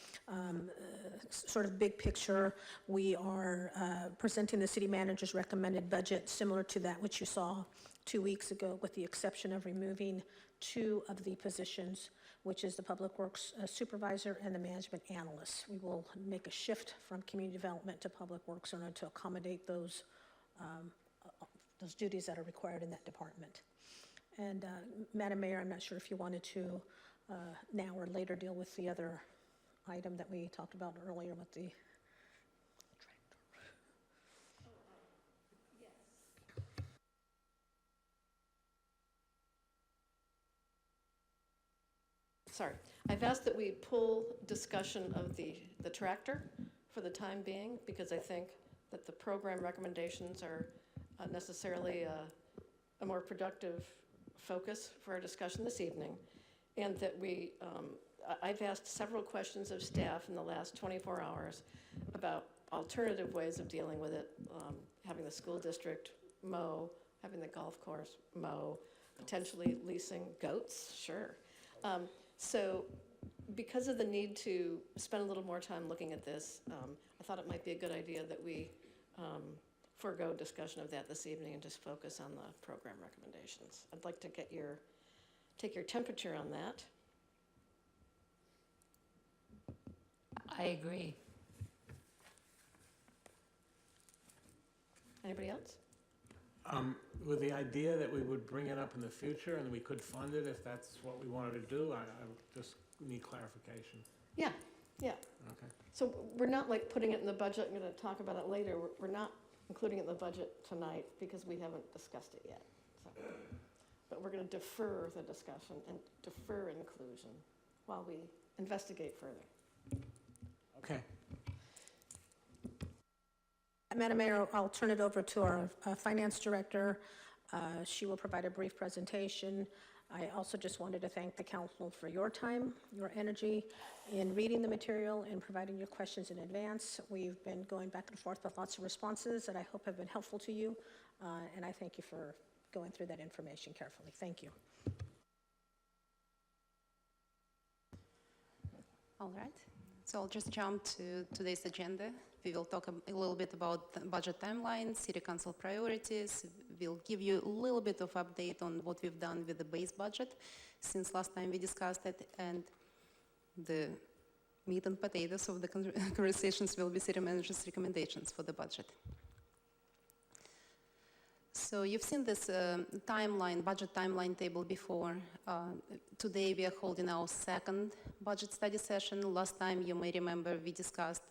sort of big picture, we are presenting the city manager's recommended budget similar to that which you saw 2 weeks ago, with the exception of removing 2 of the positions, which is the Public Works Supervisor and the Management Analyst. We will make a shift from Community Development to Public Works in order to accommodate those duties that are required in that department. And Madam Mayor, I'm not sure if you wanted to now or later deal with the other item that we talked about earlier with the Sorry. I've asked that we pull discussion of the tractor for the time being, because I think that the program recommendations are necessarily a more productive focus for our discussion this evening, and that I've asked several questions of staff in the last 24 hours about alternative ways of dealing with it, having the school district mow, having the golf course mow, potentially leasing goats, sure. So because of the need to spend a little more time looking at this, I thought it might be a good idea that we forego discussion of that this evening and just focus on the program recommendations. I'd like to take your temperature on that. I agree. Anybody else? With the idea that we would bring it up in the future and we could fund it if that's what we wanted to do, I just need clarification. Yeah. Okay. So we're not like putting it in the budget, I'm going to talk about it later. We're not including it in the budget tonight because we haven't discussed it yet. So, but we're going to defer the discussion and defer inclusion while we investigate further. Okay. Madam Mayor, I'll turn it over to our finance director. She will provide a brief presentation. I also just wanted to thank the council for your time, your energy in reading the material and providing your questions in advance. We've been going back and forth with lots of responses that I hope have been helpful to you, and I thank you for going through that information carefully. Thank you. All right, so I'll just jump to today's agenda. We will talk a little bit about the budget timeline, city council priorities. We'll give you a little bit of update on what we've done with the base budget since last time we discussed it, and the meat and potatoes of the conversations will be city manager's recommendations for the budget. So you've seen this timeline, budget timeline table before. Today we are holding our second budget study session. Last time, you may remember, we discussed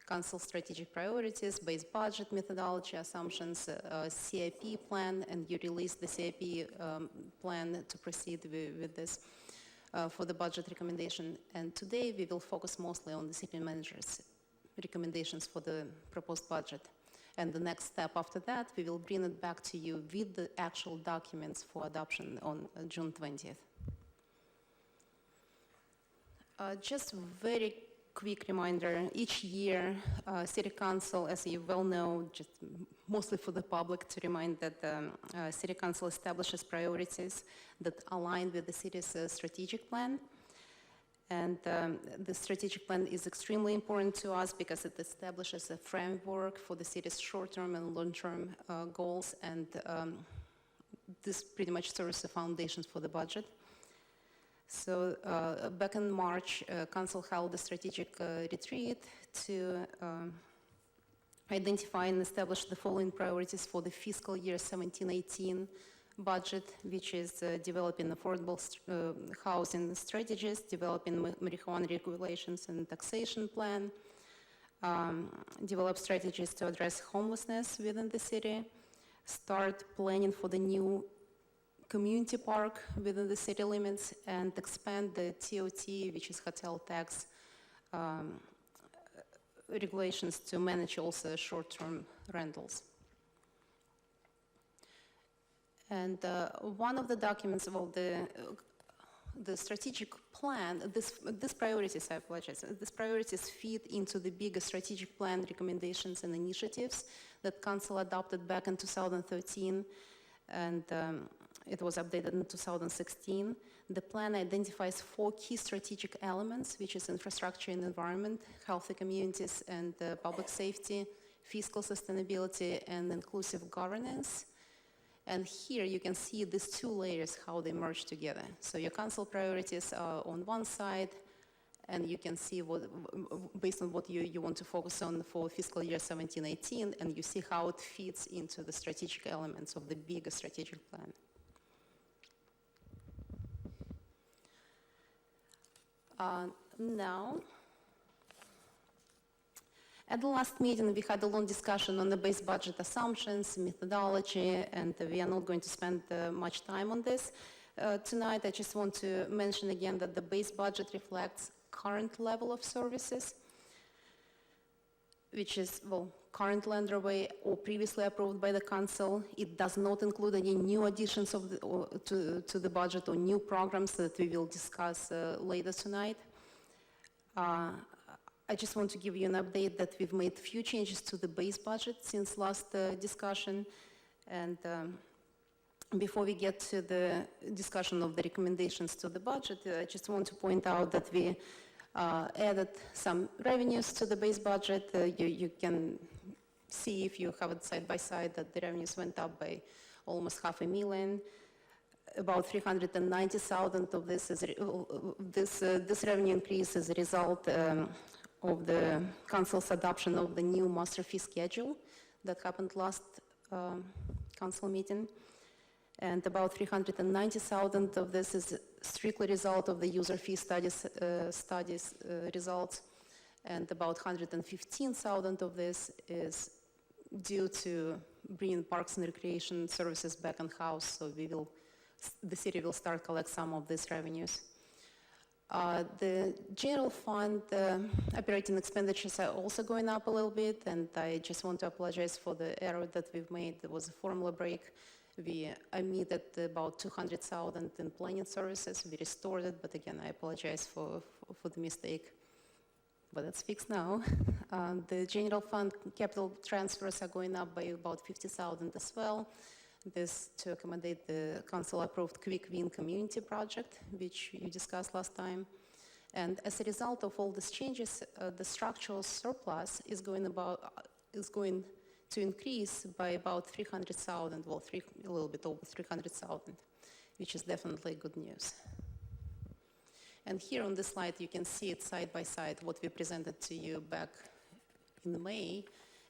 council strategic priorities, base budget methodology, assumptions, CIP plan, and you released the CIP plan to proceed with this for the budget recommendation. And today we will focus mostly on the city manager's recommendations for the proposed budget. And the next step after that, we will bring it back to you with the actual documents for adoption on June 20th. Just very quick reminder, each year, City Council, as you well know, just mostly for the public to remind that City Council establishes priorities that align with the city's strategic plan. And the strategic plan is extremely important to us because it establishes a framework for the city's short-term and long-term goals, and this pretty much serves the foundations for the budget. So back in March, Council held a strategic retreat to identify and establish the following priorities for the fiscal year 17-18 budget, which is developing affordable housing strategies, developing marijuana regulations and taxation plan, develop strategies to address homelessness within the city, start planning for the new community park within the city limits, and expand the TOT, which is hotel tax regulations, to manage also short-term rentals. And one of the documents of the strategic plan, this priorities, I apologize, these priorities feed into the bigger strategic plan recommendations and initiatives that Council adopted back in 2013, and it was updated in 2016. The plan identifies 4 key strategic elements, which is infrastructure and environment, healthy communities and public safety, fiscal sustainability, and inclusive governance. And here you can see these 2 layers, how they merge together. So your council priorities are on one side, and you can see what, based on what you want to focus on for fiscal year 17-18, and you see how it fits into the strategic elements of the bigger strategic plan. Now, at the last meeting, we had a long discussion on the base budget assumptions, methodology, and we are not going to spend much time on this. Tonight, I just want to mention again that the base budget reflects current level of services, which is, well, currently underway or previously approved by the council. It does not include any new additions to the budget or new programs that we will discuss later tonight. I just want to give you an update that we've made few changes to the base budget since last discussion. And before we get to the discussion of the recommendations to the budget, I just want to point out that we added some revenues to the base budget. You can see, if you have it side by side, that the revenues went up by almost $500,000. About 390,000 of this is this revenue increase is a result of the council's adoption of the new master fee schedule that happened last council meeting. And about 390,000 of this is strictly result of the user fee studies results. And about 115,000 of this is due to bringing parks and recreation services back in-house. So the city will start collect some of these revenues. The general fund operating expenditures are also going up a little bit, and I just want to apologize for the error that we've made. There was a formula break. We omitted about 200,000 in planning services. We restored it, but again, I apologize for the mistake. But it's fixed now. The general fund capital transfers are going up by about 50,000 as well. This to accommodate the council-approved Quick Win community project, which you discussed last time. And as a result of all these changes, the structural surplus is going to increase by about 300,000, well, a little bit over 300,000, which is definitely good news. And here on this slide, you can see it side by side, what we presented to you back in May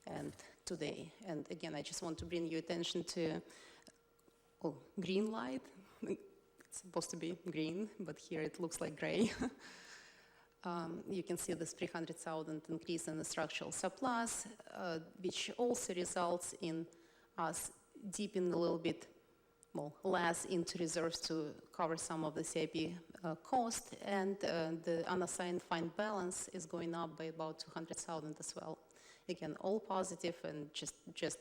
and today. And again, I just want to bring your attention to green light. It's supposed to be green, but here it looks like gray. You can see this 300,000 increase in the structural surplus, which also results in us dipping a little bit less into reserves to cover some of the CIP cost, and the unassigned fund balance is going up by about 200,000 as well. Again, all positive, and just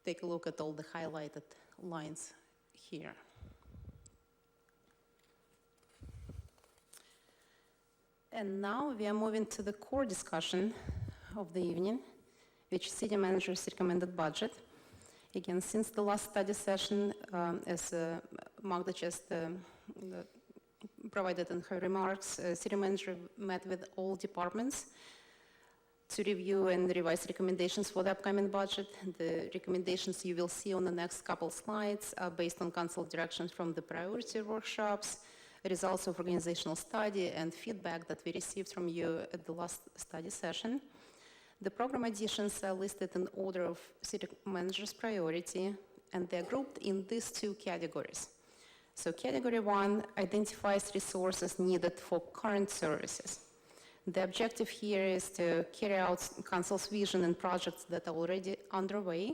take a look at all the highlighted lines here. And now we are moving to the core discussion of the evening, which city manager's recommended budget. Again, since the last study session, as Magda just provided in her remarks, city manager met with all departments to review and revise recommendations for the upcoming budget. The recommendations you will see on the next couple slides are based on council directions from the priority workshops, results of organizational study, and feedback that we received from you at the last study session. The program additions are listed in order of city manager's priority, and they're grouped in these two categories. So category 1 identifies resources needed for current services. The objective here is to carry out council's vision and projects that are already underway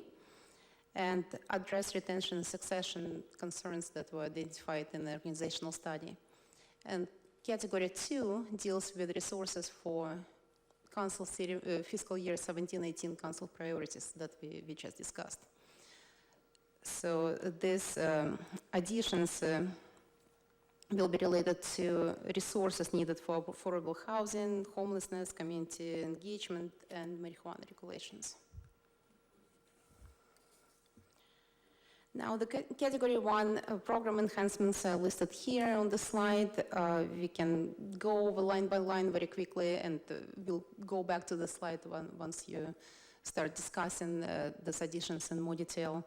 and address retention and succession concerns that were identified in the organizational study. And category 2 deals with resources for council fiscal year 17-18 council priorities that we just discussed. So these additions will be related to resources needed for affordable housing, homelessness, community engagement, and marijuana regulations. Now, the category 1 program enhancements are listed here on the slide. We can go over line by line very quickly, and we'll go back to the slide once you start discussing these additions in more detail.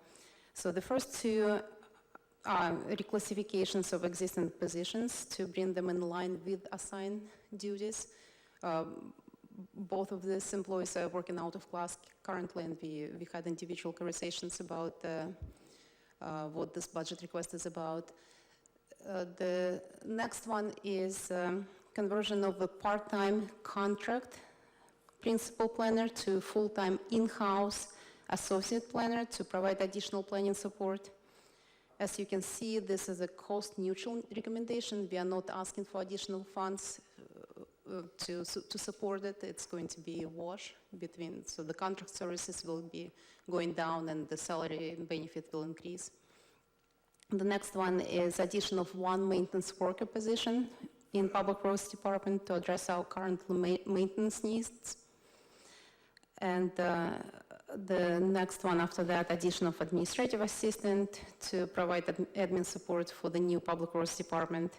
So the first two are reclassifications of existing positions to bring them in line with assigned duties. Both of these employees are working out of class currently, and we had individual conversations about what this budget request is about. The next one is conversion of a part-time contract principal planner to full-time in-house associate planner to provide additional planning support. As you can see, this is a cost-neutral recommendation. We are not asking for additional funds to support it. It's going to be a wash between, so the contract services will be going down and the salary benefit will increase. The next one is addition of one maintenance worker position in Public Works Department to address our current maintenance needs. And the next one after that, addition of administrative assistant to provide admin support for the new Public Works Department.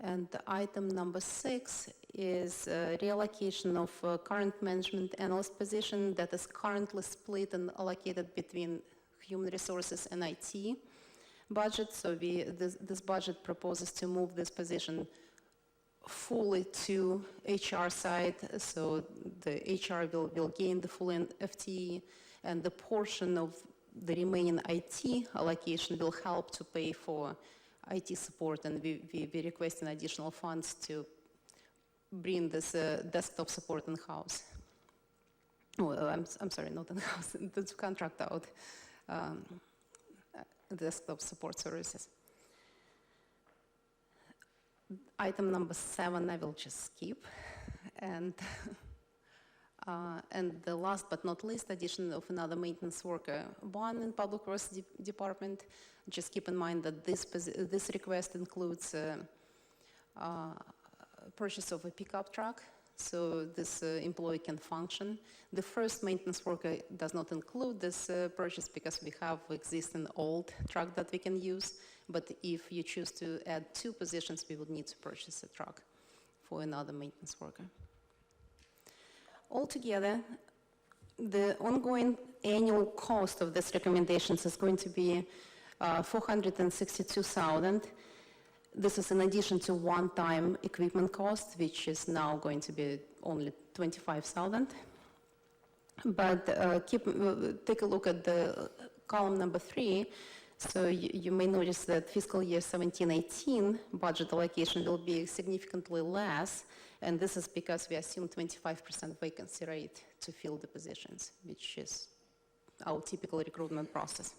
And item number 6 is reallocation of current management analyst position that is currently split and allocated between human resources and IT budget. So this budget proposes to move this position fully to HR side, so the HR will gain the full FTE, and the portion of the remaining IT allocation will help to pay for IT support, and we requesting additional funds to bring this desktop support in-house. Well, I'm sorry, not in-house, to contract out desktop support services. Item number 7, I will just skip. And the last but not least, addition of another maintenance worker, 1 in Public Works Department. Just keep in mind that this request includes purchase of a pickup truck, so this employee can function. The first maintenance worker does not include this purchase because we have existing old truck that we can use. But if you choose to add 2 positions, we would need to purchase a truck for another maintenance worker. Altogether, the ongoing annual cost of these recommendations is going to be $462,000. This is in addition to one-time equipment cost, which is now going to be only $25,000. But take a look at the column number 3. So you may notice that fiscal year 17-18 budget allocation will be significantly less, and this is because we assume 25% vacancy rate to fill the positions, which is our typical recruitment process.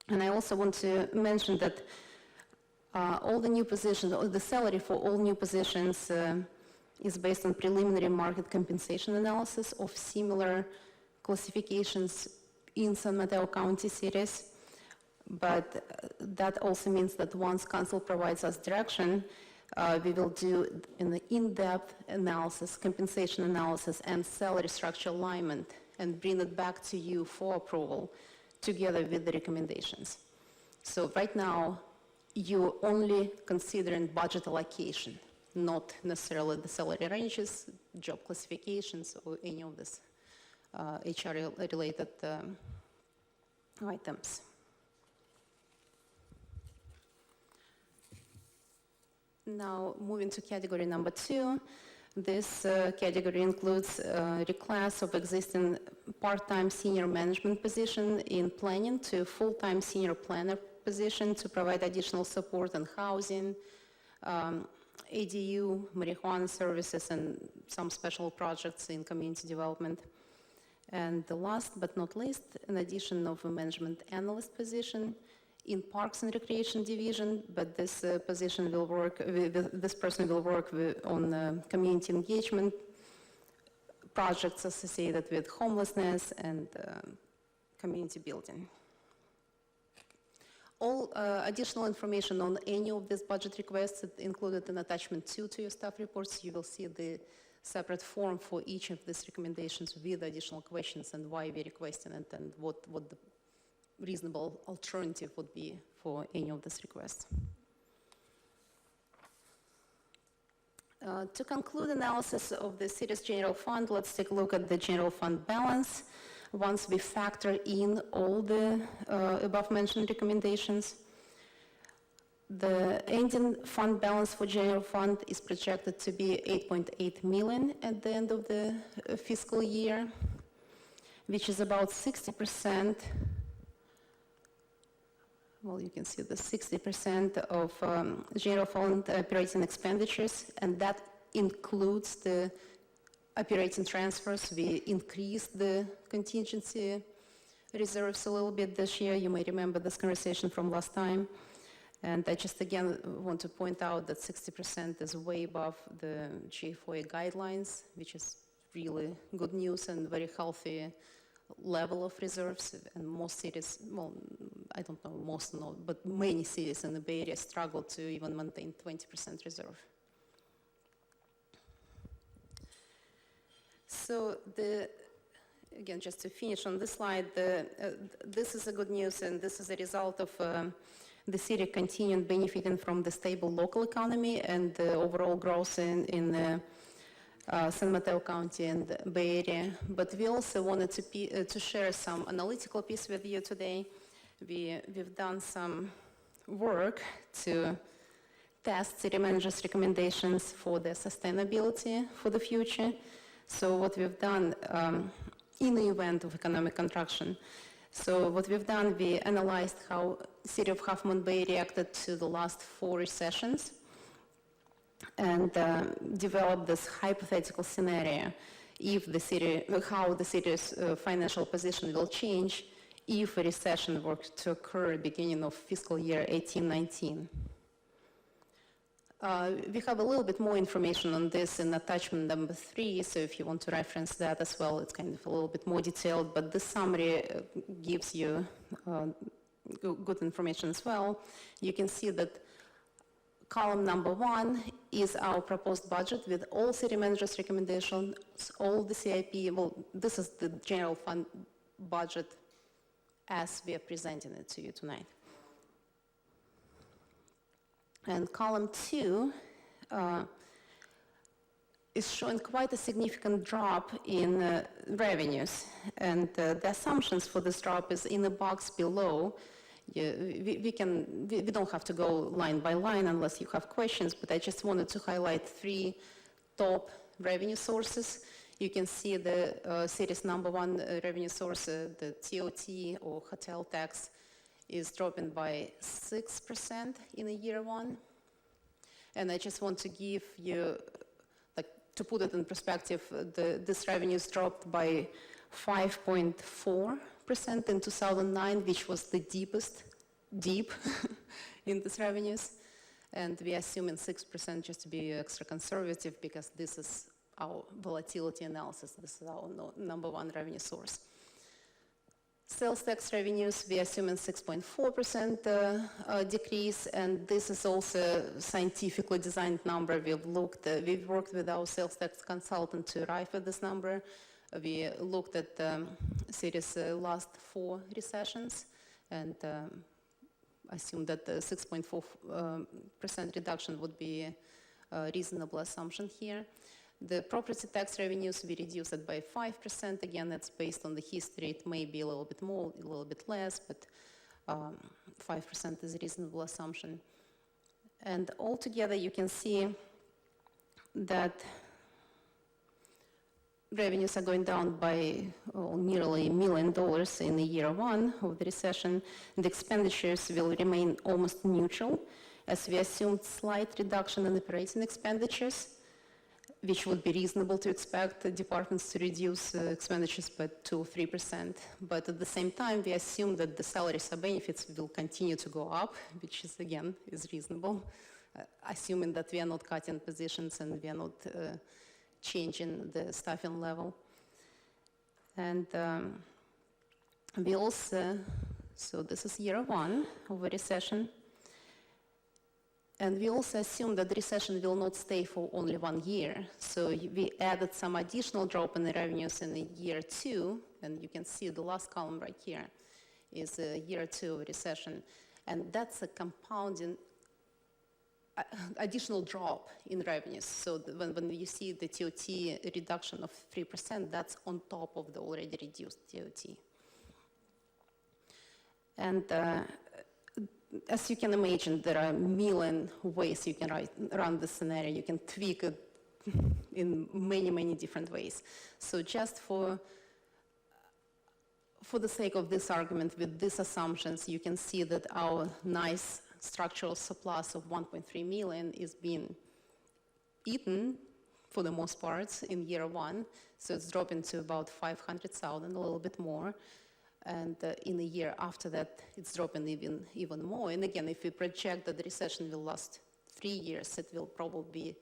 And I also want to mention that all the new positions, the salary for all new positions is based on preliminary market compensation analysis of similar classifications in San Mateo County cities. But that also means that once council provides us direction, we will do an in-depth analysis, compensation analysis, and salary structure alignment, and bring it back to you for approval together with the recommendations. So right now, you're only considering budget allocation, not necessarily the salary ranges, job classifications, or any of this HR-related items. Now, moving to category number 2, this category includes reclass of existing part-time senior management position in planning to full-time senior planner position to provide additional support on housing, ADU, marijuana services, and some special projects in community development. And the last but not least, an addition of a management analyst position in Parks and Recreation Division, but this position will work, this person will work on community engagement projects associated with homelessness and community building. All additional information on any of these budget requests is included in attachment 2 to your staff reports. You will see the separate form for each of these recommendations with additional questions and why we're requesting it and what the reasonable alternative would be for any of these requests. To conclude analysis of the city's general fund, let's take a look at the general fund balance. Once we factor in all the above-mentioned recommendations, the ending fund balance for general fund is projected to be $8.8 million at the end of the fiscal year, which is about 60% well, you can see the 60% of general fund operating expenditures, and that includes the operating transfers. We increased the contingency reserves a little bit this year. You may remember this conversation from last time. And I just again want to point out that 60% is way above the GFOA guidelines, which is really good news and very healthy level of reserves. And most cities, well, I don't know most, no, but many cities in the Bay Area struggle to even maintain 20% reserve. So again, just to finish on this slide, this is a good news, and this is a result of the city continuing benefiting from the stable local economy and the overall growth in San Mateo County and the Bay Area. But we also wanted to share some analytical piece with you today. We've done some work to test city managers' recommendations for the sustainability for the future. So what we've done in the event of economic contraction, so what we've done, we analyzed how City of Half Moon Bay reacted to the last 4 recessions and developed this hypothetical scenario if the city, how the city's financial position will change if a recession were to occur at the beginning of fiscal year 18-19. We have a little bit more information on this in attachment number 3, so if you want to reference that as well, it's kind of a little bit more detailed, but this summary gives you good information as well. You can see that column number 1 is our proposed budget with all city managers' recommendations, all the CIP, well, this is the general fund budget as we are presenting it to you tonight. And column 2 is showing quite a significant drop in revenues. And the assumptions for this drop is in the box below. We don't have to go line by line unless you have questions, but I just wanted to highlight 3 top revenue sources. You can see the city's number 1 revenue source, the TOT or hotel tax, is dropping by 6% in year 1. And I just want to give you, like, to put it in perspective, this revenues dropped by 5.4% in 2009, which was the deepest dip in these revenues. And we are assuming 6% just to be extra conservative because this is our volatility analysis. This is our number 1 revenue source. Sales tax revenues, we are assuming 6.4% decrease, and this is also a scientifically designed number. We've worked with our sales tax consultant to arrive at this number. We looked at the city's last 4 recessions and assumed that the 6.4% reduction would be a reasonable assumption here. The property tax revenues, we reduced it by 5%. Again, that's based on the history. It may be a little bit more, a little bit less, but 5% is a reasonable assumption. And altogether, you can see that revenues are going down by nearly $1 million in year 1 of the recession. The expenditures will remain almost neutral, as we assumed slight reduction in operating expenditures, which would be reasonable to expect the departments to reduce expenditures by 2 or 3%. But at the same time, we assume that the salaries and benefits will continue to go up, which is, again, is reasonable, assuming that we are not cutting positions and we are not changing the staffing level. And we also, so this is year 1 of a recession. And we also assume that the recession will not stay for only 1 year. So we added some additional drop in the revenues in year 2, and you can see the last column right here is year 2 of recession. And that's a compounding additional drop in revenues. So when you see the TOT reduction of 3%, that's on top of the already reduced TOT. And as you can imagine, there are a million ways you can run this scenario. You can tweak it in many, many different ways. So just for for the sake of this argument, with these assumptions, you can see that our nice structural surplus of 1.3 million is being eaten for the most part in year one. So it's dropping to about 500,000, a little bit more. And in a year after that, it's dropping even more. And again, if we project that the recession will last 3 years, it will probably be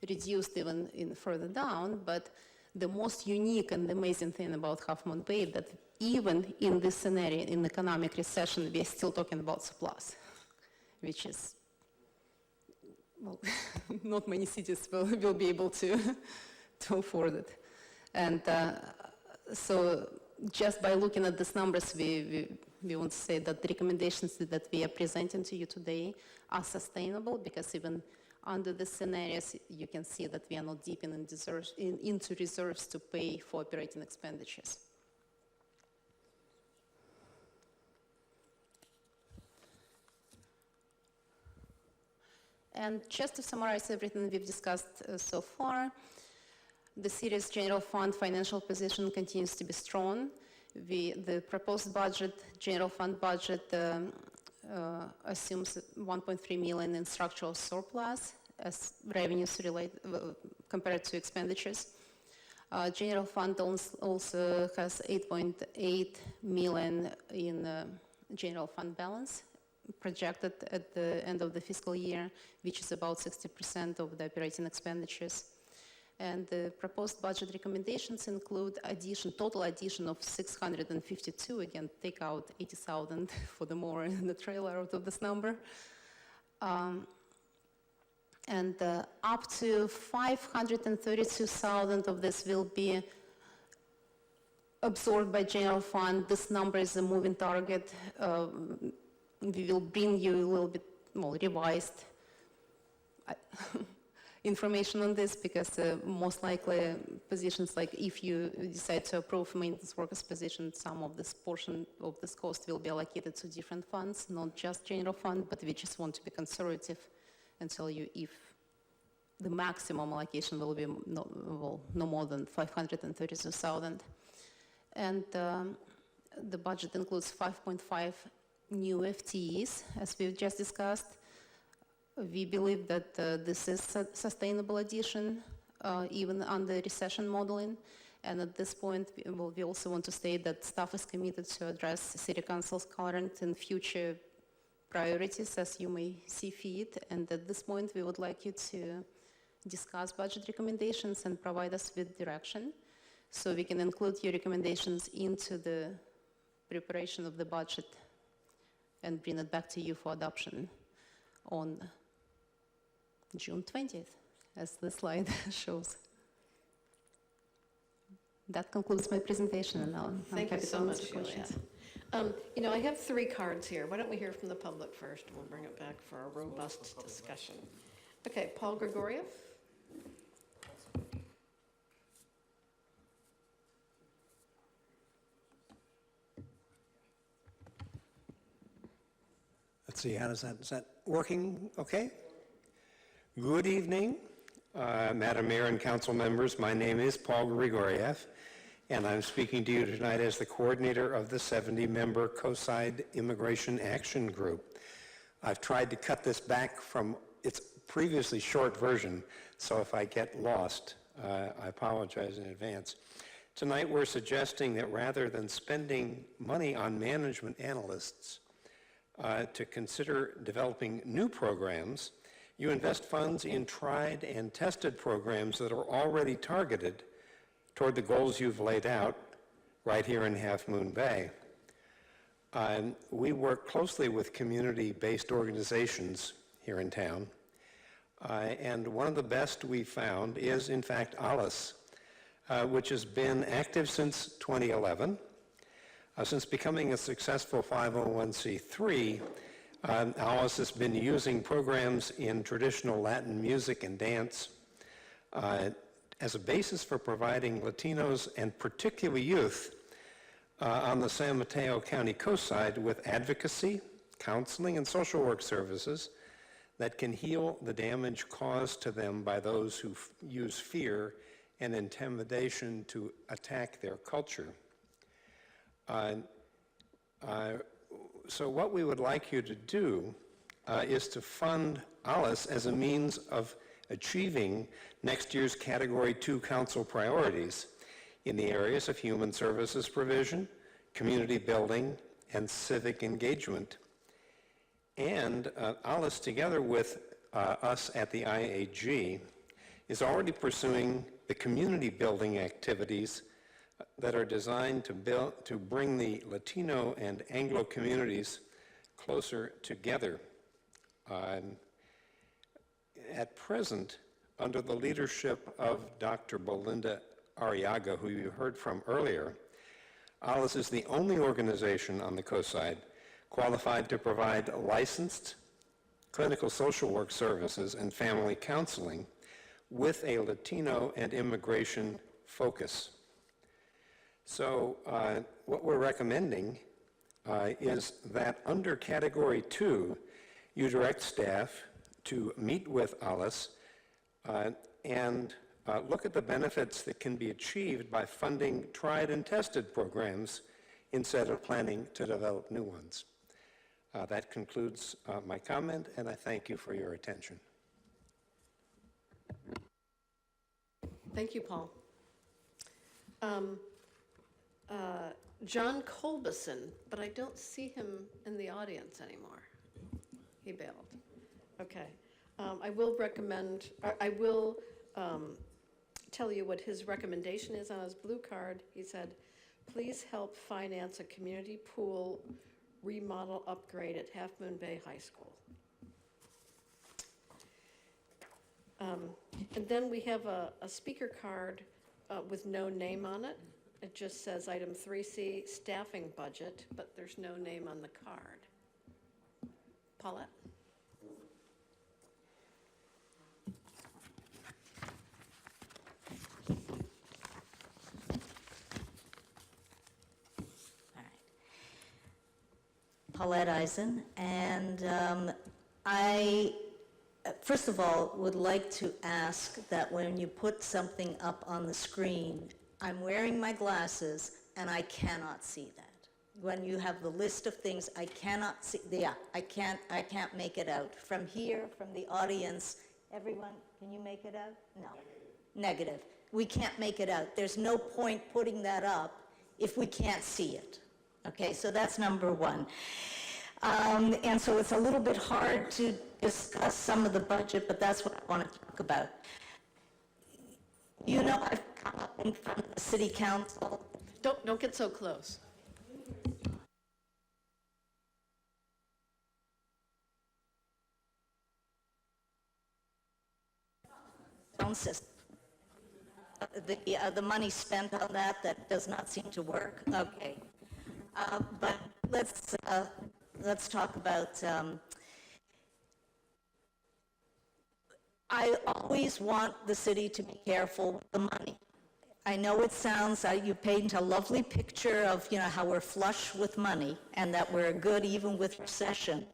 reduced even further down. But the most unique and amazing thing about Half Moon Bay that even in this scenario, in economic recession, we are still talking about surplus, which is, well, not many cities will be able to afford it. And so just by looking at these numbers, we want to say that the recommendations that we are presenting to you today are sustainable, because even under the scenarios, you can see that we are not deep into reserves to pay for operating expenditures. And just to summarize everything we've discussed so far, the city's general fund financial position continues to be strong. The proposed budget, general fund budget, assumes 1.3 million in structural surplus as revenues compared to expenditures. General fund also has 8.8 million in general fund balance projected at the end of the fiscal year, which is about 60% of the operating expenditures. And the proposed budget recommendations include total addition of 652, again, take out 80,000 for the more in the trailer out of this number. And up to 532,000 of this will be absorbed by general fund. This number is a moving target. We will bring you a little bit more revised information on this, because most likely positions, like if you decide to approve maintenance workers position, some of this portion of this cost will be allocated to different funds, not just general fund, but we just want to be conservative and tell you if the maximum allocation will be no more than 532,000. And the budget includes 5.5 new FTEs, as we've just discussed. We believe that this is a sustainable addition, even under recession modeling. And at this point, we also want to state that staff is committed to address City Council's current and future priorities as you may see fit. And at this point, we would like you to discuss budget recommendations and provide us with direction, so we can include your recommendations into the preparation of the budget and bring it back to you for adoption on June 20th, as the slide shows. That concludes my presentation, and now I'm Thank you happy to so much, answer questions. Julia. I have 3 cards here. Why don't we hear from the public first? We'll bring it back for a robust discussion. Okay, Paul Grigoriev. Let's see, is that working okay? Good evening, Madam Mayor and council members. My name is Paul Grigoriev, and I'm speaking to you tonight as the coordinator of the 70-member COSIDE Immigration Action Group. I've tried to cut this back from its previously short version, so if I get lost, I apologize in advance. Tonight we're suggesting that rather than spending money on management analysts to consider developing new programs, you invest funds in tried and tested programs that are already targeted toward the goals you've laid out right here in Half Moon Bay. We work closely with community-based organizations here in town, and one of the best we found is, in fact, ALICE, which has been active since 2011. Since becoming a successful 501c3, ALICE has been using programs in traditional Latin music and dance as a basis for providing Latinos and particularly youth on the San Mateo County coastside with advocacy, counseling, and social work services that can heal the damage caused to them by those who use fear and intimidation to attack their culture. So what we would like you to do is to fund ALICE as a means of achieving next year's Category 2 Council priorities in the areas of human services provision, community building, and civic engagement. And ALICE, together with us at the IAG, is already pursuing the community building activities that are designed to bring the Latino and Anglo communities closer together. At present, under the leadership of Dr. Belinda Arriaga, who you heard from earlier, ALICE is the only organization on the coast side qualified to provide licensed clinical social work services and family counseling with a Latino and immigration focus. So what we're recommending is that under Category 2, you direct staff to meet with ALICE and look at the benefits that can be achieved by funding tried and tested programs instead of planning to develop new ones. That concludes my comment, and I thank you for your attention. Thank you, Paul. John Colbison, but I don't see him in the audience anymore. He bailed. Okay. I will tell you what his recommendation is on his blue card. He said, please help finance a community pool remodel upgrade at Half Moon Bay High School. And then we have a speaker card with no name on it. It just says item 3C, staffing budget, but there's no name on the card. Paulette? Paulette Eisen, and I, first of all, would like to ask that when you put something up on the screen, I'm wearing my glasses and I cannot see that. When you have the list of things, I cannot see, I can't make it out. From here, from the audience, everyone, can you make it out? No. Negative. We can't make it out. There's no point putting that up if we can't see it. Okay, so that's number one. And so it's a little bit hard to discuss some of the budget, but that's what I want to talk about. You know, I've come up in front of the city council. Don't get so close. System. The money spent on that does not seem to work. Okay. But let's talk about, I always want the city to be careful with the money. I know it sounds, you paint a lovely picture of, you know, how we're flush with money and that we're good even with recession.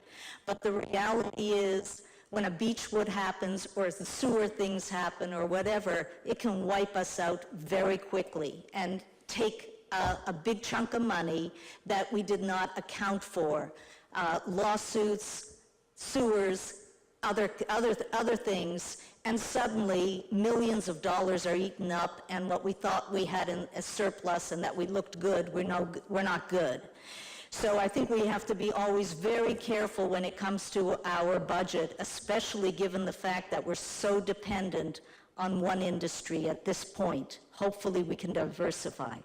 But the reality is, when a beachwood happens or the sewer things happen or whatever, it can wipe us out very quickly and take a big chunk of money that we did not account for. Lawsuits, sewers, other things, and suddenly millions of dollars are eaten up, and what we thought we had in a surplus and that we looked good, we're not good. So I think we have to be always very careful when it comes to our budget, especially given the fact that we're so dependent on one industry at this point. Hopefully we can diversify.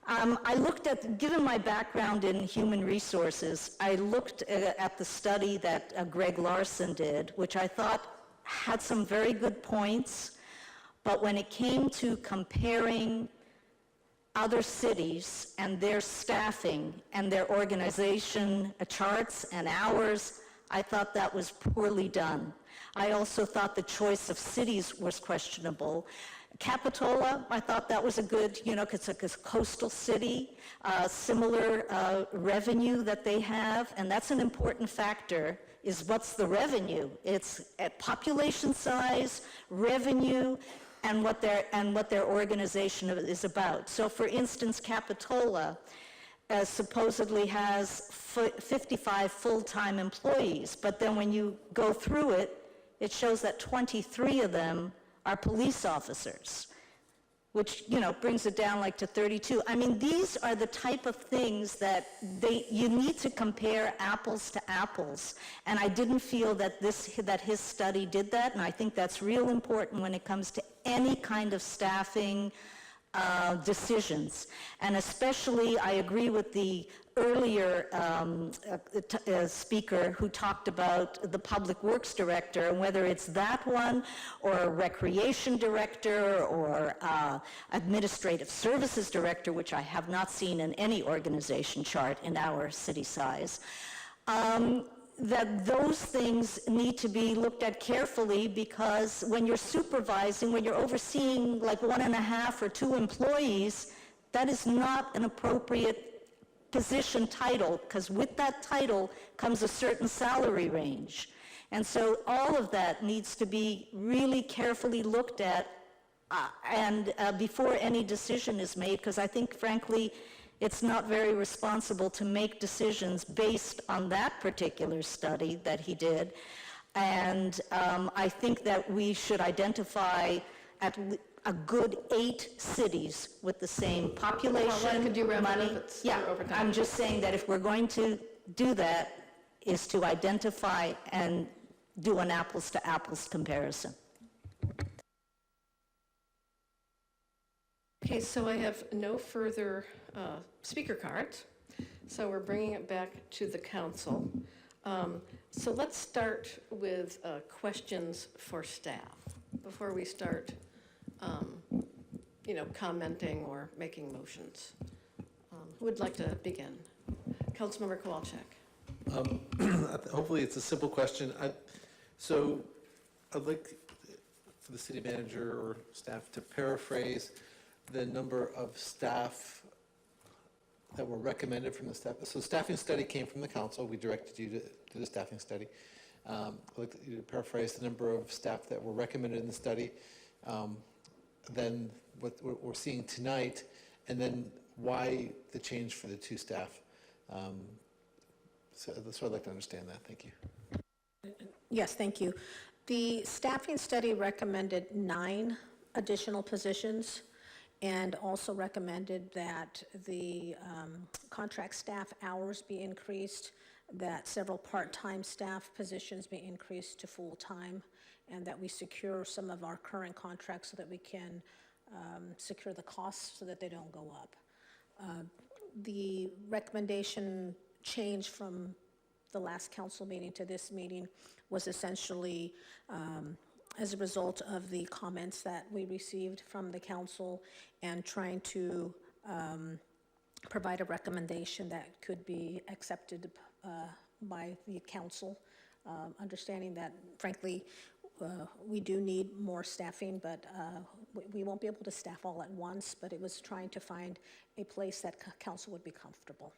I looked at, given my background in human resources, I looked at the study that Greg Larson did, which I thought had some very good points, but when it came to comparing other cities and their staffing and their organization charts and hours, I thought that was poorly done. I also thought the choice of cities was questionable. Capitola, I thought that was a good, you know, it's a coastal city, similar revenue that they have, and that's an important factor, is what's the revenue? It's at population size, revenue, and what their organization is about. So for instance, Capitola, supposedly has 55 full-time employees, but then when you go through it, it shows that 23 of them are police officers, which, brings it down like to 32. I mean, these are the type of things that you need to compare apples to apples. And I didn't feel that his study did that, and I think that's real important when it comes to any kind of staffing decisions. And especially, I agree with the earlier speaker who talked about the Public Works Director, and whether it's that one, or a Recreation Director, or Administrative Services Director, which I have not seen in any organization chart in our city size, that those things need to be looked at carefully, because when you're supervising, when you're overseeing like 1.5 or 2 employees, that is not an appropriate position title, because with that title comes a certain salary range. And so all of that needs to be really carefully looked at and before any decision is made, because I think, frankly, it's not very responsible to make decisions based on that particular study that he did. And I think that we should identify a good 8 cities with the same population, could you wrap it up? money. It's Yeah, over time. I'm just saying that if we're going to do that, is to identify and do an apples-to-apples comparison. Okay, so I have no further speaker cards, so we're bringing it back to the council. So let's start with questions for staff before we start, commenting or making motions. Who would like to begin? Councilmember Kowalczyk. Hopefully, it's a simple question. So I'd like for the city manager or staff to paraphrase the number of staff that were recommended from the staff. So staffing study came from the council. We directed you to do the staffing study. I'd like you to paraphrase the number of staff that were recommended in the study, then what we're seeing tonight, and then why the change for the 2 staff. So that's what I'd like to understand that. Thank you. Yes, thank you. The staffing study recommended 9 additional positions, and also recommended that the contract staff hours be increased, that several part-time staff positions be increased to full-time, and that we secure some of our current contracts so that we can secure the costs so that they don't go up. The recommendation change from the last council meeting to this meeting was essentially as a result of the comments that we received from the council and trying to provide a recommendation that could be accepted by the council, understanding that, frankly, we do need more staffing, but we won't be able to staff all at once, but it was trying to find a place that council would be comfortable.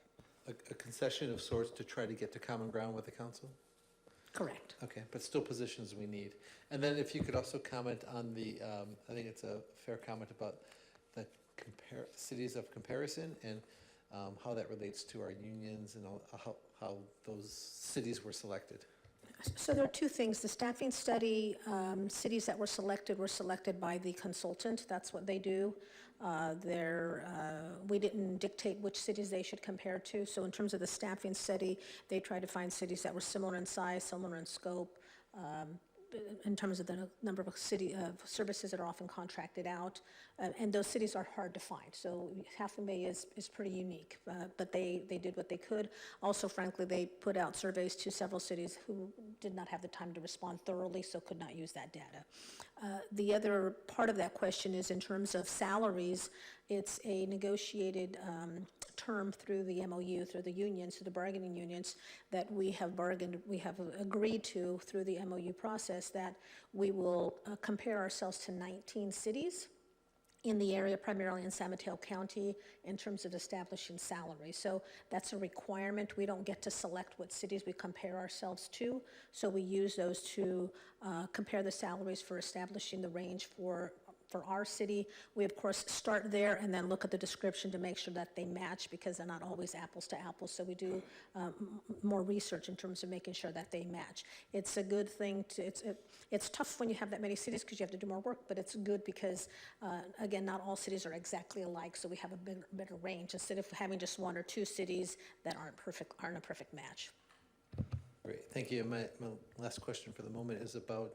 A concession of sorts to try to get to common ground with the council? Correct. Okay, but still positions we need. And then if you could also comment on the, I think it's a fair comment about the cities of comparison and how that relates to our unions and how those cities were selected. So there are 2 things. The staffing study, cities that were selected by the consultant. That's what they do. We didn't dictate which cities they should compare to. So in terms of the staffing study, they tried to find cities that were similar in size, similar in scope, in terms of the number of services that are often contracted out. And those cities are hard to find. So Half Moon Bay is pretty unique, but they did what they could. Also, frankly, they put out surveys to several cities who did not have the time to respond thoroughly, so could not use that data. The other part of that question is in terms of salaries. It's a negotiated term through the MOU, through the unions, through the bargaining unions, that we have agreed to through the MOU process, that we will compare ourselves to 19 cities in the area, primarily in San Mateo County, in terms of establishing salary. So that's a requirement. We don't get to select what cities we compare ourselves to, so we use those to compare the salaries for establishing the range for for our city, we of course start there and then look at the description to make sure that they match, because they're not always apples to apples. So we do more research in terms of making sure that they match. It's a good thing to, it's tough when you have that many cities because you have to do more work, but it's good because, again, not all cities are exactly alike, so we have a better range instead of having just one or two cities that aren't a perfect match. Great, thank you. My last question for the moment is about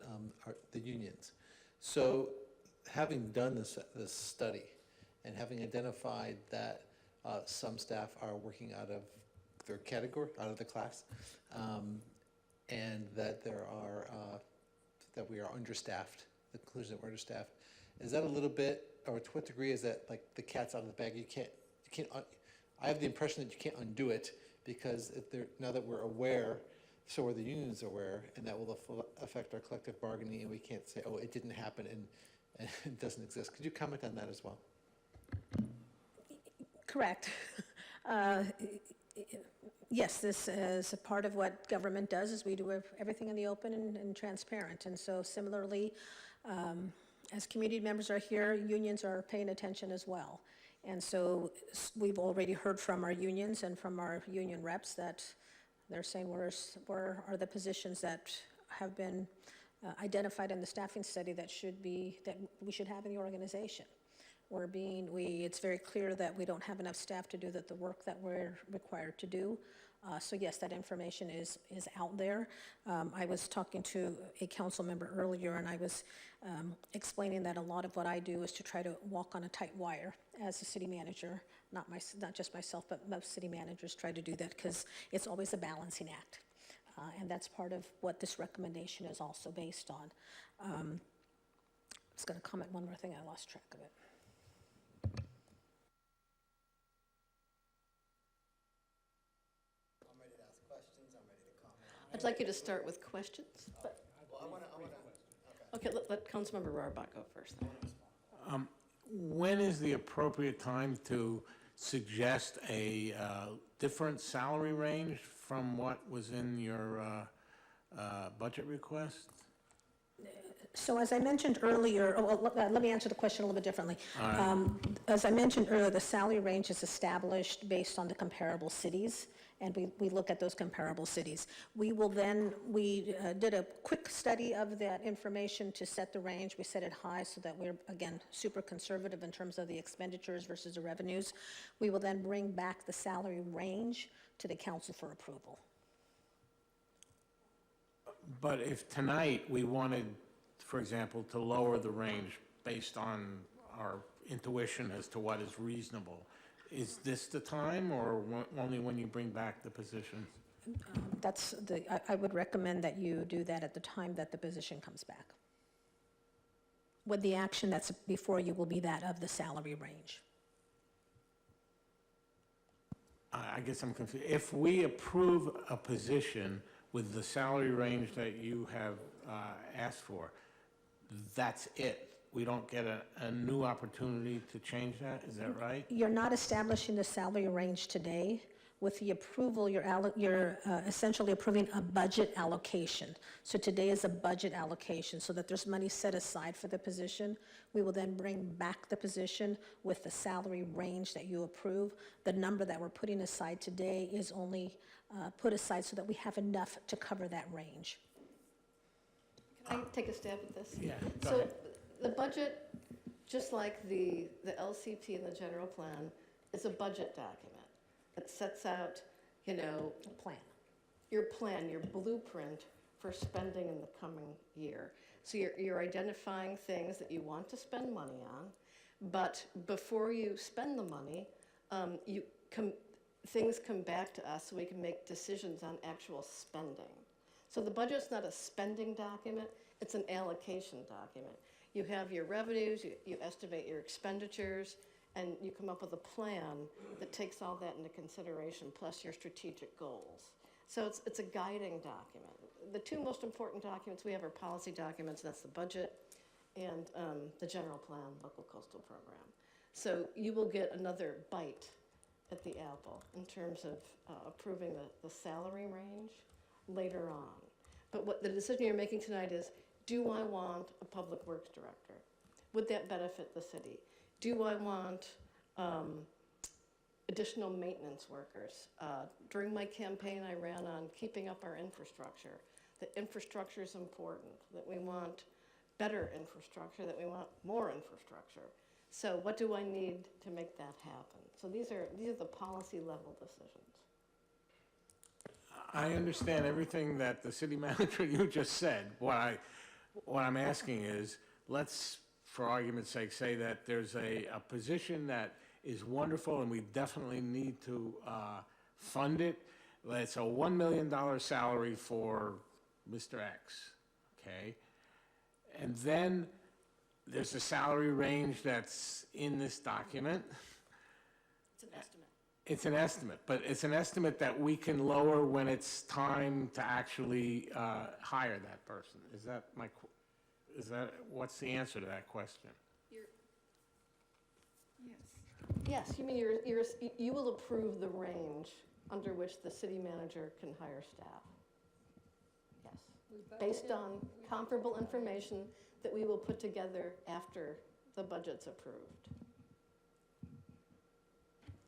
the unions. So having done this study and having identified that some staff are working out of their category, out of the class, and that that we are understaffed, the conclusion that we're understaffed, is that a little bit, or to what degree is that like the cat's out of the bag? You can't, I have the impression that you can't undo it, because now that we're aware, so are the unions aware, and that will affect our collective bargaining, and we can't say, oh, it didn't happen and it doesn't exist. Could you comment on that as well? Correct. Yes, this is a part of what government does, is we do everything in the open and transparent. And so similarly, as community members are here, unions are paying attention as well. And so we've already heard from our unions and from our union reps that they're saying where are the positions that have been identified in the staffing study that we should have in the organization. It's very clear that we don't have enough staff to do the work that we're required to do. So yes, that information is out there. I was talking to a council member earlier, and I was explaining that a lot of what I do is to try to walk on a tight wire as a city manager. Not just myself, but most city managers try to do that, because it's always a balancing act. And that's part of what this recommendation is also based on. I was going to comment one more thing, I lost track of it. I'd like you to start with questions. But okay, let Councilmember Rohrbach go first. When is the appropriate time to suggest a different salary range from what was in your budget request? So as I mentioned earlier, let me answer the question a little bit differently. As I mentioned earlier, the salary range is established based on the comparable cities, and we look at those comparable cities. We did a quick study of that information to set the range. We set it high so that we're, again, super conservative in terms of the expenditures versus the revenues. We will then bring back the salary range to the council for approval. But if tonight we wanted, for example, to lower the range based on our intuition as to what is reasonable, is this the time, or only when you bring back the position? I would recommend that you do that at the time that the position comes back. With the action that's before you will be that of the salary range. I guess I'm confused. If we approve a position with the salary range that you have asked for, that's it? We don't get a new opportunity to change that? Is that right? You're not establishing the salary range today. With the approval, you're essentially approving a budget allocation. So today is a budget allocation, so that there's money set aside for the position. We will then bring back the position with the salary range that you approve. The number that we're putting aside today is only put aside so that we have enough to cover that range. Can I take a stab at this? Yeah. So the budget, just like the LCP and the general plan, is a budget document that sets out, your plan, your blueprint for spending in the coming year. So you're identifying things that you want to spend money on, but before you spend the money, things come back to us so we can make decisions on actual spending. So the budget's not a spending document, it's an allocation document. You have your revenues, you estimate your expenditures, and you come up with a plan that takes all that into consideration, plus your strategic goals. So it's a guiding document. The two most important documents we have are policy documents, that's the budget, and the general plan, local coastal program. So you will get another bite at the apple in terms of approving the salary range later on. But what the decision you're making tonight is, do I want a public works director? would that benefit the city? Do I want additional maintenance workers? During my campaign, I ran on keeping up our infrastructure. That infrastructure is important, that we want better infrastructure, that we want more infrastructure. So what do I need to make that happen? So these are the policy level decisions. I understand everything that the city manager you just said. What I'm asking is, let's, for argument's sake, say that there's a position that is wonderful and we definitely need to fund it. It's a $1 million salary for Mr. X, okay? And then there's a salary range that's in this document. It's an estimate. It's an estimate, but it's an estimate that we can lower when it's time to actually hire that person. What's the answer to that question? Yes, you mean you will approve the range under which the city manager can hire staff? Yes, based on comparable information that we will put together after the budget's approved.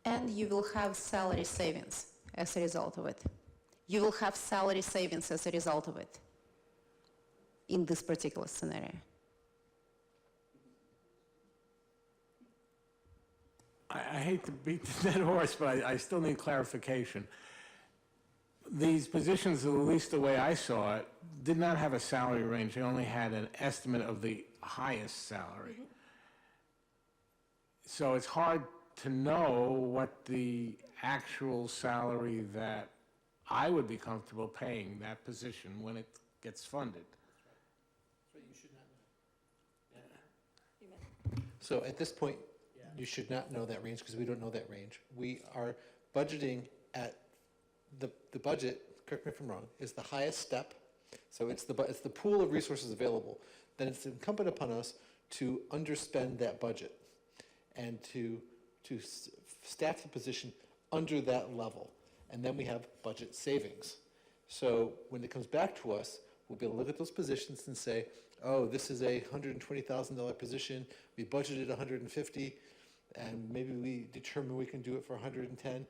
And you will have salary savings as a result of it. You will have salary savings as a result of it in this particular scenario. I hate to beat the dead horse, but I still need clarification. These positions, at least the way I saw it, did not have a salary range. They only had an estimate of the highest salary. Mm-hmm. So it's hard to know what the actual salary that I would be comfortable paying that position when it gets funded. So at this point, you should not know that range because we don't know that range. We are budgeting at the budget, correct me if I'm wrong, is the highest step. So it's the pool of resources available. Then it's incumbent upon us to underspend that budget and to staff the position under that level. And then we have budget savings. So when it comes back to us, we'll be able to look at those positions and say, oh, this is a $120,000 position. We budgeted $150,000, and maybe we determine we can do it for $110,000.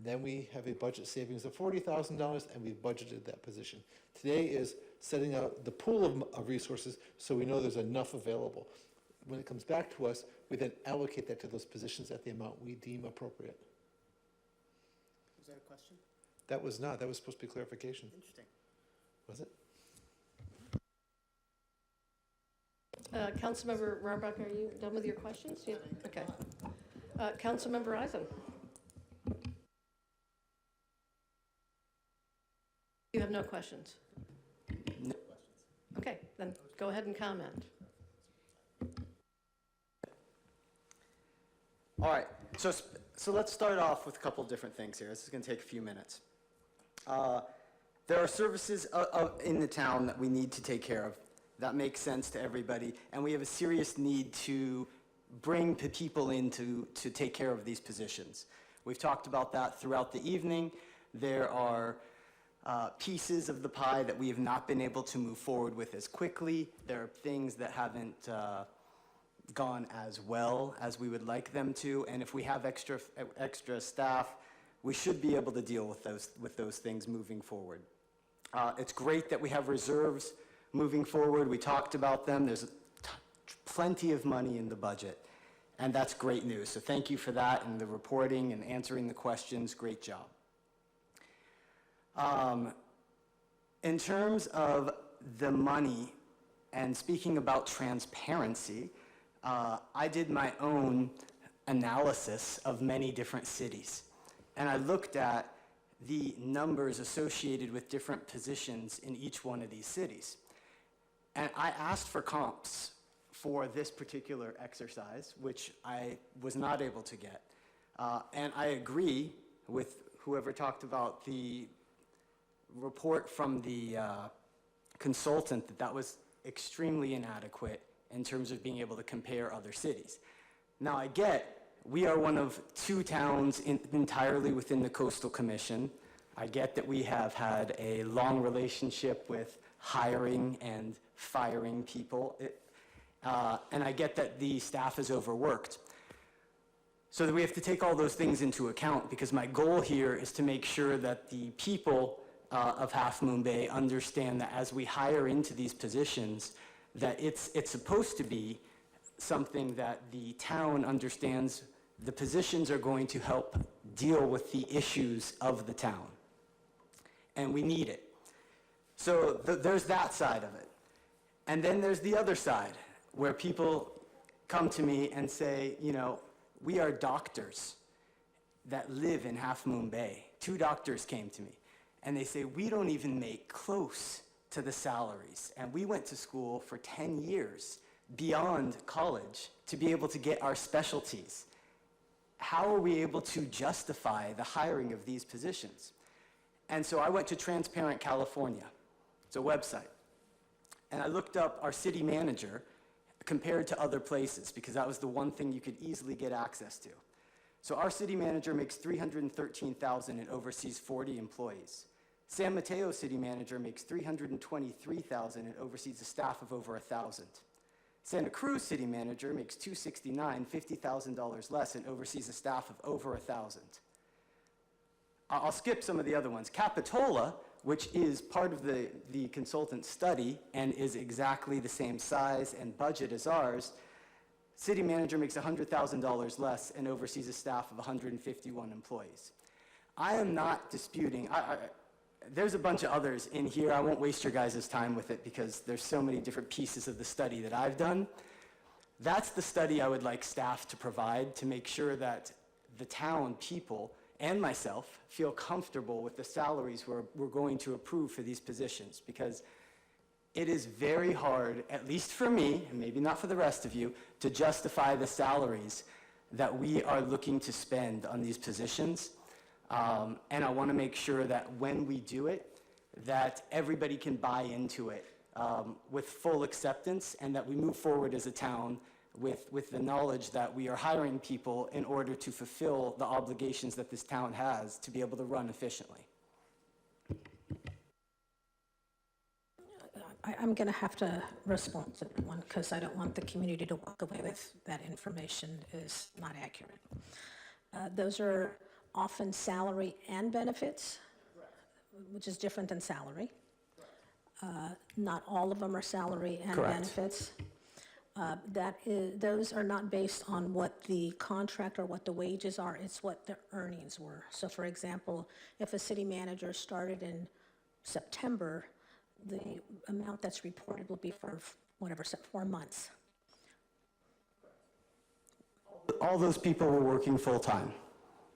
Then we have a budget savings of $40,000, and we've budgeted that position. Today is setting out the pool of resources so we know there's enough available. When it comes back to us, we then allocate that to those positions at the amount we deem appropriate. Was that a question? That was not. That was supposed to be clarification. Interesting. Was it? Councilmember Rarbach, are you done with your questions? Yeah. Okay. Councilmember Eisen. You have no questions? No questions. Okay, then go ahead and comment. All right, so let's start off with a couple of different things here. This is going to take a few minutes. There are services in the town that we need to take care of. That makes sense to everybody, and we have a serious need to bring people in to take care of these positions. We've talked about that throughout the evening. There are pieces of the pie that we have not been able to move forward with as quickly. There are things that haven't gone as well as we would like them to, and if we have extra staff, we should be able to deal with those things moving forward. It's great that we have reserves moving forward. We talked about them. There's plenty of money in the budget, and that's great news. So thank you for that and the reporting and answering the questions. Great job. In terms of the money and speaking about transparency, I did my own analysis of many different cities, and I looked at the numbers associated with different positions in each one of these cities. And I asked for comps for this particular exercise, which I was not able to get. And I agree with whoever talked about the report from the consultant that was extremely inadequate in terms of being able to compare other cities. Now I get, we are one of 2 towns entirely within the Coastal Commission. I get that we have had a long relationship with hiring and firing people. And I get that the staff is overworked. So that we have to take all those things into account, because my goal here is to make sure that the people of Half Moon Bay understand that as we hire into these positions, that it's supposed to be something that the town understands the positions are going to help deal with the issues of the town. And we need it. So there's that side of it. And then there's the other side, where people come to me and say, you know, we are doctors that live in Half Moon Bay. 2 doctors came to me, and they say, we don't even make close to the salaries. And we went to school for 10 years beyond college to be able to get our specialties. How are we able to justify the hiring of these positions? And so I went to Transparent California. It's a website. And I looked up our city manager compared to other places, because that was the one thing you could easily get access to. So our city manager makes $313,000 and oversees 40 employees. San Mateo city manager makes $323,000 and oversees a staff of over 1,000. Santa Cruz city manager makes $269,000, $50,000 less, and oversees a staff of over 1,000. I'll skip some of the other ones. Capitola, which is part of the consultant study and is exactly the same size and budget as ours, city manager makes $100,000 less and oversees a staff of 151 employees. I am not disputing, there's a bunch of others in here. I won't waste your guys' time with it because there's so many different pieces of the study that I've done. That's the study I would like staff to provide to make sure that the town people and myself feel comfortable with the salaries we're going to approve for these positions, because it is very hard, at least for me, and maybe not for the rest of you, to justify the salaries that we are looking to spend on these positions. And I want to make sure that when we do it, that everybody can buy into it with full acceptance, and that we move forward as a town with the knowledge that we are hiring people in order to fulfill the obligations that this town has to be able to run efficiently. I'm going to have to respond to that one, because I don't want the community to walk away with that information is not accurate. Those are often salary and benefits, which is different than salary. Not all of them are salary and Correct. benefits. Those are not based on what the contract or what the wages are, it's what the earnings were. So for example, if a city manager started in September, the amount that's reported will be for whatever, 4 months. All those people were working full-time.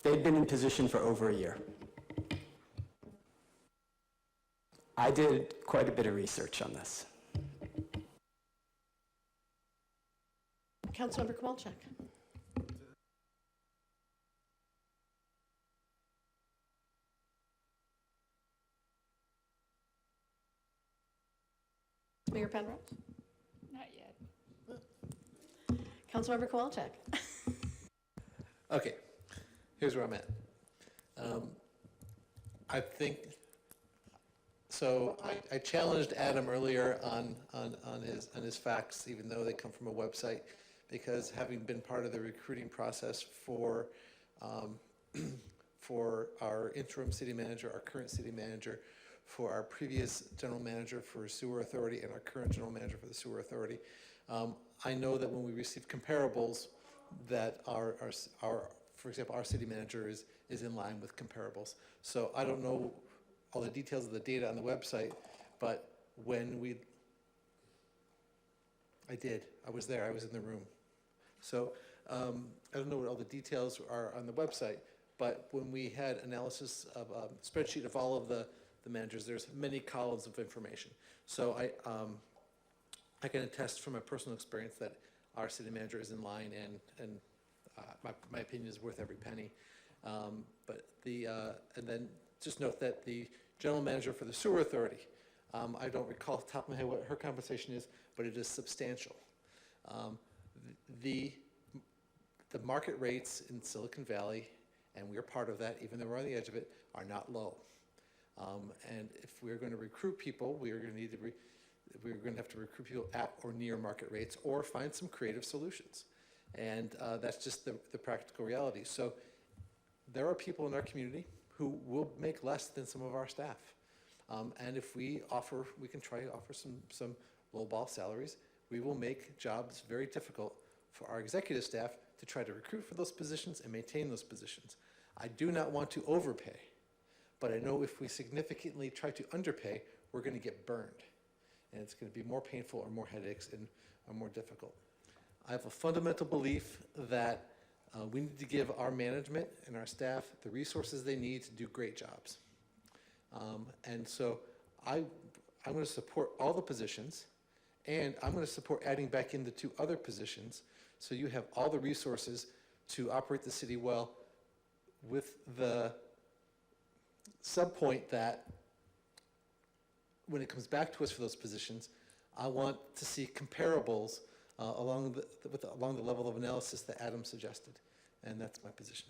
They'd been in position for over a year. I did quite a bit of research on this. Councilmember Kowalczyk. Mayor Penrose. Not yet. Councilmember Kowalczyk. Okay, here's where I'm at. I think, so I challenged Adam earlier on his facts, even though they come from a website, because having been part of the recruiting process for our interim city manager, our current city manager, for our previous general manager for sewer authority, and our current general manager for the sewer authority, I know that when we receive comparables, that for example, our city manager is in line with comparables. So I don't know all the details of the data on the website, but when I was there, I was in the room. So I don't know what all the details are on the website, but when we had analysis of a spreadsheet of all of the managers, there's many columns of information. So I can attest from my personal experience that our city manager is in line, and my opinion is worth every penny. And then just note that the general manager for the sewer authority, I don't recall off the top of my head what her compensation is, but it is substantial. The market rates in Silicon Valley, and we are part of that, even though we're on the edge of it, are not low. And if we're going to recruit people, we are going to need we're going to have to recruit people at or near market rates or find some creative solutions. And that's just the practical reality. So there are people in our community who will make less than some of our staff. And if we can try to offer some lowball salaries. We will make jobs very difficult for our executive staff to try to recruit for those positions and maintain those positions. I do not want to overpay, but I know if we significantly try to underpay, we're going to get burned. And it's going to be more painful or more headaches and more difficult. I have a fundamental belief that we need to give our management and our staff the resources they need to do great jobs. And so I'm going to support all the positions, and I'm going to support adding back in the 2 other positions so you have all the resources to operate the city well, with the sub-point that when it comes back to us for those positions, I want to see comparables along the level of analysis that Adam suggested, and that's my position.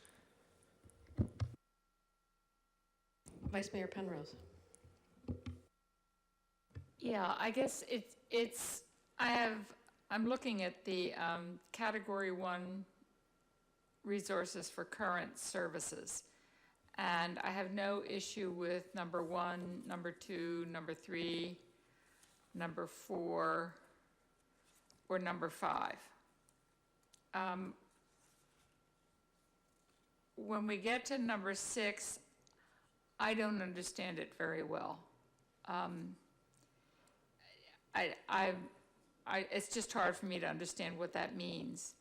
Vice Mayor Penrose. Yeah, I guess I'm looking at the Category 1 resources for current services. And I have no issue with number 1, number 2, number 3, number 4, or number 5. When we get to number 6, I don't understand it very well. It's just hard for me to understand what that means.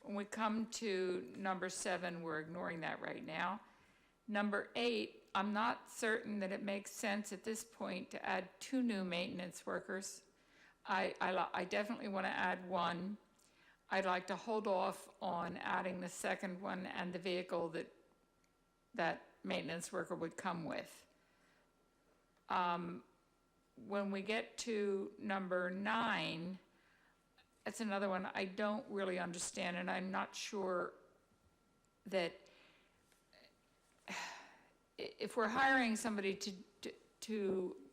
When we come to number 7, we're ignoring that right now. Number 8, I'm not certain that it makes sense at this point to add 2 new maintenance workers. I definitely want to add 1. I'd like to hold off on adding the second one and the vehicle that maintenance worker would come with. When we get to number 9, that's another one I don't really understand, and I'm not sure that if we're hiring somebody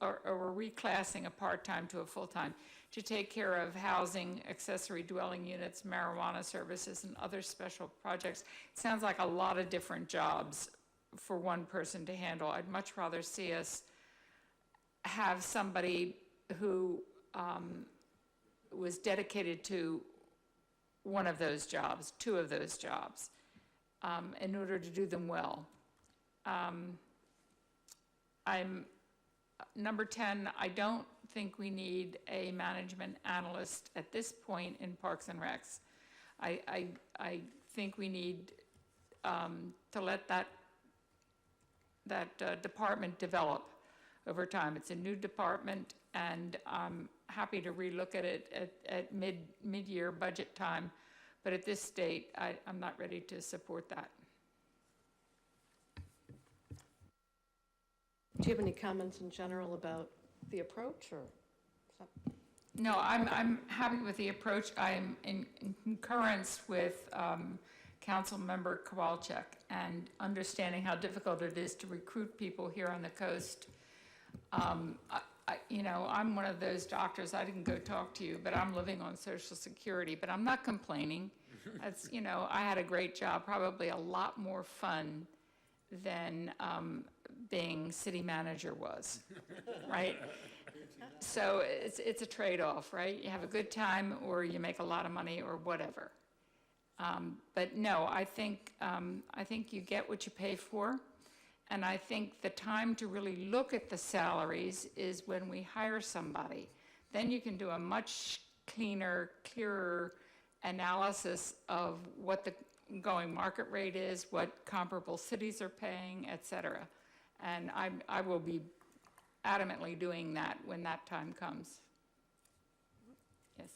or we're reclassing a part-time to a full-time to take care of housing, accessory dwelling units, marijuana services, and other special projects, it sounds like a lot of different jobs for one person to handle. I'd much rather see us have somebody who was dedicated to one of those jobs, 2 of those jobs, in order to do them well. Number 10, I don't think we need a management analyst at this point in Parks and Recs. I think we need to let that department develop over time. It's a new department, and I'm happy to relook at it at mid-year budget time, but at this state, I'm not ready to support that. Do you have any comments in general about the approach, or? No, I'm happy with the approach. I'm in concurrence with Councilmember Kowalczyk and understanding how difficult it is to recruit people here on the coast. I'm one of those doctors, I didn't go talk to you, but I'm living on Social Security, but I'm not complaining. That's, I had a great job, probably a lot more fun than being city manager was, right? So it's a trade-off, right? You have a good time, or you make a lot of money, or whatever. But no, I think you get what you pay for. And I think the time to really look at the salaries is when we hire somebody. Then you can do a much clearer analysis of what the going market rate is, what comparable cities are paying, et cetera. And I will be adamantly doing that when that time comes. Yes.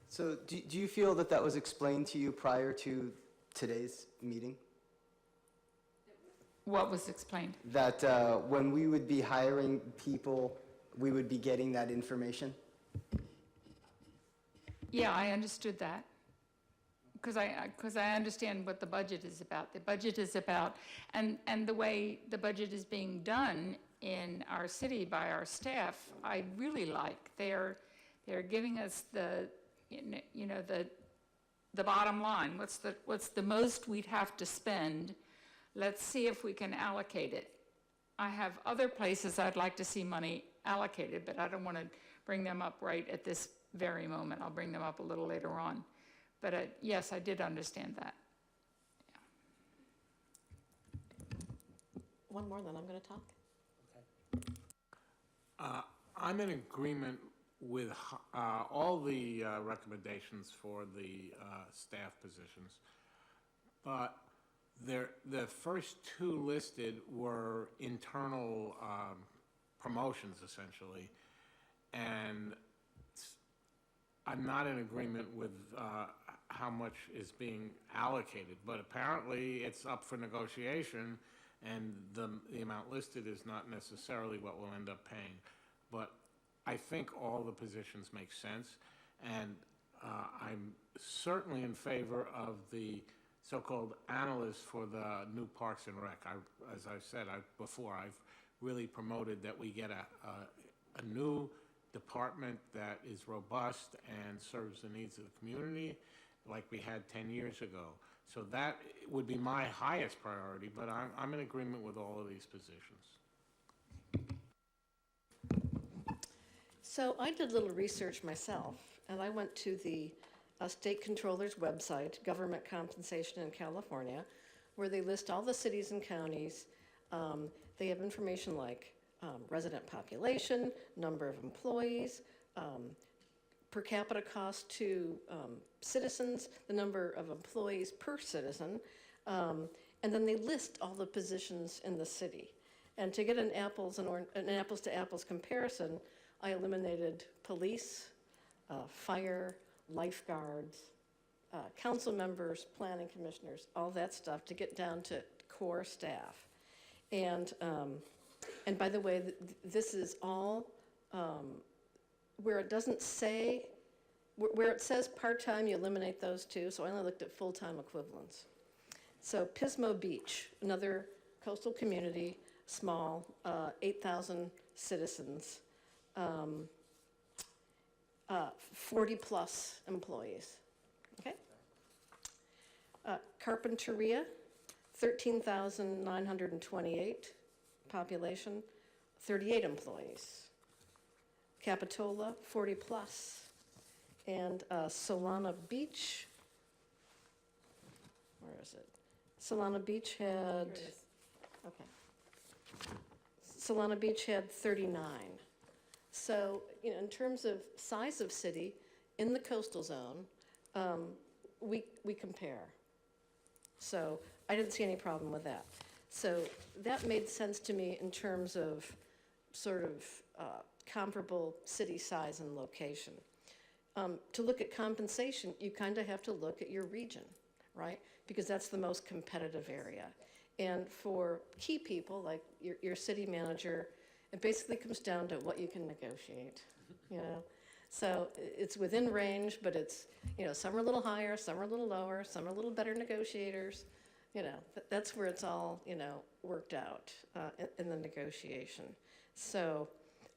So do you feel that that was explained to you prior to today's meeting? What was explained? That when we would be hiring people, we would be getting that information? Yeah, I understood that. because I understand what the budget is about. The budget is about, and the way the budget is being done in our city by our staff, I really like. They're giving us the bottom line. What's the most we'd have to spend? Let's see if we can allocate it. I have other places I'd like to see money allocated, but I don't want to bring them up right at this very moment. I'll bring them up a little later on. But yes, I did understand that. One more, then I'm going to talk. I'm in agreement with all the recommendations for the staff positions, but the first two listed were internal promotions, essentially, and I'm not in agreement with how much is being allocated, but apparently it's up for negotiation, and the amount listed is not necessarily what we'll end up paying. But I think all the positions make sense, and I'm certainly in favor of the so-called analyst for the new Parks and Rec. As I've said before, I've really promoted that we get a new department that is robust and serves the needs of the community like we had 10 years ago. So that would be my highest priority, but I'm in agreement with all of these positions. So I did a little research myself, and I went to the state controller's website, Government Compensation in California, where they list all the cities and counties. They have information like resident population, number of employees, per capita cost to citizens, the number of employees per citizen, and then they list all the positions in the city. And to get an apples to apples comparison, I eliminated police, fire, lifeguards, council members, planning commissioners, all that stuff to get down to core staff. And by the way, this is all where it doesn't say, where it says part-time, you eliminate those two, so I only looked at full-time equivalents. So Pismo Beach, another coastal community, small, 8,000 citizens, 40-plus employees, okay? Carpinteria, 13,928 population, 38 employees. Capitola, 40-plus. And Solana Beach, where is it? Solana Beach had, okay. Solana Beach had 39. So, in terms of size of city, in the coastal zone, we compare. So I didn't see any problem with that. So that made sense to me in terms of sort of comparable city size and location. To look at compensation, you kind of have to look at your region, right? Because that's the most competitive area. And for key people, like your city manager, it basically comes down to what you can negotiate, So it's within range, but it's, some are a little higher, some are a little lower, some are a little better negotiators. That's where it's all, worked out in the negotiation. So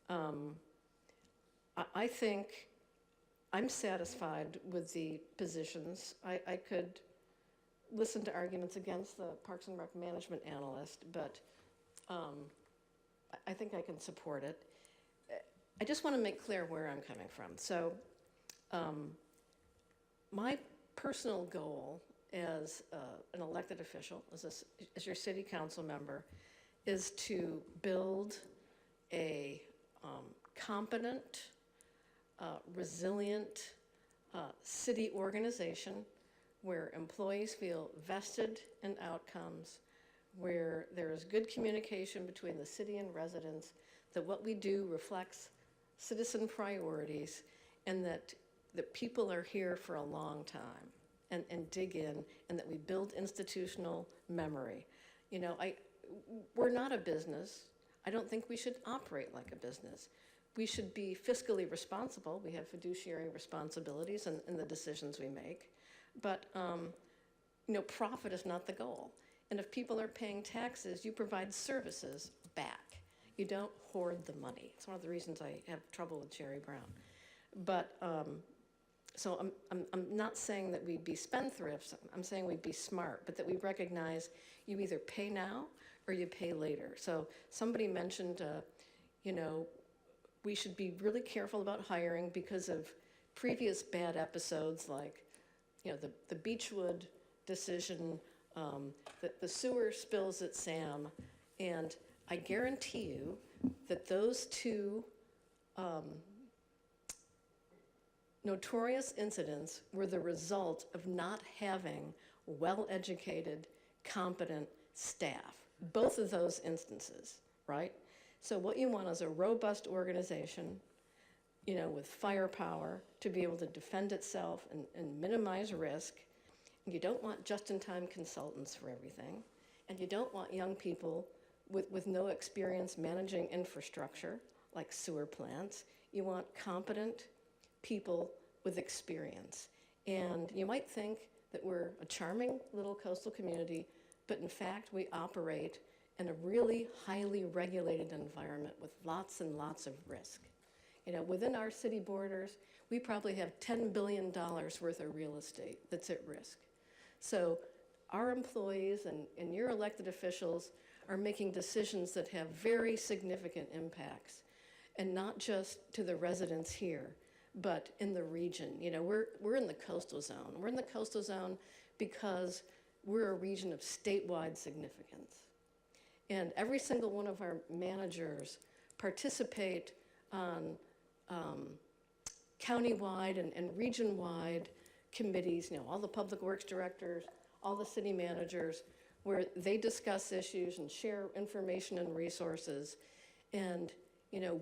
I think I'm satisfied with the positions. I could listen to arguments against the Parks and Rec management analyst, but I think I can support it. I just want to make clear where I'm coming from. So my personal goal as an elected official, as your city council member, is to build a competent, resilient city organization where employees feel vested in outcomes, where there is good communication between the city and residents, that what we do reflects citizen priorities, and that people are here for a long time and dig in, and that we build institutional memory. We're not a business. I don't think we should operate like a business. We should be fiscally responsible. We have fiduciary responsibilities in the decisions we make. but, profit is not the goal. And if people are paying taxes, you provide services back. You don't hoard the money. It's one of the reasons I have trouble with Jerry Brown. But, so I'm not saying that we be spendthrifts, I'm saying we be smart, but that we recognize you either pay now or you pay later. So somebody mentioned, we should be really careful about hiring because of previous bad episodes like, the Beechwood decision, the sewer spills at Sam, and I guarantee you that those two notorious incidents were the result of not having well-educated, competent staff. Both of those instances, right? So what you want is a robust organization, with firepower to be able to defend itself and minimize risk. You don't want just-in-time consultants for everything. And you don't want young people with no experience managing infrastructure, like sewer plants. You want competent people with experience. And you might think that we're a charming little coastal community, but in fact, we operate in a really highly regulated environment with lots and lots of risk. Within our city borders, we probably have $10 billion worth of real estate that's at risk. So our employees and your elected officials are making decisions that have very significant impacts, and not just to the residents here, but in the region. We're in the coastal zone. We're in the coastal zone because we're a region of statewide significance. And every single one of our managers participate on countywide and region-wide committees, all the public works directors, all the city managers, where they discuss issues and share information and resources. And,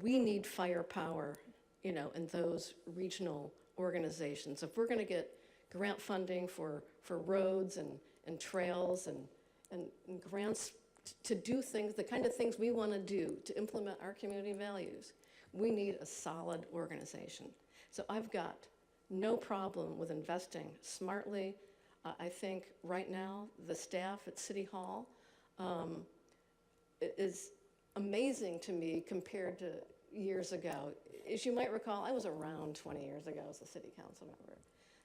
we need firepower, in those regional organizations. If we're going to get grant funding for roads and trails and grants to do things, the kind of things we want to do to implement our community values, we need a solid organization. So I've got no problem with investing smartly. I think right now the staff at City Hall is amazing to me compared to years ago. As you might recall, I was around 20 years ago as a city council member.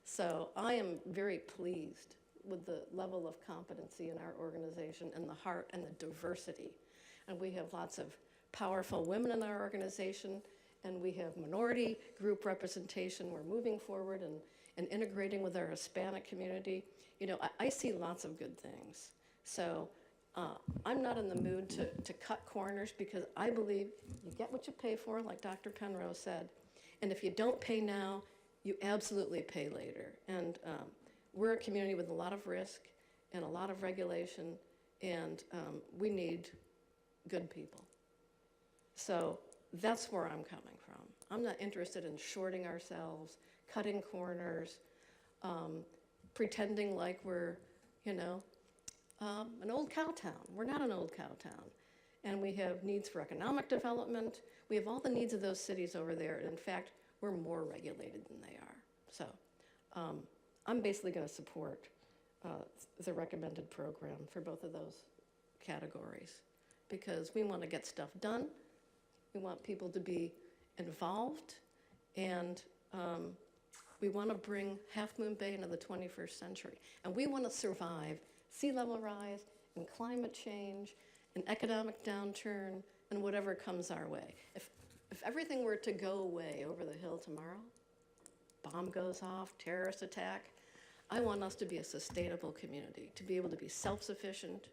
So I am very pleased with the level of competency in our organization and the heart and the diversity. And we have lots of powerful women in our organization, and we have minority group representation. We're moving forward and integrating with our Hispanic community. I see lots of good things. So I'm not in the mood to cut corners, because I believe you get what you pay for, like Dr. Penrose said. And if you don't pay now, you absolutely pay later. And we're a community with a lot of risk and a lot of regulation, and we need good people. So that's where I'm coming from. I'm not interested in shorting ourselves, cutting corners, pretending like we're, an old cow town. We're not an old cow town. And we have needs for economic development. We have all the needs of those cities over there. And in fact, we're more regulated than they are. So I'm basically going to support the recommended program for both of those categories, because we want to get stuff done. We want people to be involved, and we want to bring Half Moon Bay into the 21st century. And we want to survive sea level rise and climate change and economic downturn and whatever comes our way. If everything were to go away over the hill tomorrow, bomb goes off, terrorist attack, I want us to be a sustainable community, to be able to be self-sufficient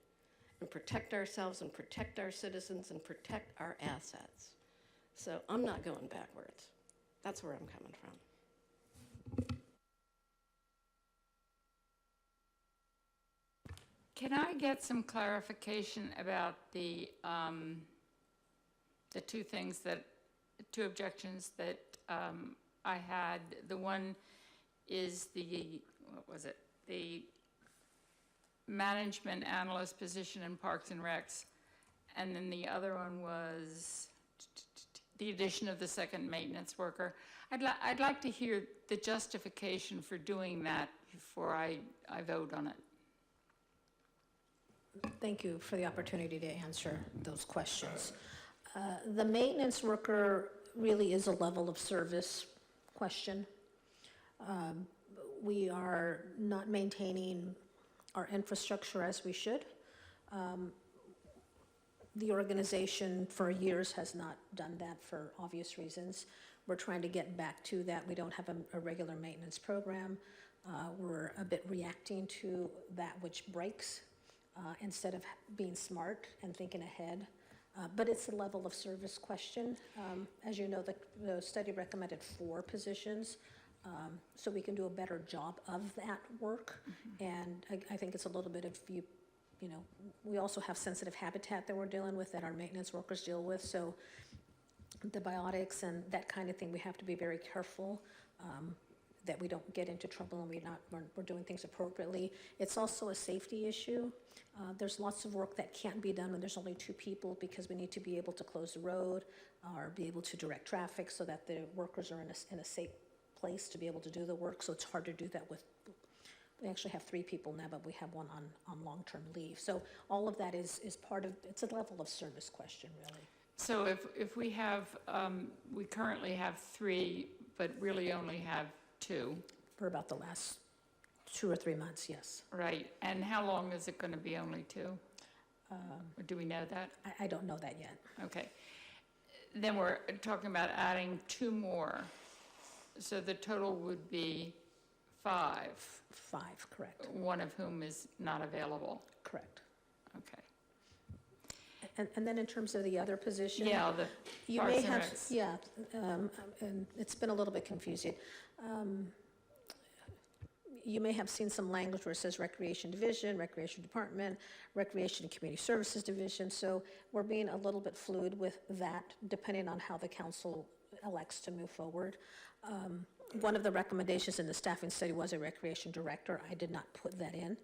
and protect ourselves and protect our citizens and protect our assets. So I'm not going backwards. That's where I'm coming from. Can I get some clarification about the two objections that I had? The one is the management analyst position in Parks and Recs, and then the other one was the addition of the second maintenance worker. I'd like to hear the justification for doing that before I vote on it. Thank you for the opportunity to answer those questions. The maintenance worker really is a level of service question. We are not maintaining our infrastructure as we should. The organization for years has not done that for obvious reasons. We're trying to get back to that. We don't have a regular maintenance program. We're a bit reacting to that which breaks instead of being smart and thinking ahead. But it's a level of service question. As you know, the study recommended 4 positions, so we can do a better job of that work. And I think it's a little bit of you know, we also have sensitive habitat that we're dealing with that our maintenance workers deal with. So the biotics and that kind of thing, we have to be very careful that we don't get into trouble and we're doing things appropriately. It's also a safety issue. There's lots of work that can't be done when there's only 2 people because we need to be able to close the road or be able to direct traffic so that the workers are in a safe place to be able to do the work. So it's hard to do that with, we actually have 3 people now, but we have one on long-term leave. So all of that is part of, it's a level of service question, really. So if we have, we currently have 3, but really only have 2. For about the last 2 or 3 months, yes. Right, and how long is it going to be only 2? Or do we know that? I don't know that yet. Okay. Then we're talking about adding 2 more. So the total would be 5. 5, correct. One of whom is not available. Correct. Okay. And then in terms of the other position? Yeah, the you Parks may and have, Recs. yeah, and it's been a little bit confusing. You may have seen some language where it says Recreation Division, Recreation Department, Recreation and Community Services Division. So we're being a little bit fluid with that, depending on how the council elects to move forward. One of the recommendations in the staffing study was a recreation director. I did not put that in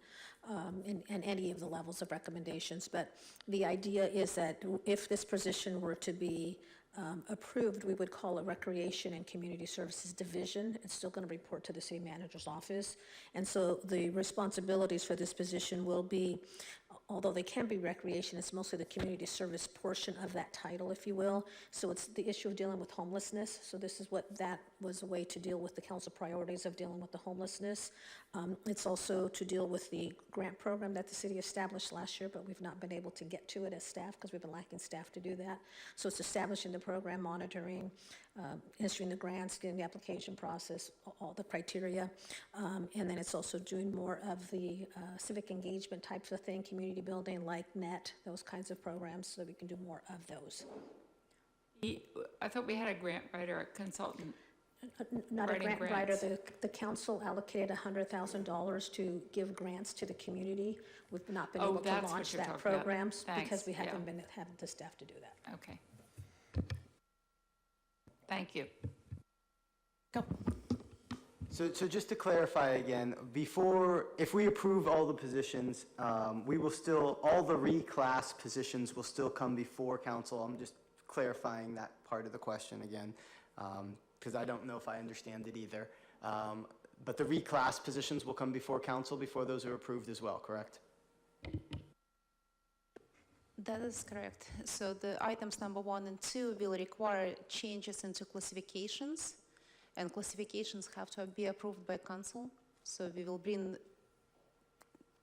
any of the levels of recommendations. But the idea is that if this position were to be approved, we would call it Recreation and Community Services Division. It's still going to report to the city manager's office. And so the responsibilities for this position will be, although they can be recreation, it's mostly the community service portion of that title, if you will. So it's the issue of dealing with homelessness. So this is what that was a way to deal with the council priorities of dealing with the homelessness. It's also to deal with the grant program that the city established last year, but we've not been able to get to it as staff because we've been lacking staff to do that. So it's establishing the program, monitoring, issuing the grants, getting the application process, all the criteria. And then it's also doing more of the civic engagement types of thing, community building like NET, those kinds of programs, so we can do more of those. I thought we had a grant writer, a consultant. Not a Writing grant writer. grants. The council allocated $100,000 to give grants to the community. We've not been Oh, able to that's what launch you're that talking about. programs because Thanks, we yeah. haven't been having the staff to do that. Okay. Thank you. So just to clarify again, if we approve all the positions, we will still, all the reclass positions will still come before council. I'm just clarifying that part of the question again, because I don't know if I understand it either. But the reclass positions will come before council before those are approved as well, correct? That is correct. So the items number 1 and 2 will require changes into classifications, and classifications have to be approved by council. So we will bring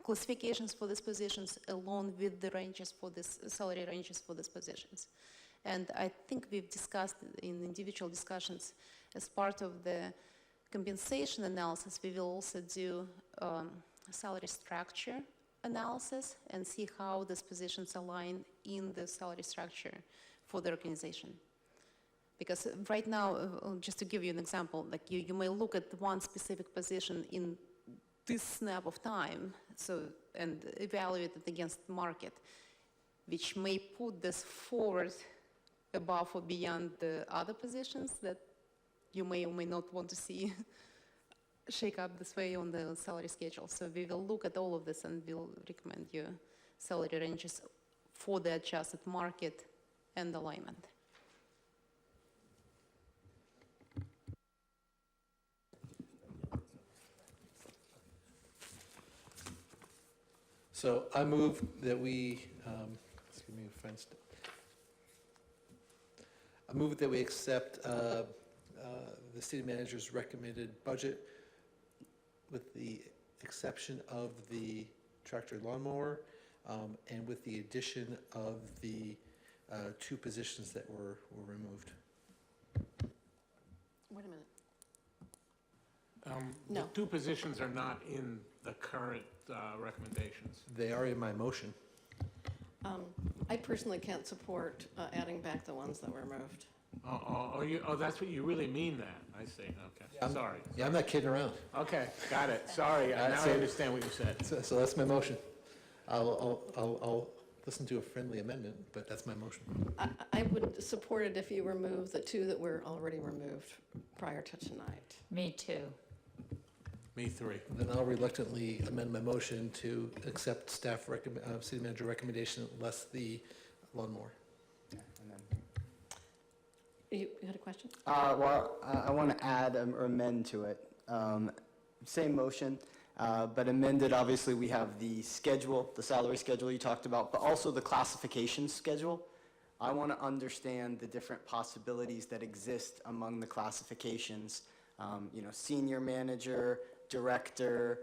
classifications for these positions along with the ranges for this, salary ranges for these positions. And I think we've discussed in individual discussions, as part of the compensation analysis, we will also do salary structure analysis and see how these positions align in the salary structure for the organization. Because right now, just to give you an example, like you may look at one specific position in this snap of time, so, and evaluate it against the market, which may put this forward above or beyond the other positions that you may or may not want to see shake up this way on the salary schedule. So we will look at all of this and we'll recommend you salary ranges for the adjusted market and alignment. So I move that we, excuse me, friends. I move that we accept the city manager's recommended budget with the exception of the tractor lawnmower and with the addition of the 2 positions that were removed. Wait a minute. The No. 2 positions are not in the current recommendations. They are in my motion. I personally can't support adding back the ones that were removed. That's what you really mean that. I see, okay. Sorry. Yeah, I'm not kidding around. Okay, got it. Sorry, now I understand what you said. So that's my motion. I'll listen to a friendly amendment, but that's my motion. I would support it if you remove the 2 that were already removed prior to tonight. Me too. Me 3. Then I'll reluctantly amend my motion to accept city manager recommendation less the lawnmower. You had a question? Well, I want to add or amend to it. Same motion, but amended, obviously, we have the schedule, the salary schedule you talked about, but also the classification schedule. I want to understand the different possibilities that exist among the classifications. Senior manager, director,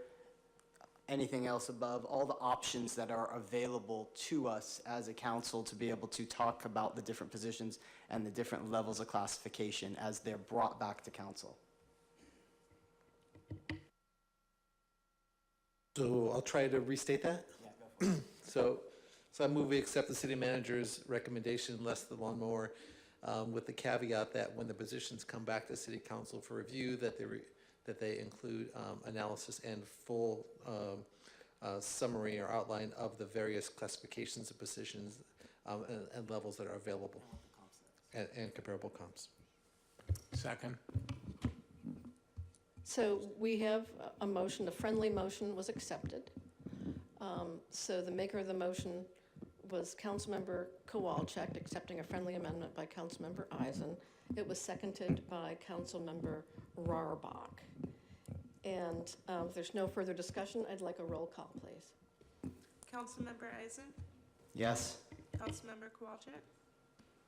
anything else above, all the options that are available to us as a council to be able to talk about the different positions and the different levels of classification as they're brought back to council. So I'll try to restate that. So I move we accept the city manager's recommendation less the lawnmower with the caveat that when the positions come back to city council for review, that they include analysis and full summary or outline of the various classifications of positions and levels that are available and comparable comps. Second. So we have a motion, a friendly motion was accepted. So the maker of the motion was Councilmember Kowalczyk, accepting a friendly amendment by Councilmember Eisen. It was seconded by Councilmember Rarbach. And if there's no further discussion, I'd like a roll call, please. Councilmember Eisen, Yes? Councilmember Kowalczyk,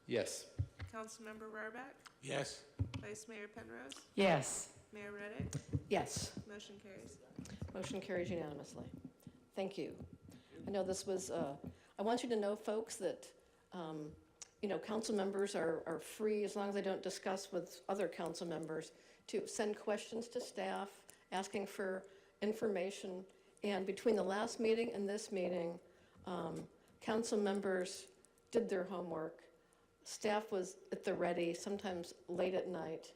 Yes. Councilmember Rohrbach, Yes? Vice Mayor Penrose, Yes. Mayor Reddick, Yes. motion carries. Motion carries unanimously. Thank you. I know this was, I want you to know, folks, that, council members are free, as long as they don't discuss with other council members, to send questions to staff, asking for information. And between the last meeting and this meeting, council members did their homework. Staff was at the ready, sometimes late at night.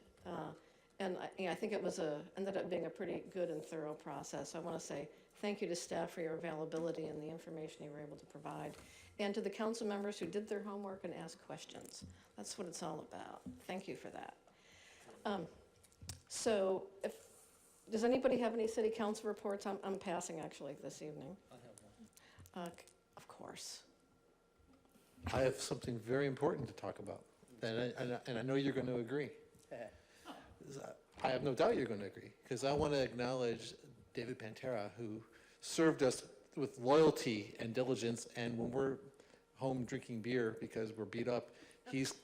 And I think it was ended up being a pretty good and thorough process. I want to say thank you to staff for your availability and the information you were able to provide. And to the council members who did their homework and asked questions. That's what it's all about. Thank you for that. So does anybody have any city council reports? I'm passing actually this evening. I have one. Of course. I have something very important to talk about, and I know you're going to agree. I have no doubt you're going to agree, because I want to acknowledge David Pantera, who served us with loyalty and diligence, and when we're home drinking beer because we're beat up, he's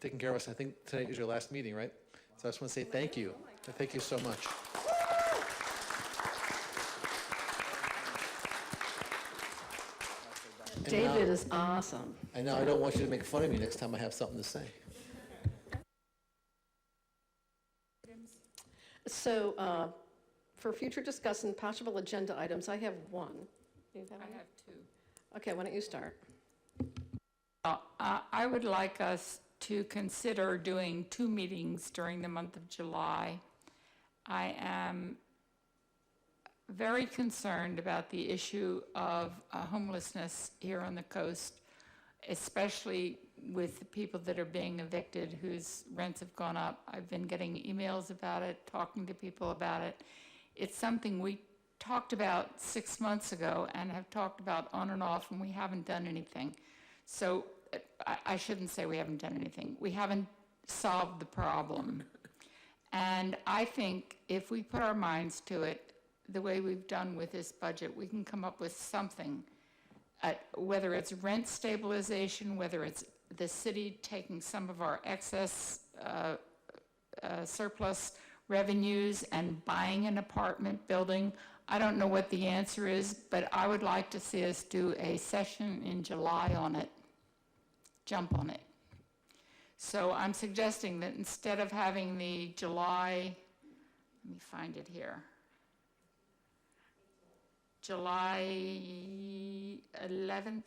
taking care of us. I think tonight is your last meeting, right? So I just want to say thank you. Thank you so much. David is awesome. And now I don't want you to make fun of me next time I have something to say. So for future discussion, possible agenda items, I have one. Do you have any? I have 2. Okay, why don't you start? I would like us to consider doing 2 meetings during the month of July. I am very concerned about the issue of homelessness here on the coast, especially with the people that are being evicted whose rents have gone up. I've been getting emails about it, talking to people about it. It's something we talked about 6 months ago and have talked about on and off, and we haven't done anything. So I shouldn't say we haven't done anything. We haven't solved the problem. And I think if we put our minds to it, the way we've done with this budget, we can come up with something, whether it's rent stabilization, whether it's the city taking some of our excess surplus revenues and buying an apartment building. I don't know what the answer is, but I would like to see us do a session in July on it, jump on it. So I'm suggesting that instead of having the July, let me find it here, July 11th,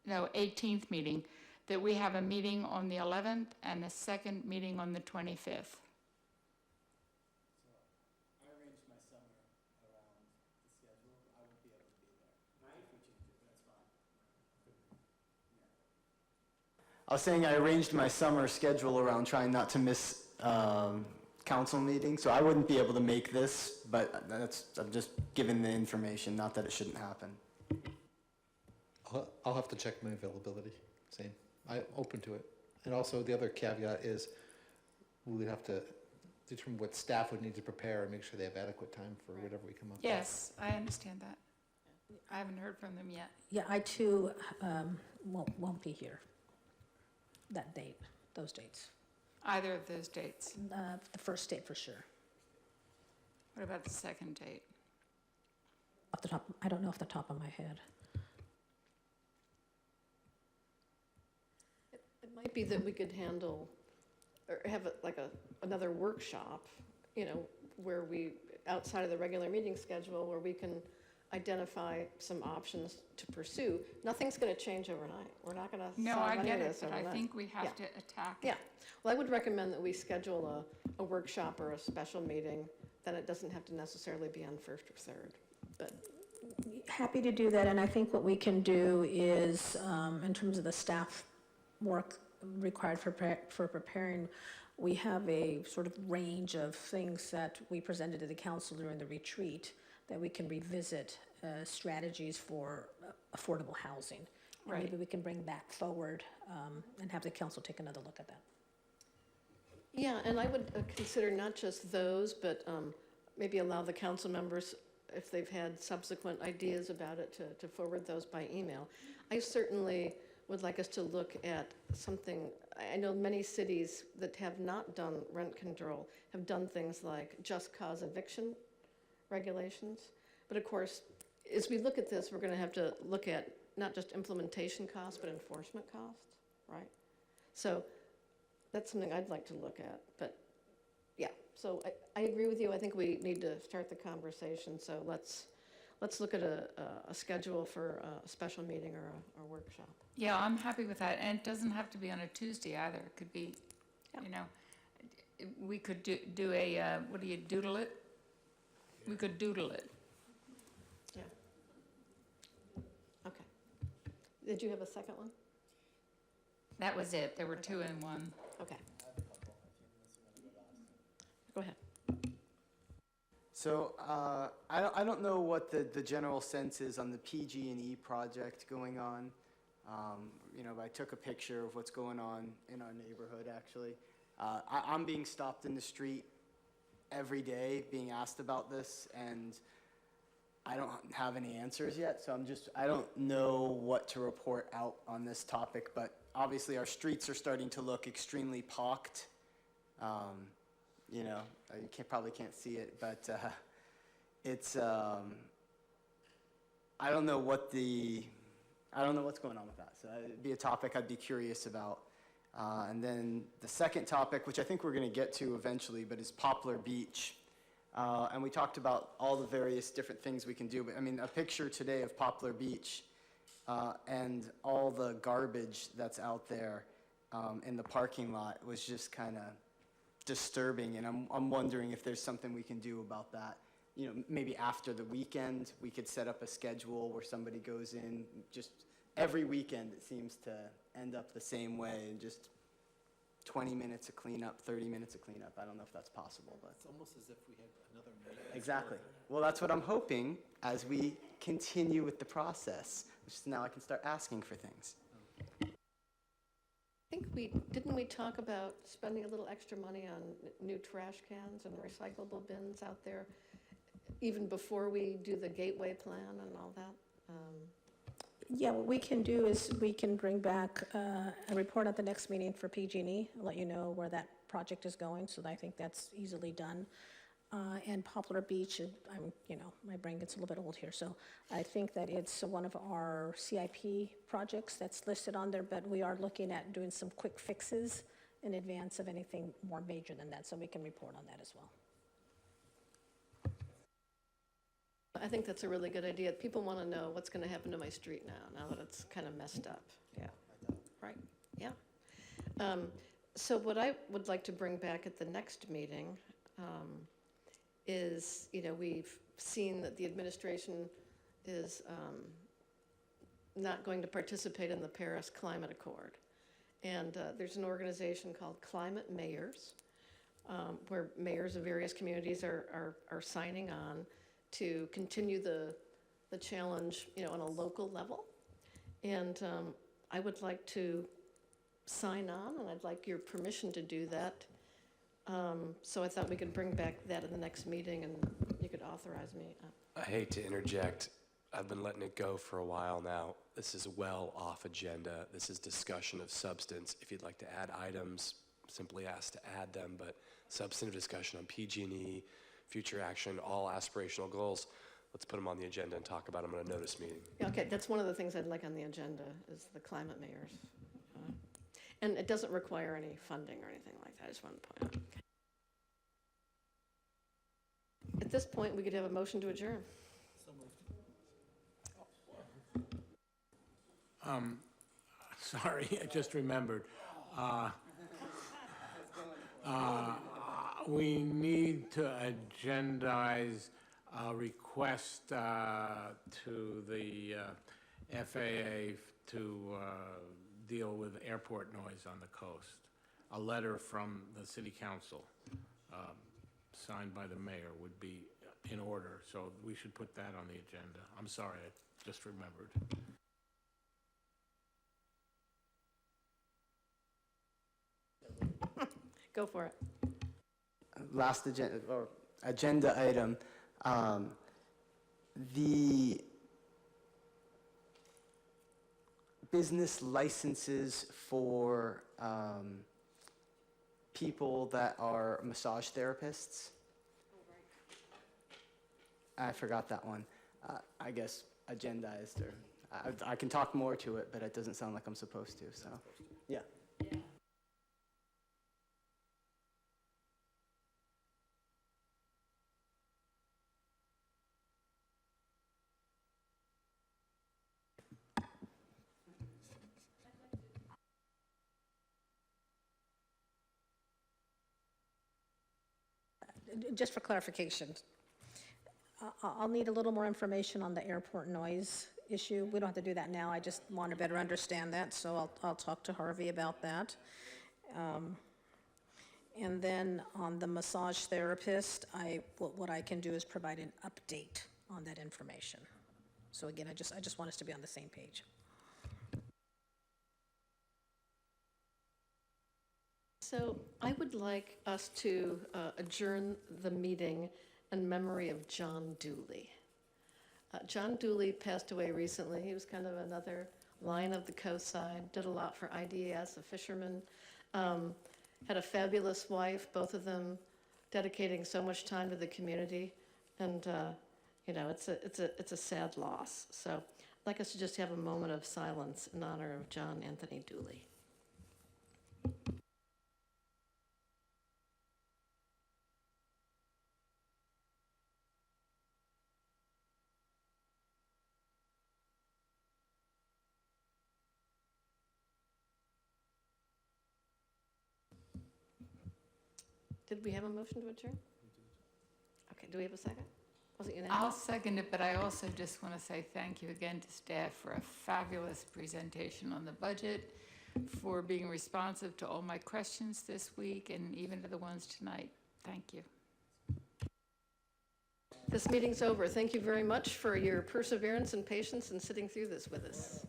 no, 18th meeting, that we have a meeting on the 11th and a second meeting on the 25th. I was saying I arranged my summer schedule around trying not to miss council meetings, so I wouldn't be able to make this, but I'm just giving the information, not that it shouldn't happen. I'll have to check my availability, same. I'm open to it. And also, the other caveat is we would have to determine what staff would need to prepare and make sure they have adequate time for whatever we come up with. Yes, I understand that. I haven't heard from them yet. Yeah, I too won't be here that date, those dates. Either of those dates. The first date for sure. What about the second date? Off the top, I don't know off the top of my head. It might be that we could handle, or have another workshop, where we, outside of the regular meeting schedule, where we can identify some options to pursue. Nothing's going to change overnight. We're not going to solve any of this overnight. I think we have to attack it. Yeah. Well, I would recommend that we schedule a workshop or a special meeting, then it doesn't have to necessarily be on first or third. But Happy to do that, and I think what we can do is, in terms of the staff work required for preparing, we have a sort of range of things that we presented to the council during the retreat that we can revisit, strategies for affordable housing. And Right. maybe we can bring that forward and have the council take another look at that. yeah, and I would consider not just those, but maybe allow the council members, if they've had subsequent ideas about it, to forward those by email. I certainly would like us to look at something. I know many cities that have not done rent control have done things like just cause eviction regulations. But of course, as we look at this, we're going to have to look at not just implementation costs, but enforcement costs, right? So that's something I'd like to look at. But yeah, so I agree with you. I think we need to start the conversation. So let's look at a schedule for a special meeting or a workshop. Yeah, I'm happy with that. And it doesn't have to be on a Tuesday either. It could be, we could do a, what do you, doodle it? We could doodle it. Yeah. Okay. Did you have a second one? That was it. There were two in one. Okay. Go ahead. So I don't know what the general sense is on the PG&E project going on. I took a picture of what's going on in our neighborhood, actually. I'm being stopped in the street every day being asked about this, and I don't have any answers yet, so I don't know what to report out on this topic, but obviously our streets are starting to look extremely pocked. You probably can't see it, but it's, I don't know what's going on with that, so it'd be a topic I'd be curious about. And then the second topic, which I think we're going to get to eventually, but is Poplar Beach. And we talked about all the various different things we can do, but I mean, a picture today of Poplar Beach and all the garbage that's out there in the parking lot was just kind of disturbing, and I'm wondering if there's something we can do about that. Maybe after the weekend, we could set up a schedule where somebody goes in. Just every weekend, it seems to end up the same way, and just 20 minutes of cleanup, 30 minutes of cleanup. I don't know if that's possible, but. It's almost as if we had another meeting. Exactly. Well, that's what I'm hoping as we continue with the process, which is now I can start asking for things. I think didn't we talk about spending a little extra money on new trash cans and recyclable bins out there? even before we do the gateway plan and all that? Yeah, what we can do is we can bring back a report at the next meeting for PG&E, let you know where that project is going, so I think that's easily done. And Poplar Beach, my brain gets a little bit old here, so I think that it's one of our CIP projects that's listed on there, but we are looking at doing some quick fixes in advance of anything more major than that, so we can report on that as well. I think that's a really good idea. People want to know what's going to happen to my street now that it's kind of messed up. Yeah, right, yeah. So what I would like to bring back at the next meeting is, we've seen that the administration is not going to participate in the Paris Climate Accord. And there's an organization called Climate Mayors, where mayors of various communities are signing on to continue the challenge, on a local level. And I would like to sign on, and I'd like your permission to do that. So I thought we could bring back that at the next meeting, and you could authorize me. I hate to interject. I've been letting it go for a while now. This is well off agenda. This is discussion of substance. If you'd like to add items, simply ask to add them, but substantive discussion on PG&E, future action, all aspirational goals, let's put them on the agenda and talk about them in a notice meeting. Okay, that's one of the things I'd like on the agenda is the climate mayors. And it doesn't require any funding or anything like that. I just want to point out. Okay. At this point, we could have a motion to adjourn. Sorry, I just remembered. We need to agendize a request to the FAA to deal with airport noise on the coast. A letter from the city council signed by the mayor would be in order, so we should put that on the agenda. I'm sorry, I just remembered. Go for it. Last agenda item, the business licenses for people that are massage therapists. I forgot that one. I guess agendized, or I can talk more to it, but it doesn't sound like I'm supposed to, so, yeah. Just for clarification, I'll need a little more information on the airport noise issue. We don't have to do that now. I just want to better understand that, so I'll talk to Harvey about that. And then on the massage therapist, what I can do is provide an update on that information. So again, I just want us to be on the same page. So I would like us to adjourn the meeting in memory of John Dooley. John Dooley passed away recently. He was kind of another line of the coast side, did a lot for IDAS, a fisherman, had a fabulous wife, both of them dedicating so much time to the community. And, it's a sad loss. So I'd like us to just have a moment of silence in honor of John Anthony Dooley. Did we have a motion to adjourn? Okay, do we have a second? Was it unanimous? I'll second it, but I also just want to say thank you again to staff for a fabulous presentation on the budget, for being responsive to all my questions this week, and even to the ones tonight. Thank you. This meeting's over. Thank you very much for your perseverance and patience in sitting through this with us.